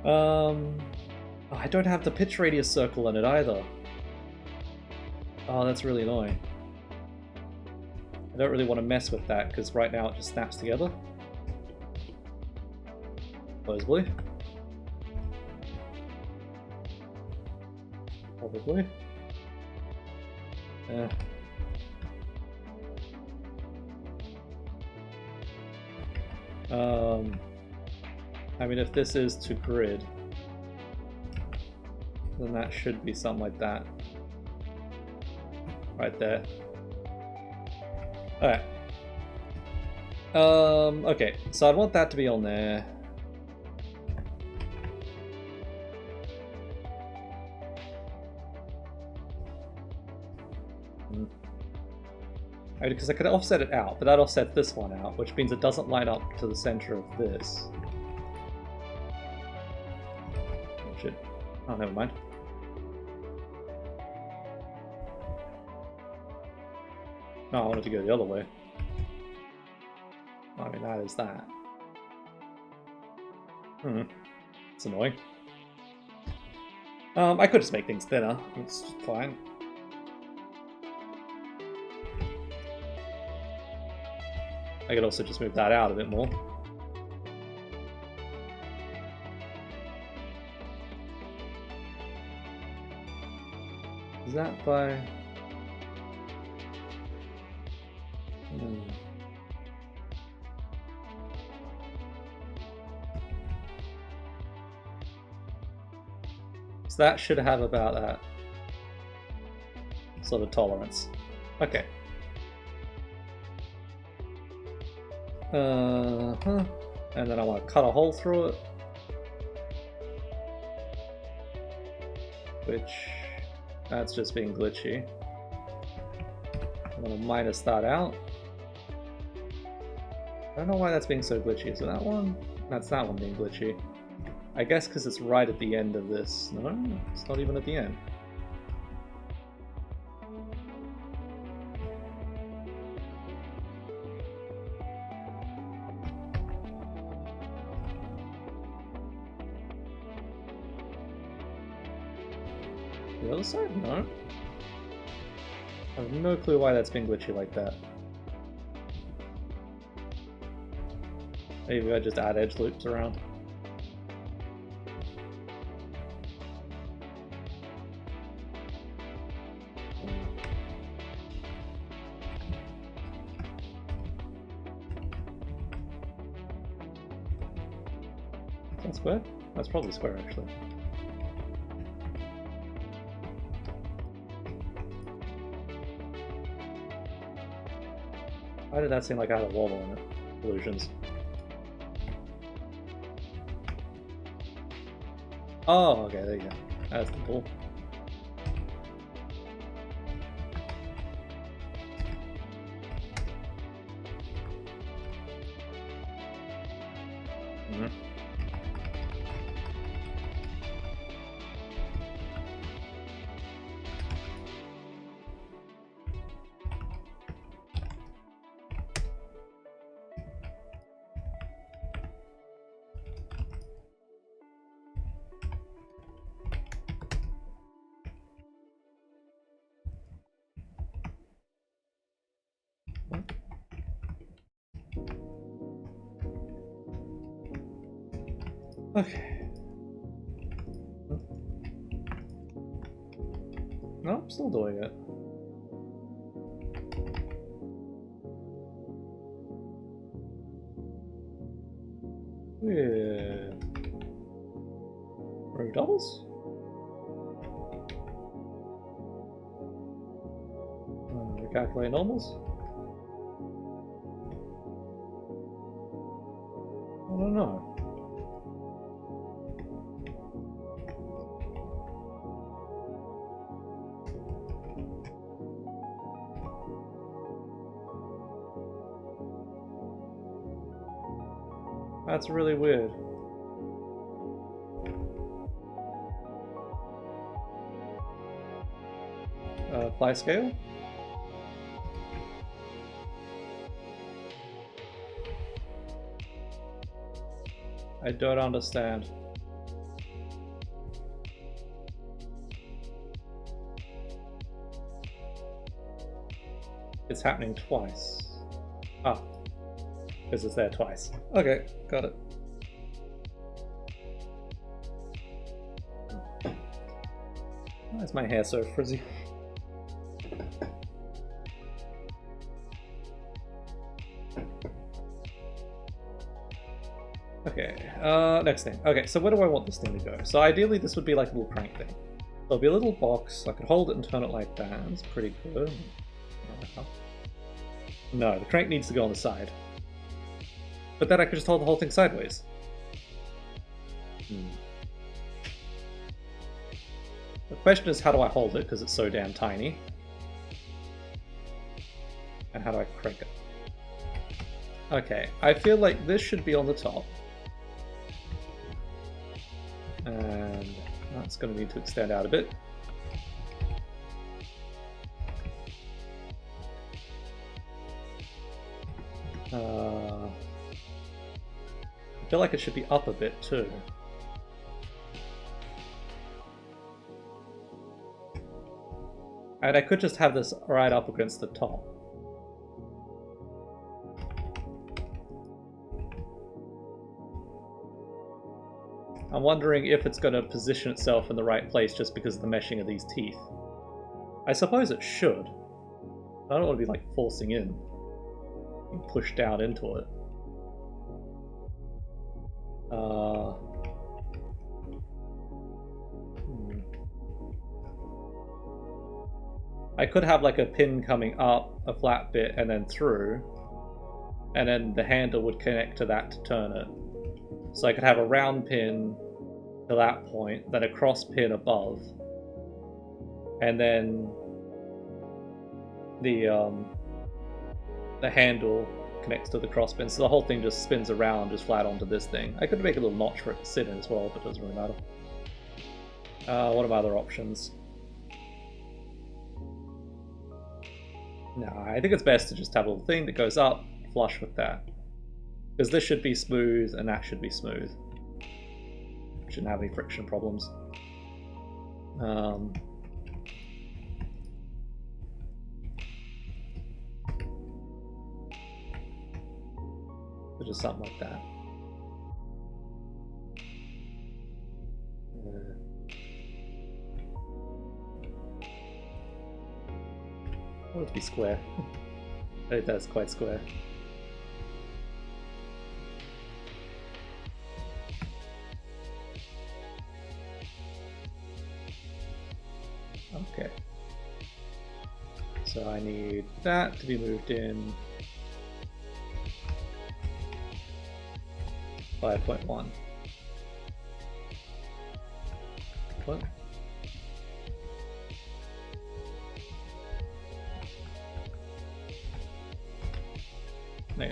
I don't have the pitch radius circle in it either. Oh, that's really annoying. I don't really want to mess with that because right now it just snaps together. Supposedly. Probably. Yeah. I mean, if this is to grid, then that should be something like that. Right there. Alright. Okay, so I'd want that to be on there. Because I could offset it out, but that offsets this one out, which means it doesn't line up to the center of this. Oh shit. Oh, never mind. No, I wanted to go the other way. I mean, that is that. It's annoying. I could just make things thinner. It's fine. I could also just move that out a bit more. Is that by... So that should have about that sort of tolerance. Okay. And then I want to cut a hole through it. Which, that's just being glitchy. I'm going to minus that out. I don't know why that's being so glitchy. Is it that one? That's that one being glitchy. I guess because it's right at the end of this. No, it's not even at the end. The other side? No. I have no clue why that's been glitchy like that. Maybe I just add edge loops around. Is that square? That's probably square actually. Why did that seem like I had a wobble in it? Illusions. Oh, okay, there you go. That's cool. Okay. No, I'm still doing it. Yeah. Row doubles? Recalculate normals? don't know. That's really weird. Ply scale? I don't understand. It's happening twice. Ah. Because it's there twice. Okay, got it. Why is my hair so frizzy? Okay, next thing. Okay, so where do I want this thing to go? So ideally this would be like a little crank thing. There'll be a little box, I could hold it and turn it like that, that's pretty good. No, the crank needs to go on the side. But then I could just hold the whole thing sideways. The question is, how do I hold it, because it's so damn tiny? And how do I crank it? Okay, I feel like this should be on the top. And that's going to need to extend out a bit. I feel like it should be up a bit too. And I could just have this right up against the top. I'm wondering if it's going to position itself in the right place just because of the meshing of these teeth. I suppose it should. I don't want to be like forcing in and push down into it. I could have like a pin coming up, a flat bit, and then through, and then the handle would connect to that to turn it. So I could have a round pin to that point, then a cross pin above, and then the handle connects to the cross pin, so the whole thing just spins around just flat onto this thing. I could make a little notch for it to sit in as well, but it doesn't really matter. What are my other options? No, I think it's best to just have a little thing that goes up flush with that. Because this should be smooth and that should be smooth. Shouldn't have any friction problems. So just something like that. I want it to be square. I think that's quite square. Okay. So I need that to be moved in 5.1. What? No.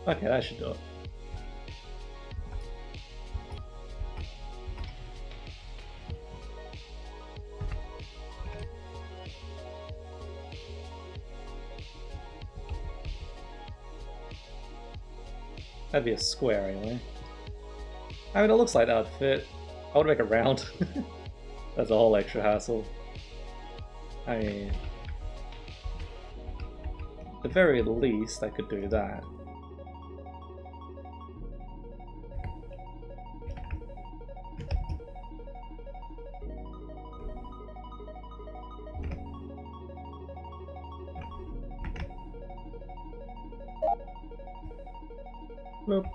Okay, that should do it. That'd be a square anyway. I mean, it looks like that would fit. I would make it round. That's a whole extra hassle. I mean, at the very least, I could do that. Nope.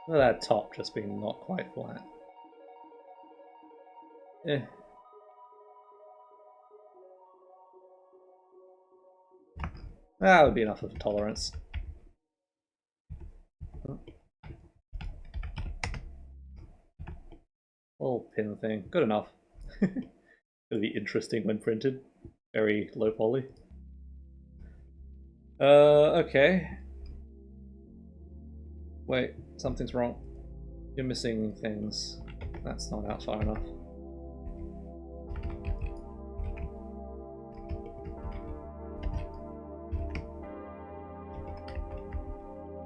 That top just being not quite flat. Eh. That would be enough of a tolerance. Little pin thing, good enough. It'll be interesting when printed. Very low poly. Okay. Wait, something's wrong. You're missing things. That's not out far enough.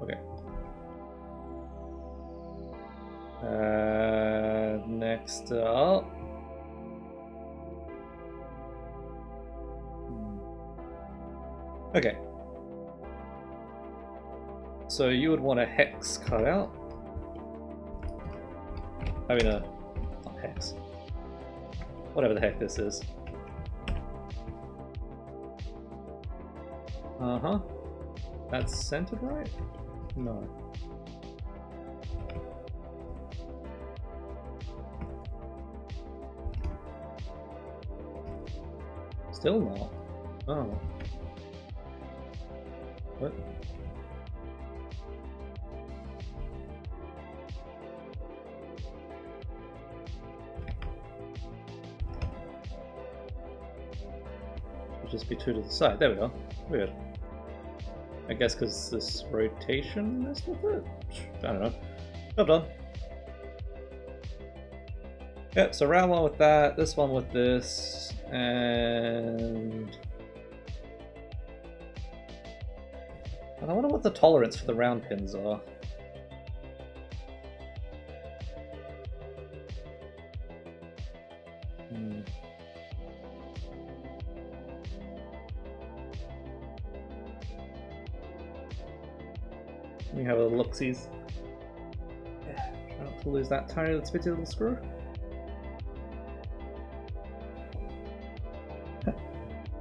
Okay. Next up. Okay. So you would want a hex cut out. I mean not hex. Whatever the heck this is. Uh-huh. That's centered right? No. Still not. Oh. What? It'll just be two to the side. There we go. Weird. I guess because this rotation messed with it? I don't know. Job done. Yep, so round one with that, this one with this, and I wonder what the tolerance for the round pins are. We have a look-sees. Yeah, try not to lose that tiny little spitty little screw.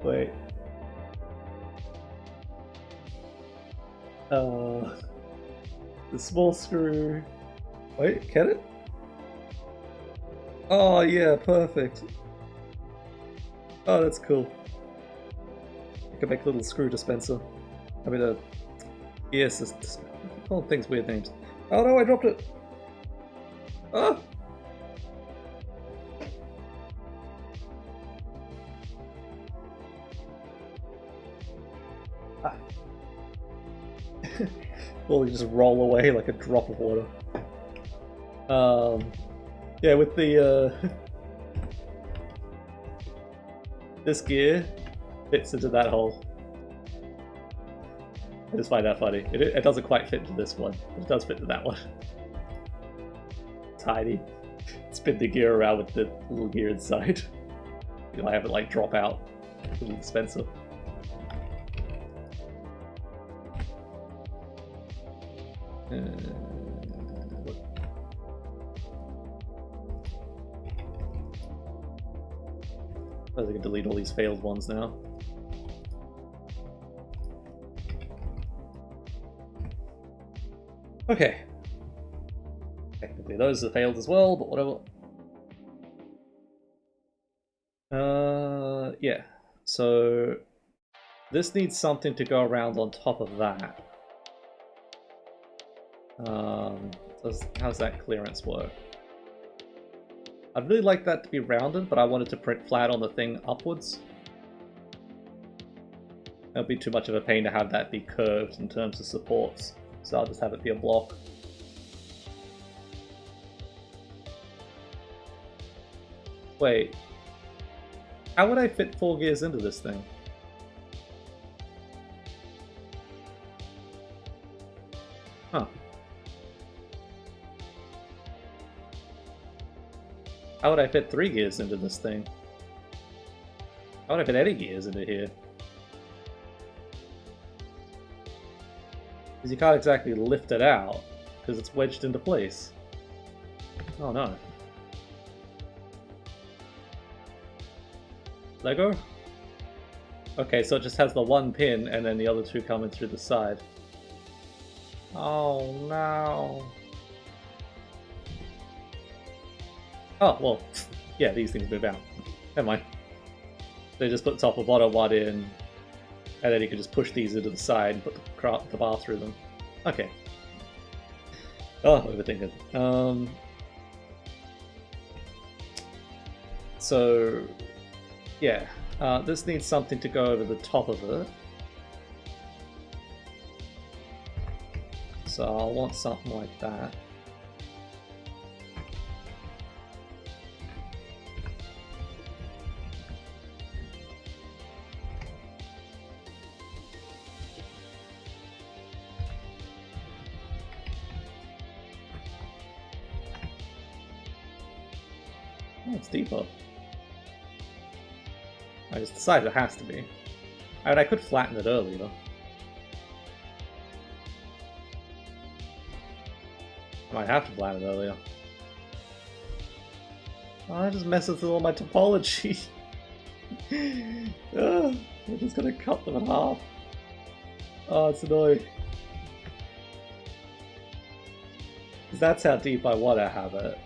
Wait. The small screw. Wait, get it? Oh yeah, perfect. Oh, that's cool. I can make a little screw dispenser. I mean, yes, all things weird names. Oh no, I dropped it. Ah. Will just roll away like a drop of water. Yeah, with the this gear fits into that hole. I just find that funny. It doesn't quite fit into this one, but it does fit into that one. Tiny. Spin the gear around with the little gear inside. You know, I have it like drop out. Little dispenser. I can delete all these failed ones now. Okay. Technically those are failed as well, but whatever. Yeah. So this needs something to go around on top of that. How's that clearance work? I'd really like that to be rounded, but I wanted to print flat on the thing upwards. That'd be too much of a pain to have that be curved in terms of supports, so I'll just have it be a block. Wait, how would I fit 4 gears into this thing? Huh. How would I fit 3 gears into this thing? How would I fit any gears into here? Because you can't exactly lift it out, because it's wedged into place. Oh no. Lego? Okay, so it just has the one pin, and then the other two coming through the side. Oh no. Oh, well, Yeah, these things move out. Never mind. They just put top and bottom one in, and then you can just push these into the side and put the bar through them. Okay. Oh, overthinking. So, yeah. This needs something to go over the top of it. So I'll want something like that. Oh, it's deeper. I just decided it has to be. I mean, I could flatten it earlier. I might have to flatten it earlier. Oh, that just messes with all my topology. We're just gonna cut them in half. Oh, it's annoying. That's how deep I want to have it.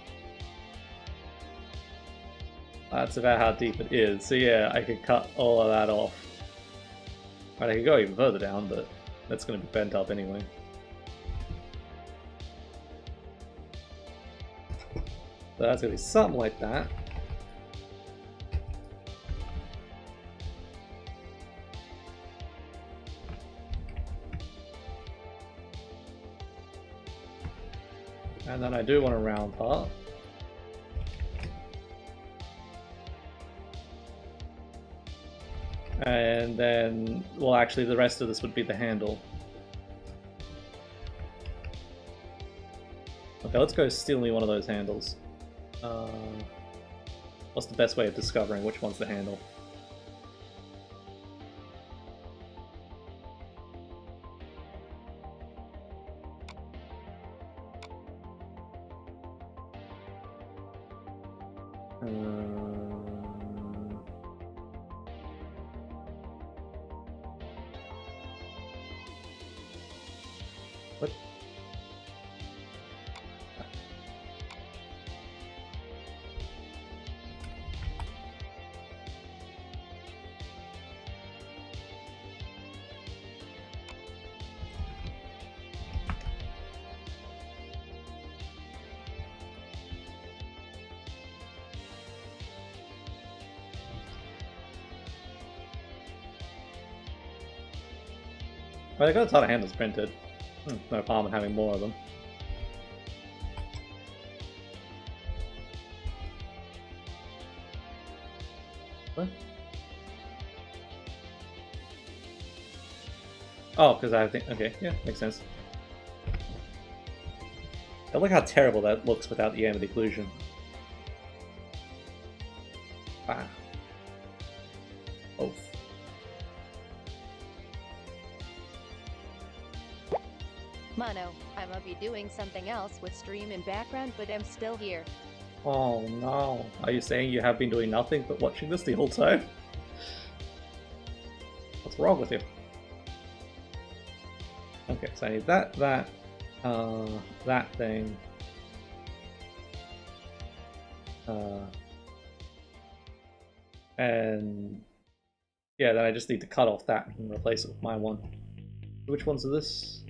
That's about how deep it is. So yeah, I can cut all of that off. Right, I can go even further down, but that's going to be bent up anyway. So that's going to be something like that. And then I do want a round part. And then, well, actually the rest of this would be the handle. Okay, let's go steal me one of those handles. What's the best way of discovering which one's the handle? What? Well, I got a ton of handles printed. No harm in having more of them. What? Oh, because I think... Okay, yeah, makes sense. But look how terrible that looks without the ambient occlusion. Wow. Oh.
Mono, I might be doing something else with stream in background, but I'm still here.
Oh no. Are you saying you have been doing nothing but watching this the whole time? What's wrong with you? Okay, so I need that thing. And yeah, then I just need to cut off that and replace it with my one. Which ones are this?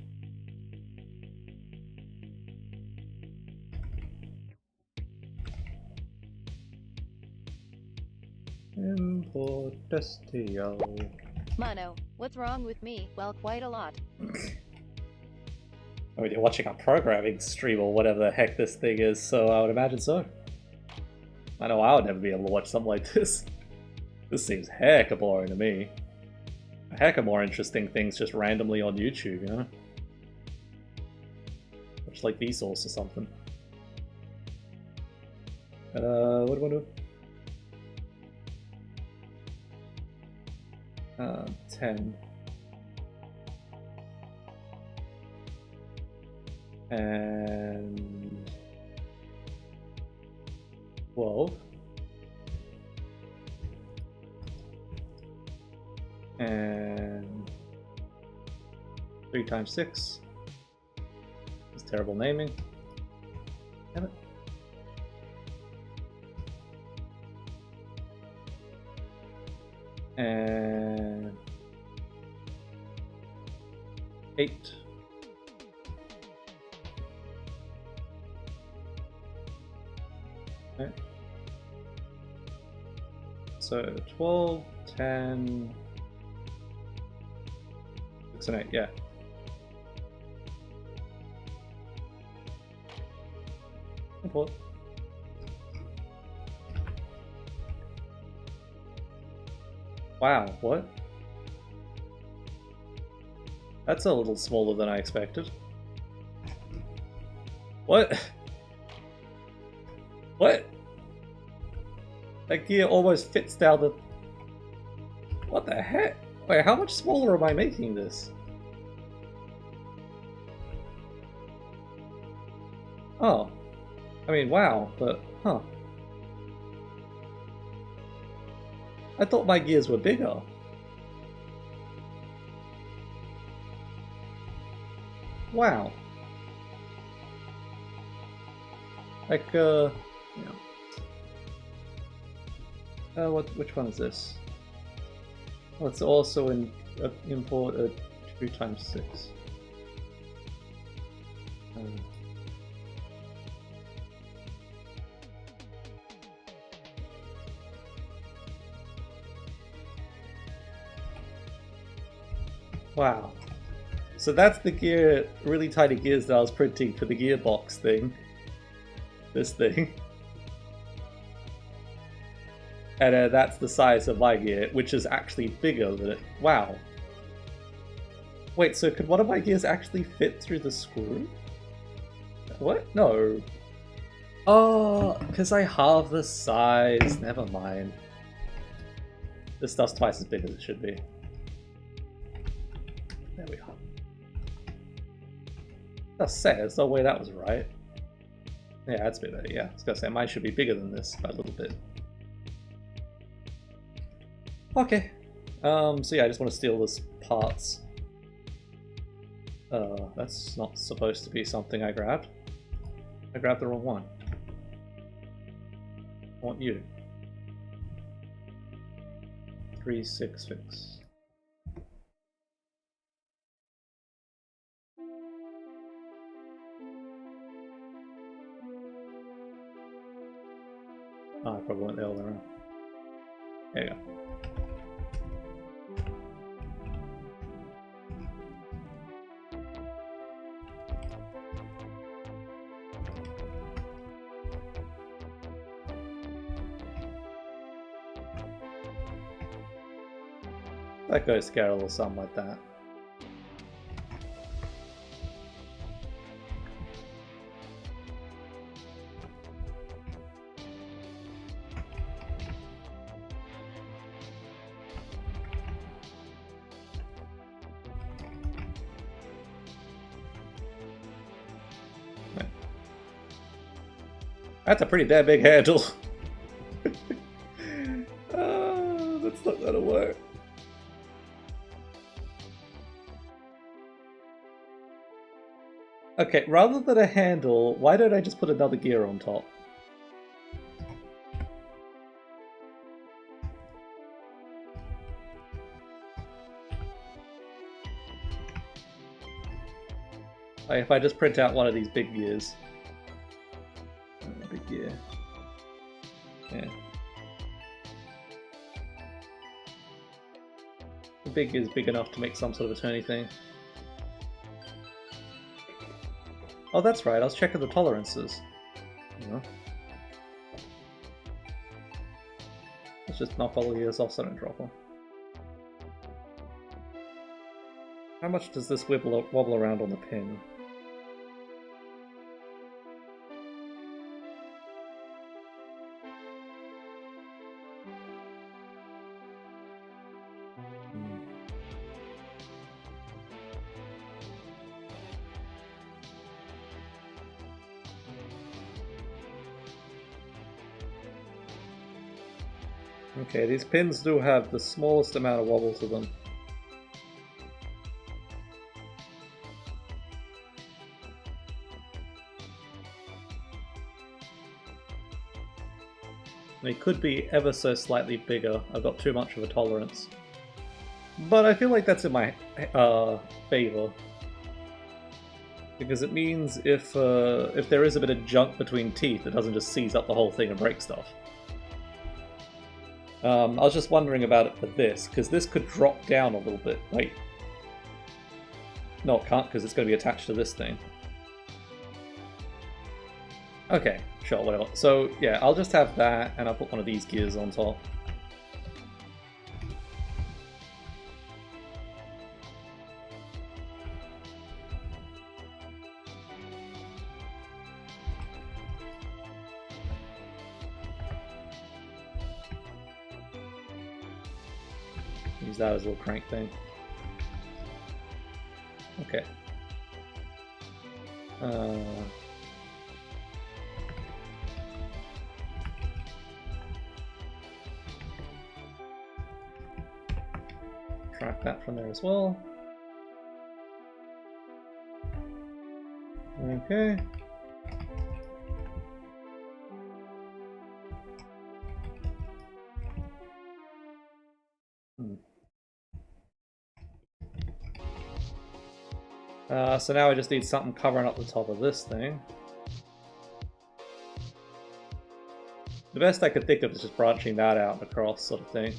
Import STO.
Mono, what's wrong with me? Well, quite a lot.
I mean, you're watching a programming stream or whatever the heck this thing is, so I would imagine so. I know I would never be able to watch something like this. This seems hecka boring to me. A hecka more interesting things just randomly on YouTube, you know? Much like Vsauce or something. What do I do? 10. And 12. And 3 times 6. It's terrible naming. Damn it. And 8. Okay. So 12, 10, 6 and 8, yeah. Import. Wow, what? That's a little smaller than I expected. What? What? That gear almost fits down the... What the heck? Wait, how much smaller am I making this? Oh. I mean, wow, but... Huh. I thought my gears were bigger. Wow. Like, yeah. Which one is this? Oh, it's also in import a 2 times 6. Wow. So that's the gear, really tiny gears that I was printing for the gearbox thing. This thing. And that's the size of my gear, which is actually bigger than it. Wow. Wait, so could one of my gears actually fit through the screw? What? No. Oh, because I halve the size. Never mind. This stuff's twice as big as it should be. There we are. That's sad. There's no way that was right. Yeah, that's a bit better. Yeah, I was gonna say mine should be bigger than this by a little bit. Okay. So yeah, I just want to steal this parts. That's not supposed to be something I grabbed. I grabbed the wrong one. I want you. 3, 6 fix. Oh, I probably went the other way around. There you go. That goes to get a little something like that. That's a pretty damn big handle. That's not gonna work. Okay, rather than a handle, why don't I just put another gear on top? Like if I just print out one of these big gears. Big gear. Yeah. The big gear is big enough to make some sort of a turny thing. Oh, that's right, I was checking the tolerances. Yeah. Let's just knock all the gears off so I don't drop them. How much does this wobble around on the pin? Okay, these pins do have the smallest amount of wobble to them. They could be ever so slightly bigger. I've got too much of a tolerance. But I feel like that's in my favor. Because it means if there is a bit of junk between teeth, it doesn't just seize up the whole thing and break stuff. I was just wondering about it for this, because this could drop down a little bit. Like, no, it can't, because it's going to be attached to this thing. Okay, sure, whatever. So, yeah, I'll just have that, and I'll put one of these gears on top. Use that as a little crank thing. Okay. Track that from there as well. Okay. So now I just need something covering up the top of this thing. The best I could think of is just branching that out across, sort of thing.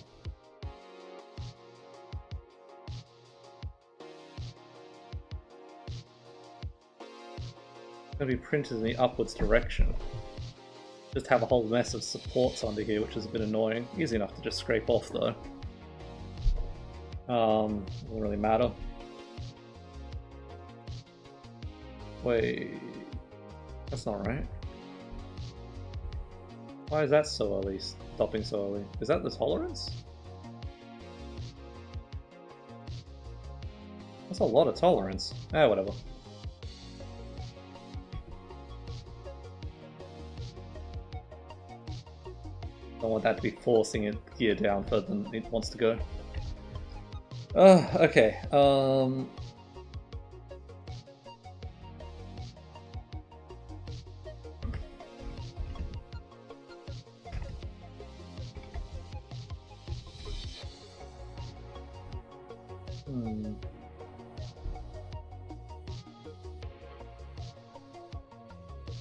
It's going to be printed in the upwards direction. Just have a whole mess of supports under here, which is a bit annoying. Easy enough to just scrape off, though. Doesn't really matter. Wait, that's not right. Why is that so early, stopping so early? Is that the tolerance? That's a lot of tolerance. Eh, whatever. Don't want that to be forcing it gear down further than it wants to go. Okay,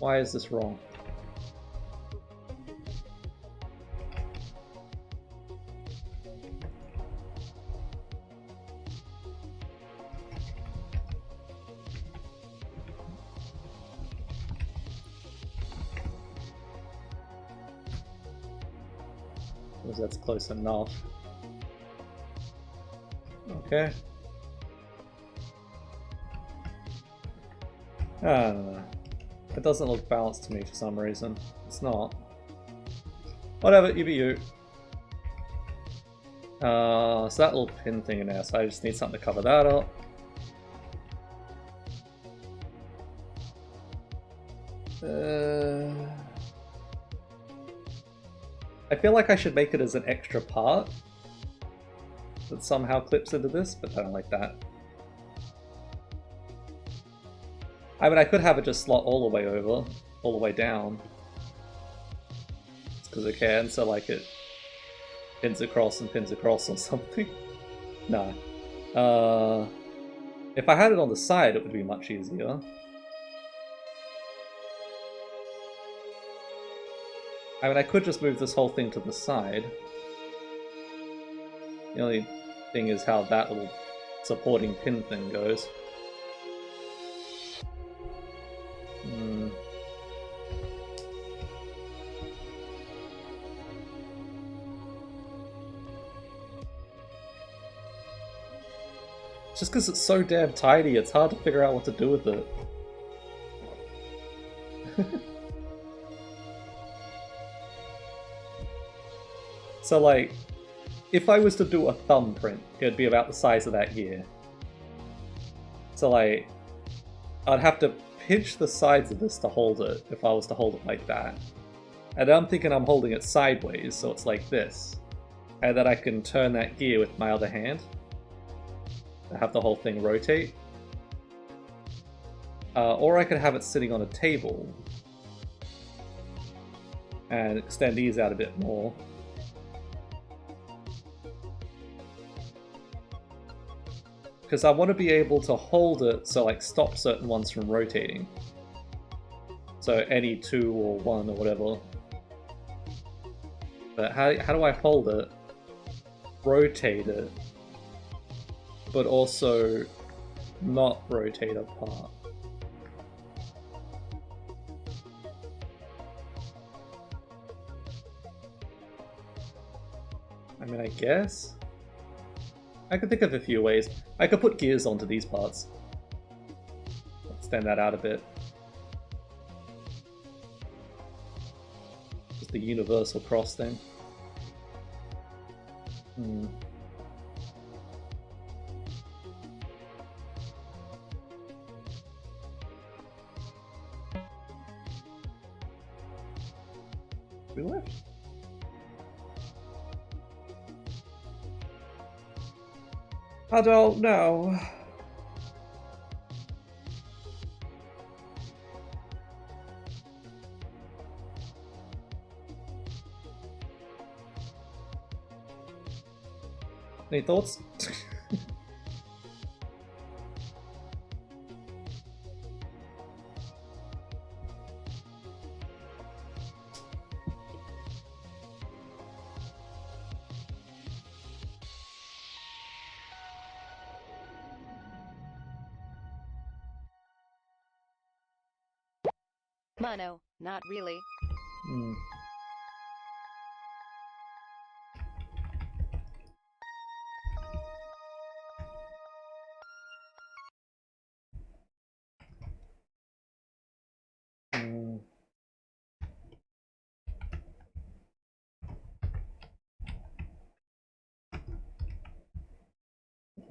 Why is this wrong? Because that's close enough. Okay. I don't know. It doesn't look balanced to me for some reason. It's not. Whatever, you be you. So that little pin thing in there, so I just need something to cover that up. I feel like I should make it as an extra part that somehow clips into this, but I don't like that. I mean, I could have it just slot all the way over, all the way down. It's because it can, so like it pins across and pins across or something. No. If I had it on the side, it would be much easier. I mean, I could just move this whole thing to the side. The only thing is how that little supporting pin thing goes. Just because it's so damn tidy, it's hard to figure out what to do with it. So like, if I was to do a thumbprint, it'd be about the size of that gear. So like, I'd have to pinch the sides of this to hold it, if I was to hold it like that. And I'm thinking I'm holding it sideways, so it's like this. And then I can turn that gear with my other hand. And have the whole thing rotate. Or I could have it sitting on a table. and extend these out a bit more. Because I want to be able to hold it so like stop certain ones from rotating. So any 2 or 1 or whatever. But how do I hold it, rotate it, but also not rotate apart? I mean, I guess I could think of a few ways. I could put gears onto these parts. Extend that out a bit. Just the universal cross thing. We left. I don't know. Any thoughts?
Mono, not really.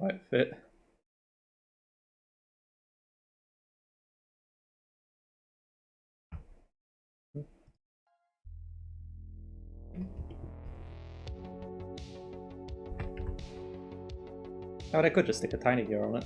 Might fit. I mean, I could just stick a tiny gear on it.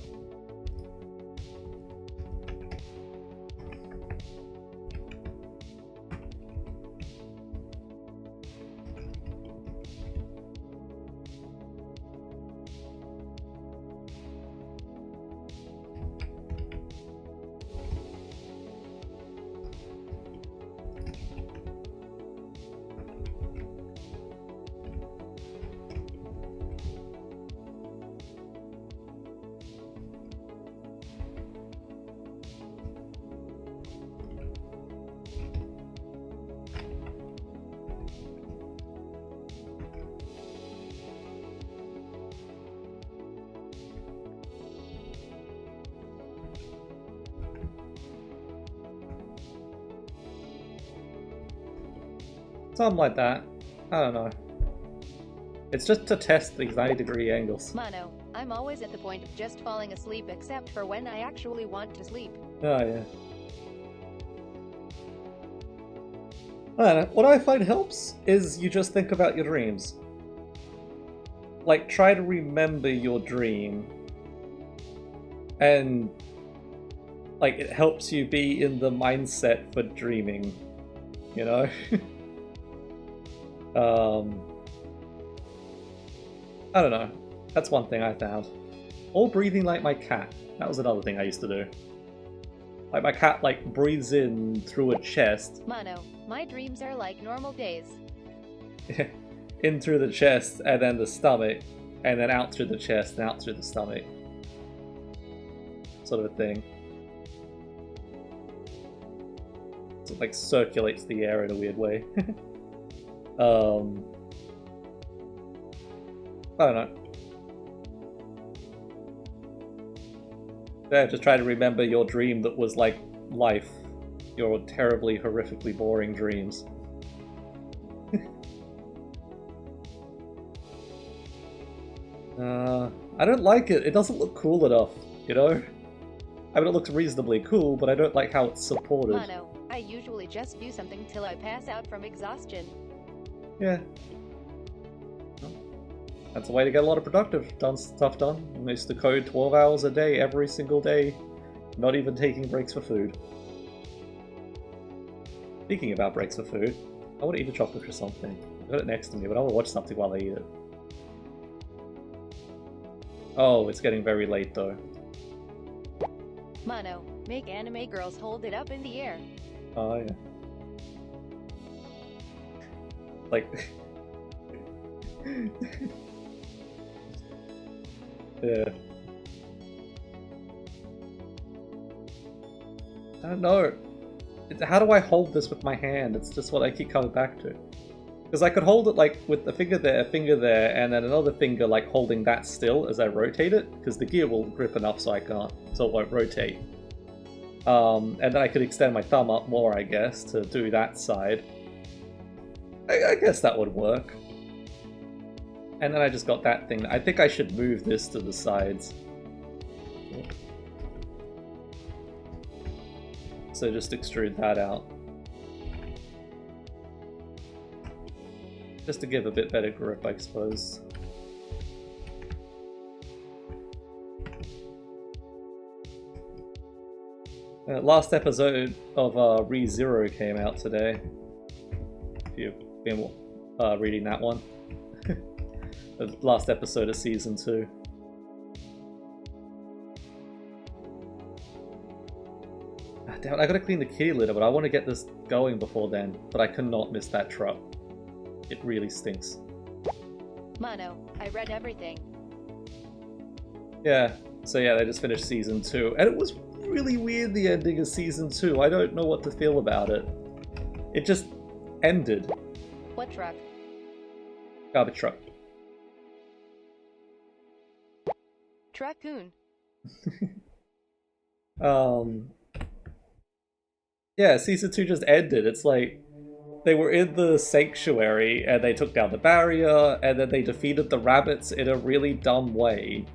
Something like that. I don't know. It's just to test these 90-degree angles.
Mono, I'm always at the point of just falling asleep except for when I actually want to sleep.
Oh, yeah. I don't know. What I find helps is you just think about your dreams. Like, try to remember your dream. And, like, it helps you be in the mindset for dreaming. You know? I don't know. That's one thing I found. Or breathing like my cat. That was another thing I used to do. Like my cat, like, breathes in through a chest.
Mono, my dreams are like normal days.
In through the chest, and then the stomach, and then out through the chest, and out through the stomach. Sort of a thing. So it, like, circulates the air in a weird way. I don't know. Yeah, just try to remember your dream that was like life. Your terribly, horrifically boring dreams. I don't like it. It doesn't look cool enough, you know? I mean, it looks reasonably cool, but I don't like how it's supported.
Mono, I usually just do something till I pass out from exhaustion.
Yeah. That's a way to get a lot of productive stuff done. I used to code 12 hours a day every single day, not even taking breaks for food. Speaking about breaks for food, I want to eat a chocolate or something. I got it next to me, but I want to watch something while I eat it. Oh, it's getting very late though.
Mono, make anime girls hold it up in the air.
Oh yeah. Like... yeah. I don't know. How do I hold this with my hand? It's just what I keep coming back to. Because I could hold it like with the finger there, and then another finger like holding that still as I rotate it, because the gear will grip enough so it won't rotate. And then I could extend my thumb up more, I guess, to do that side. I guess that would work. And then I just got that thing. I think I should move this to the sides. So just extrude that out. Just to give a bit better grip, I suppose. Last episode of ReZero came out today. If you've been reading that one. The last episode of Season 2. Damn it, I gotta clean the kitty litter, but I want to get this going before then. But I cannot miss that truck. It really stinks.
Mono, I read everything.
Yeah, so yeah, they just finished Season 2. And it was really weird, the ending of Season 2. I don't know what to feel about it. It just ended.
What truck?
Garbage truck.
Truck-coon.
Yeah, Season 2 just ended. It's like, they were in the sanctuary, and they took down the barrier, and then they defeated the rabbits in a really dumb way.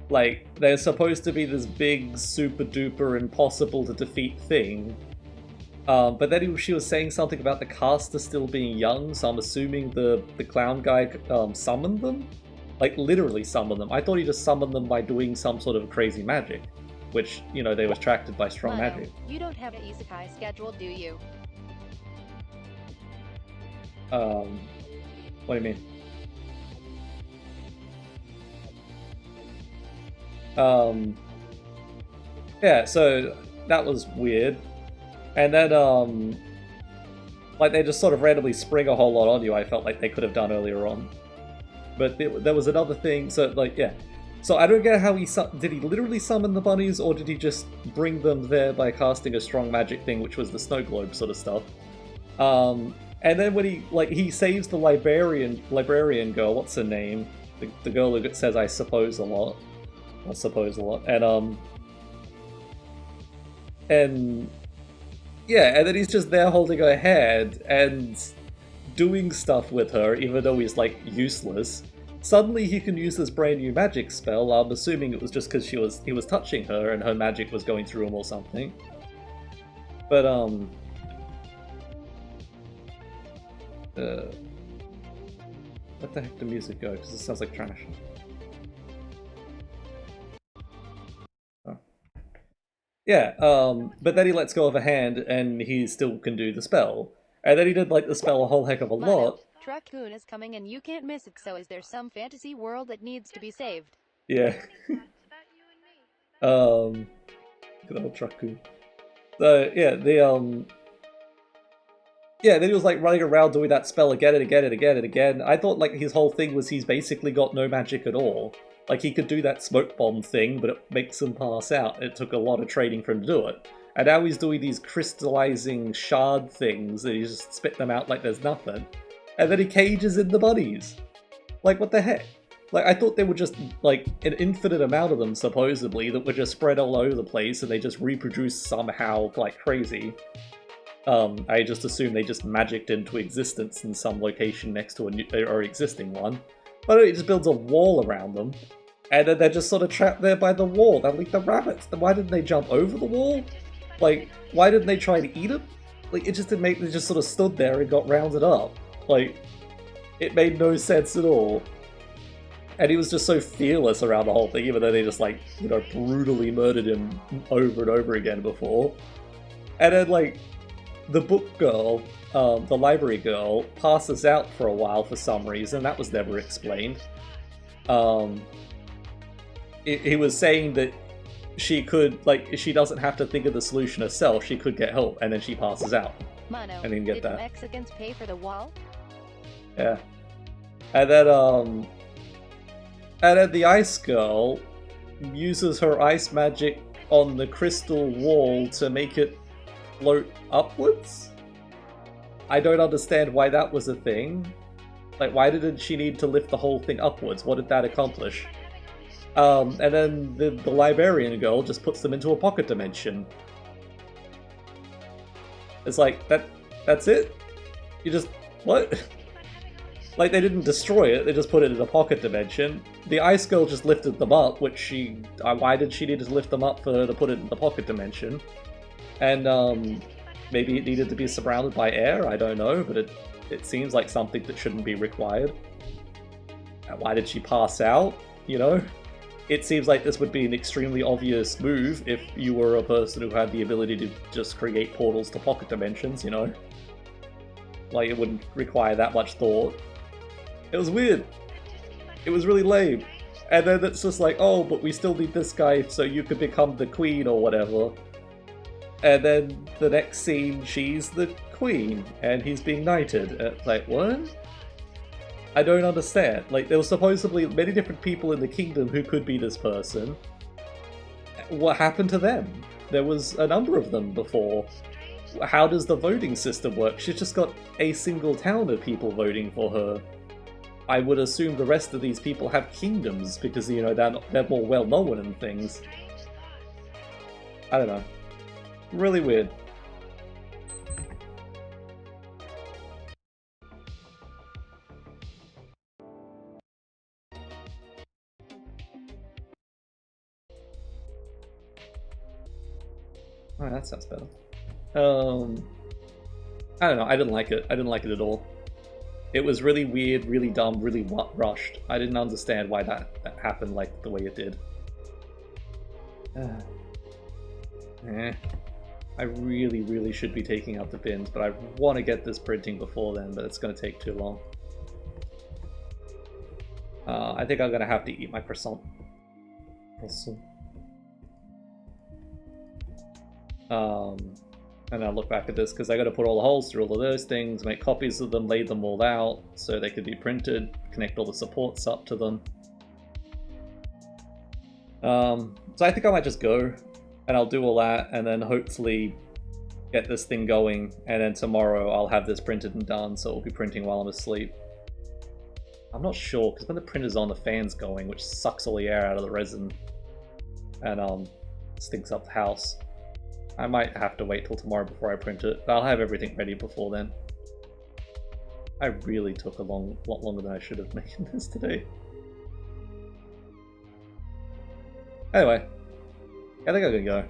Like, they're supposed to be this big, super-duper, impossible-to-defeat thing. But then she was saying something about the caster still being young, so I'm assuming the clown guy summoned them? Like, literally summoned them. I thought he just summoned them by doing some sort of crazy magic. Which, you know, they were attracted by strong
Mono,
magic.
you don't have an isekai schedule, do you?
What do you mean? Yeah, so that was weird. And then, like, they just sort of randomly spring a whole lot on you, I felt like they could have done earlier on. But there was another thing, so, like, yeah. So I don't get how did he literally summon the bunnies, or did he just bring them there by casting a strong magic thing, which was the snow globe sort of stuff? And then when he saves the librarian girl, what's her name? The girl who says I suppose a lot. I suppose a lot. And yeah, and then he's just there holding her hand and doing stuff with her, even though he's like useless. Suddenly he can use this brand new magic spell. I'm assuming it was just because he was touching her and her magic was going through him or something. But let the heck the music go? Because it sounds like trash. Oh. Yeah, but then he lets go of a hand and he still can do the spell. And then he did like the spell a whole heck of a lot.
Truck-coon is coming and you can't miss it, so is there some fantasy world that needs to be saved?
Yeah. Good old Truck-coon. So, yeah, yeah, then he was like running around doing that spell again and again and again and again. I thought like his whole thing was he's basically got no magic at all. Like he could do that smoke bomb thing, but it makes him pass out. It took a lot of training for him to do it. And now he's doing these crystallizing shard things, and he just spit them out like there's nothing. And then he cages in the bunnies. Like, what the heck? Like, I thought they were just, like, an infinite amount of them, supposedly, that were just spread all over the place, and they just reproduce somehow like crazy. I just assumed they just magicked into existence in some location next to or existing one. But it just builds a wall around them. And then they're just sort of trapped there by the wall. They're like the rabbits. Then why didn't they jump over the wall? Like, why didn't they try to eat them? Like, it just didn't make... They just sort of stood there and got rounded up. Like, it made no sense at all. And he was just so fearless around the whole thing, even though they just, like, you know, brutally murdered him over and over again before. And then, like, the book girl, the library girl, passes out for a while for some reason. That was never explained. He was saying that she could, like, she doesn't have to think of the solution herself. She could get help, and then she passes out.
Mono,
I didn't get
did
that.
the Mexicans pay for the wall?
Yeah. And then the ice girl uses her ice magic on the crystal wall to make it float upwards? I don't understand why that was a thing. Like, why didn't she need to lift the whole thing upwards? What did that accomplish? And then the librarian girl just puts them into a pocket dimension. It's like, that's it? You just... what? Like, they didn't destroy it, they just put it in a pocket dimension. The ice girl just lifted them up, which she... why did she need to lift them up for her to put it in the pocket dimension? And, maybe it needed to be surrounded by air, I don't know, but it seems like something that shouldn't be required. Why did she pass out, you know? It seems like this would be an extremely obvious move if you were a person who had the ability to just create portals to pocket dimensions, you know? Like, it wouldn't require that much thought. It was weird. It was really lame. And then it's just like, oh, but we still need this guy so you could become the queen or whatever. And then the next scene, she's the queen, and he's being knighted. It's like, what? I don't understand. Like, there were supposedly many different people in the kingdom who could be this person. What happened to them? There was a number of them before. How does the voting system work? She's just got a single town of people voting for her. I would assume the rest of these people have kingdoms, because, you know, they're more well-known and things. I don't know. Really weird. Oh, that sounds better. I don't know, I didn't like it. I didn't like it at all. It was really weird, really dumb, really rushed. I didn't understand why that happened like the way it did. I really, really should be taking out the bins, but I want to get this printing before then, but it's going to take too long. I think I'm going to have to eat my croissant. And I'll look back at this, because I got to put all the holes through all of those things, make copies of them, lay them all out, so they could be printed, connect all the supports up to them. So I think I might just go, and I'll do all that, and then hopefully get this thing going, and then tomorrow I'll have this printed and done, so it'll be printing while I'm asleep. I'm not sure, because when the printer's on, the fan's going, which sucks all the air out of the resin, and stinks up the house. I might have to wait till tomorrow before I print it, but I'll have everything ready before then. I really took a lot longer than I should have making this today. Anyway, I think I'm gonna go.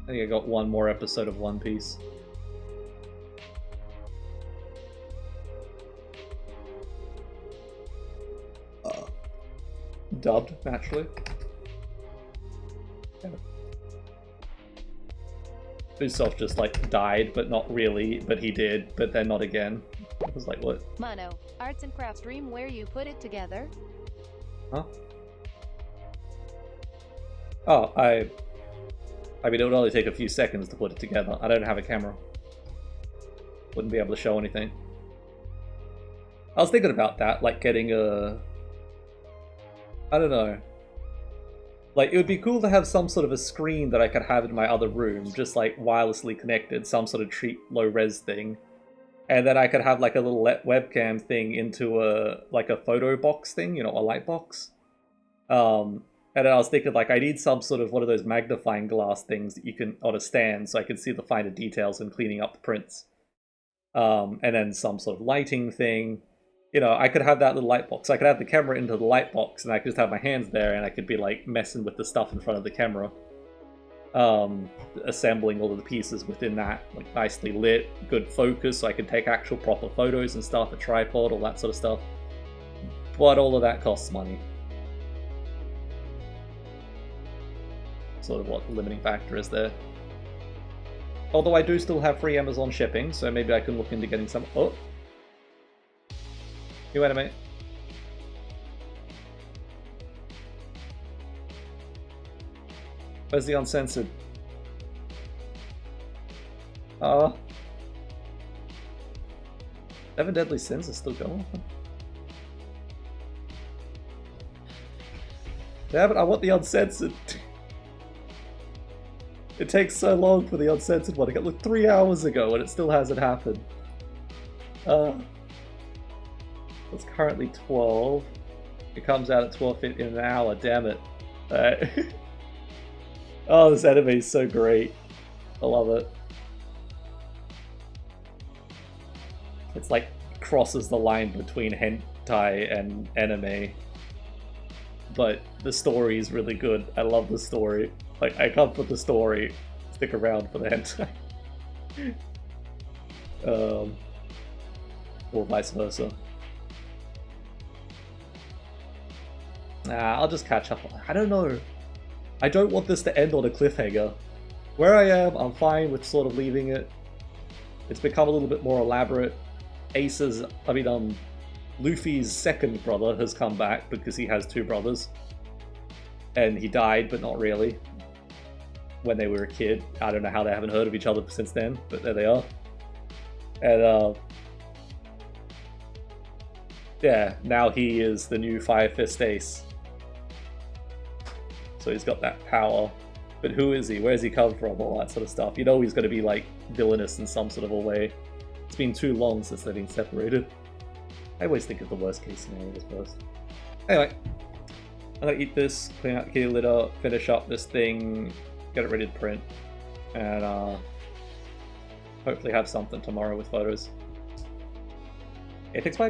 I think I got one more episode of One Piece. Dubbed, naturally. Usopp just like died, but not really, but he did, but then not again. I was like, what?
Mono, arts and crafts stream where you put it together.
Huh? Oh, I mean, it would only take a few seconds to put it together. I don't have a camera. Wouldn't be able to show anything. I was thinking about that, like getting a... I don't know. Like, it would be cool to have some sort of a screen that I could have in my other room, just like wirelessly connected, some sort of cheap low-res thing. And then I could have like a little webcam thing into a photo box thing, you know, a light box. And then I was thinking, like, I need some sort of one of those magnifying glass things that you can, on a stand, so I can see the finer details in cleaning up the prints. And then some sort of lighting thing. You know, I could have that little light box. I could have the camera into the light box, and I could just have my hands there, and I could be, like, messing with the stuff in front of the camera. Assembling all of the pieces within that, like, nicely lit, good focus, so I could take actual proper photos and stuff, a tripod, all that sort of stuff. But all of that costs money. sort of what the limiting factor is there. Although I do still have free Amazon shipping, so maybe I can look into getting some... Oh! You anime. Where's the uncensored? Seven Deadly Sins is still going. Damn it, I want the uncensored. It takes so long for the uncensored one. I got like 3 hours ago and it still hasn't happened. It's currently 12. It comes out at 12:50 in an hour, damn it. Oh, this anime is so great. I love it. It's like crosses the line between hentai and anime. But the story is really good. I love the story. Like, I come for the story, stick around for the hentai. Or vice versa. Nah, I'll just catch up. I don't know. I don't want this to end on a cliffhanger. Where I am, I'm fine with sort of leaving it. It's become a little bit more elaborate. Luffy's second brother has come back because he has 2 brothers. And he died, but not really. When they were a kid. I don't know how they haven't heard of each other since then, but there they are. And, yeah, now he is the new Fire Fist Ace. So he's got that power. But who is he? Where's he come from? All that sort of stuff. You know he's going to be, like, villainous in some sort of a way. It's been too long since they've been separated. I always think of the worst case scenario first. Anyway, I'm going to eat this, clean out the kitty litter, finish up this thing, get it ready to print, and hopefully have something tomorrow with photos. Okay, thanks, bye.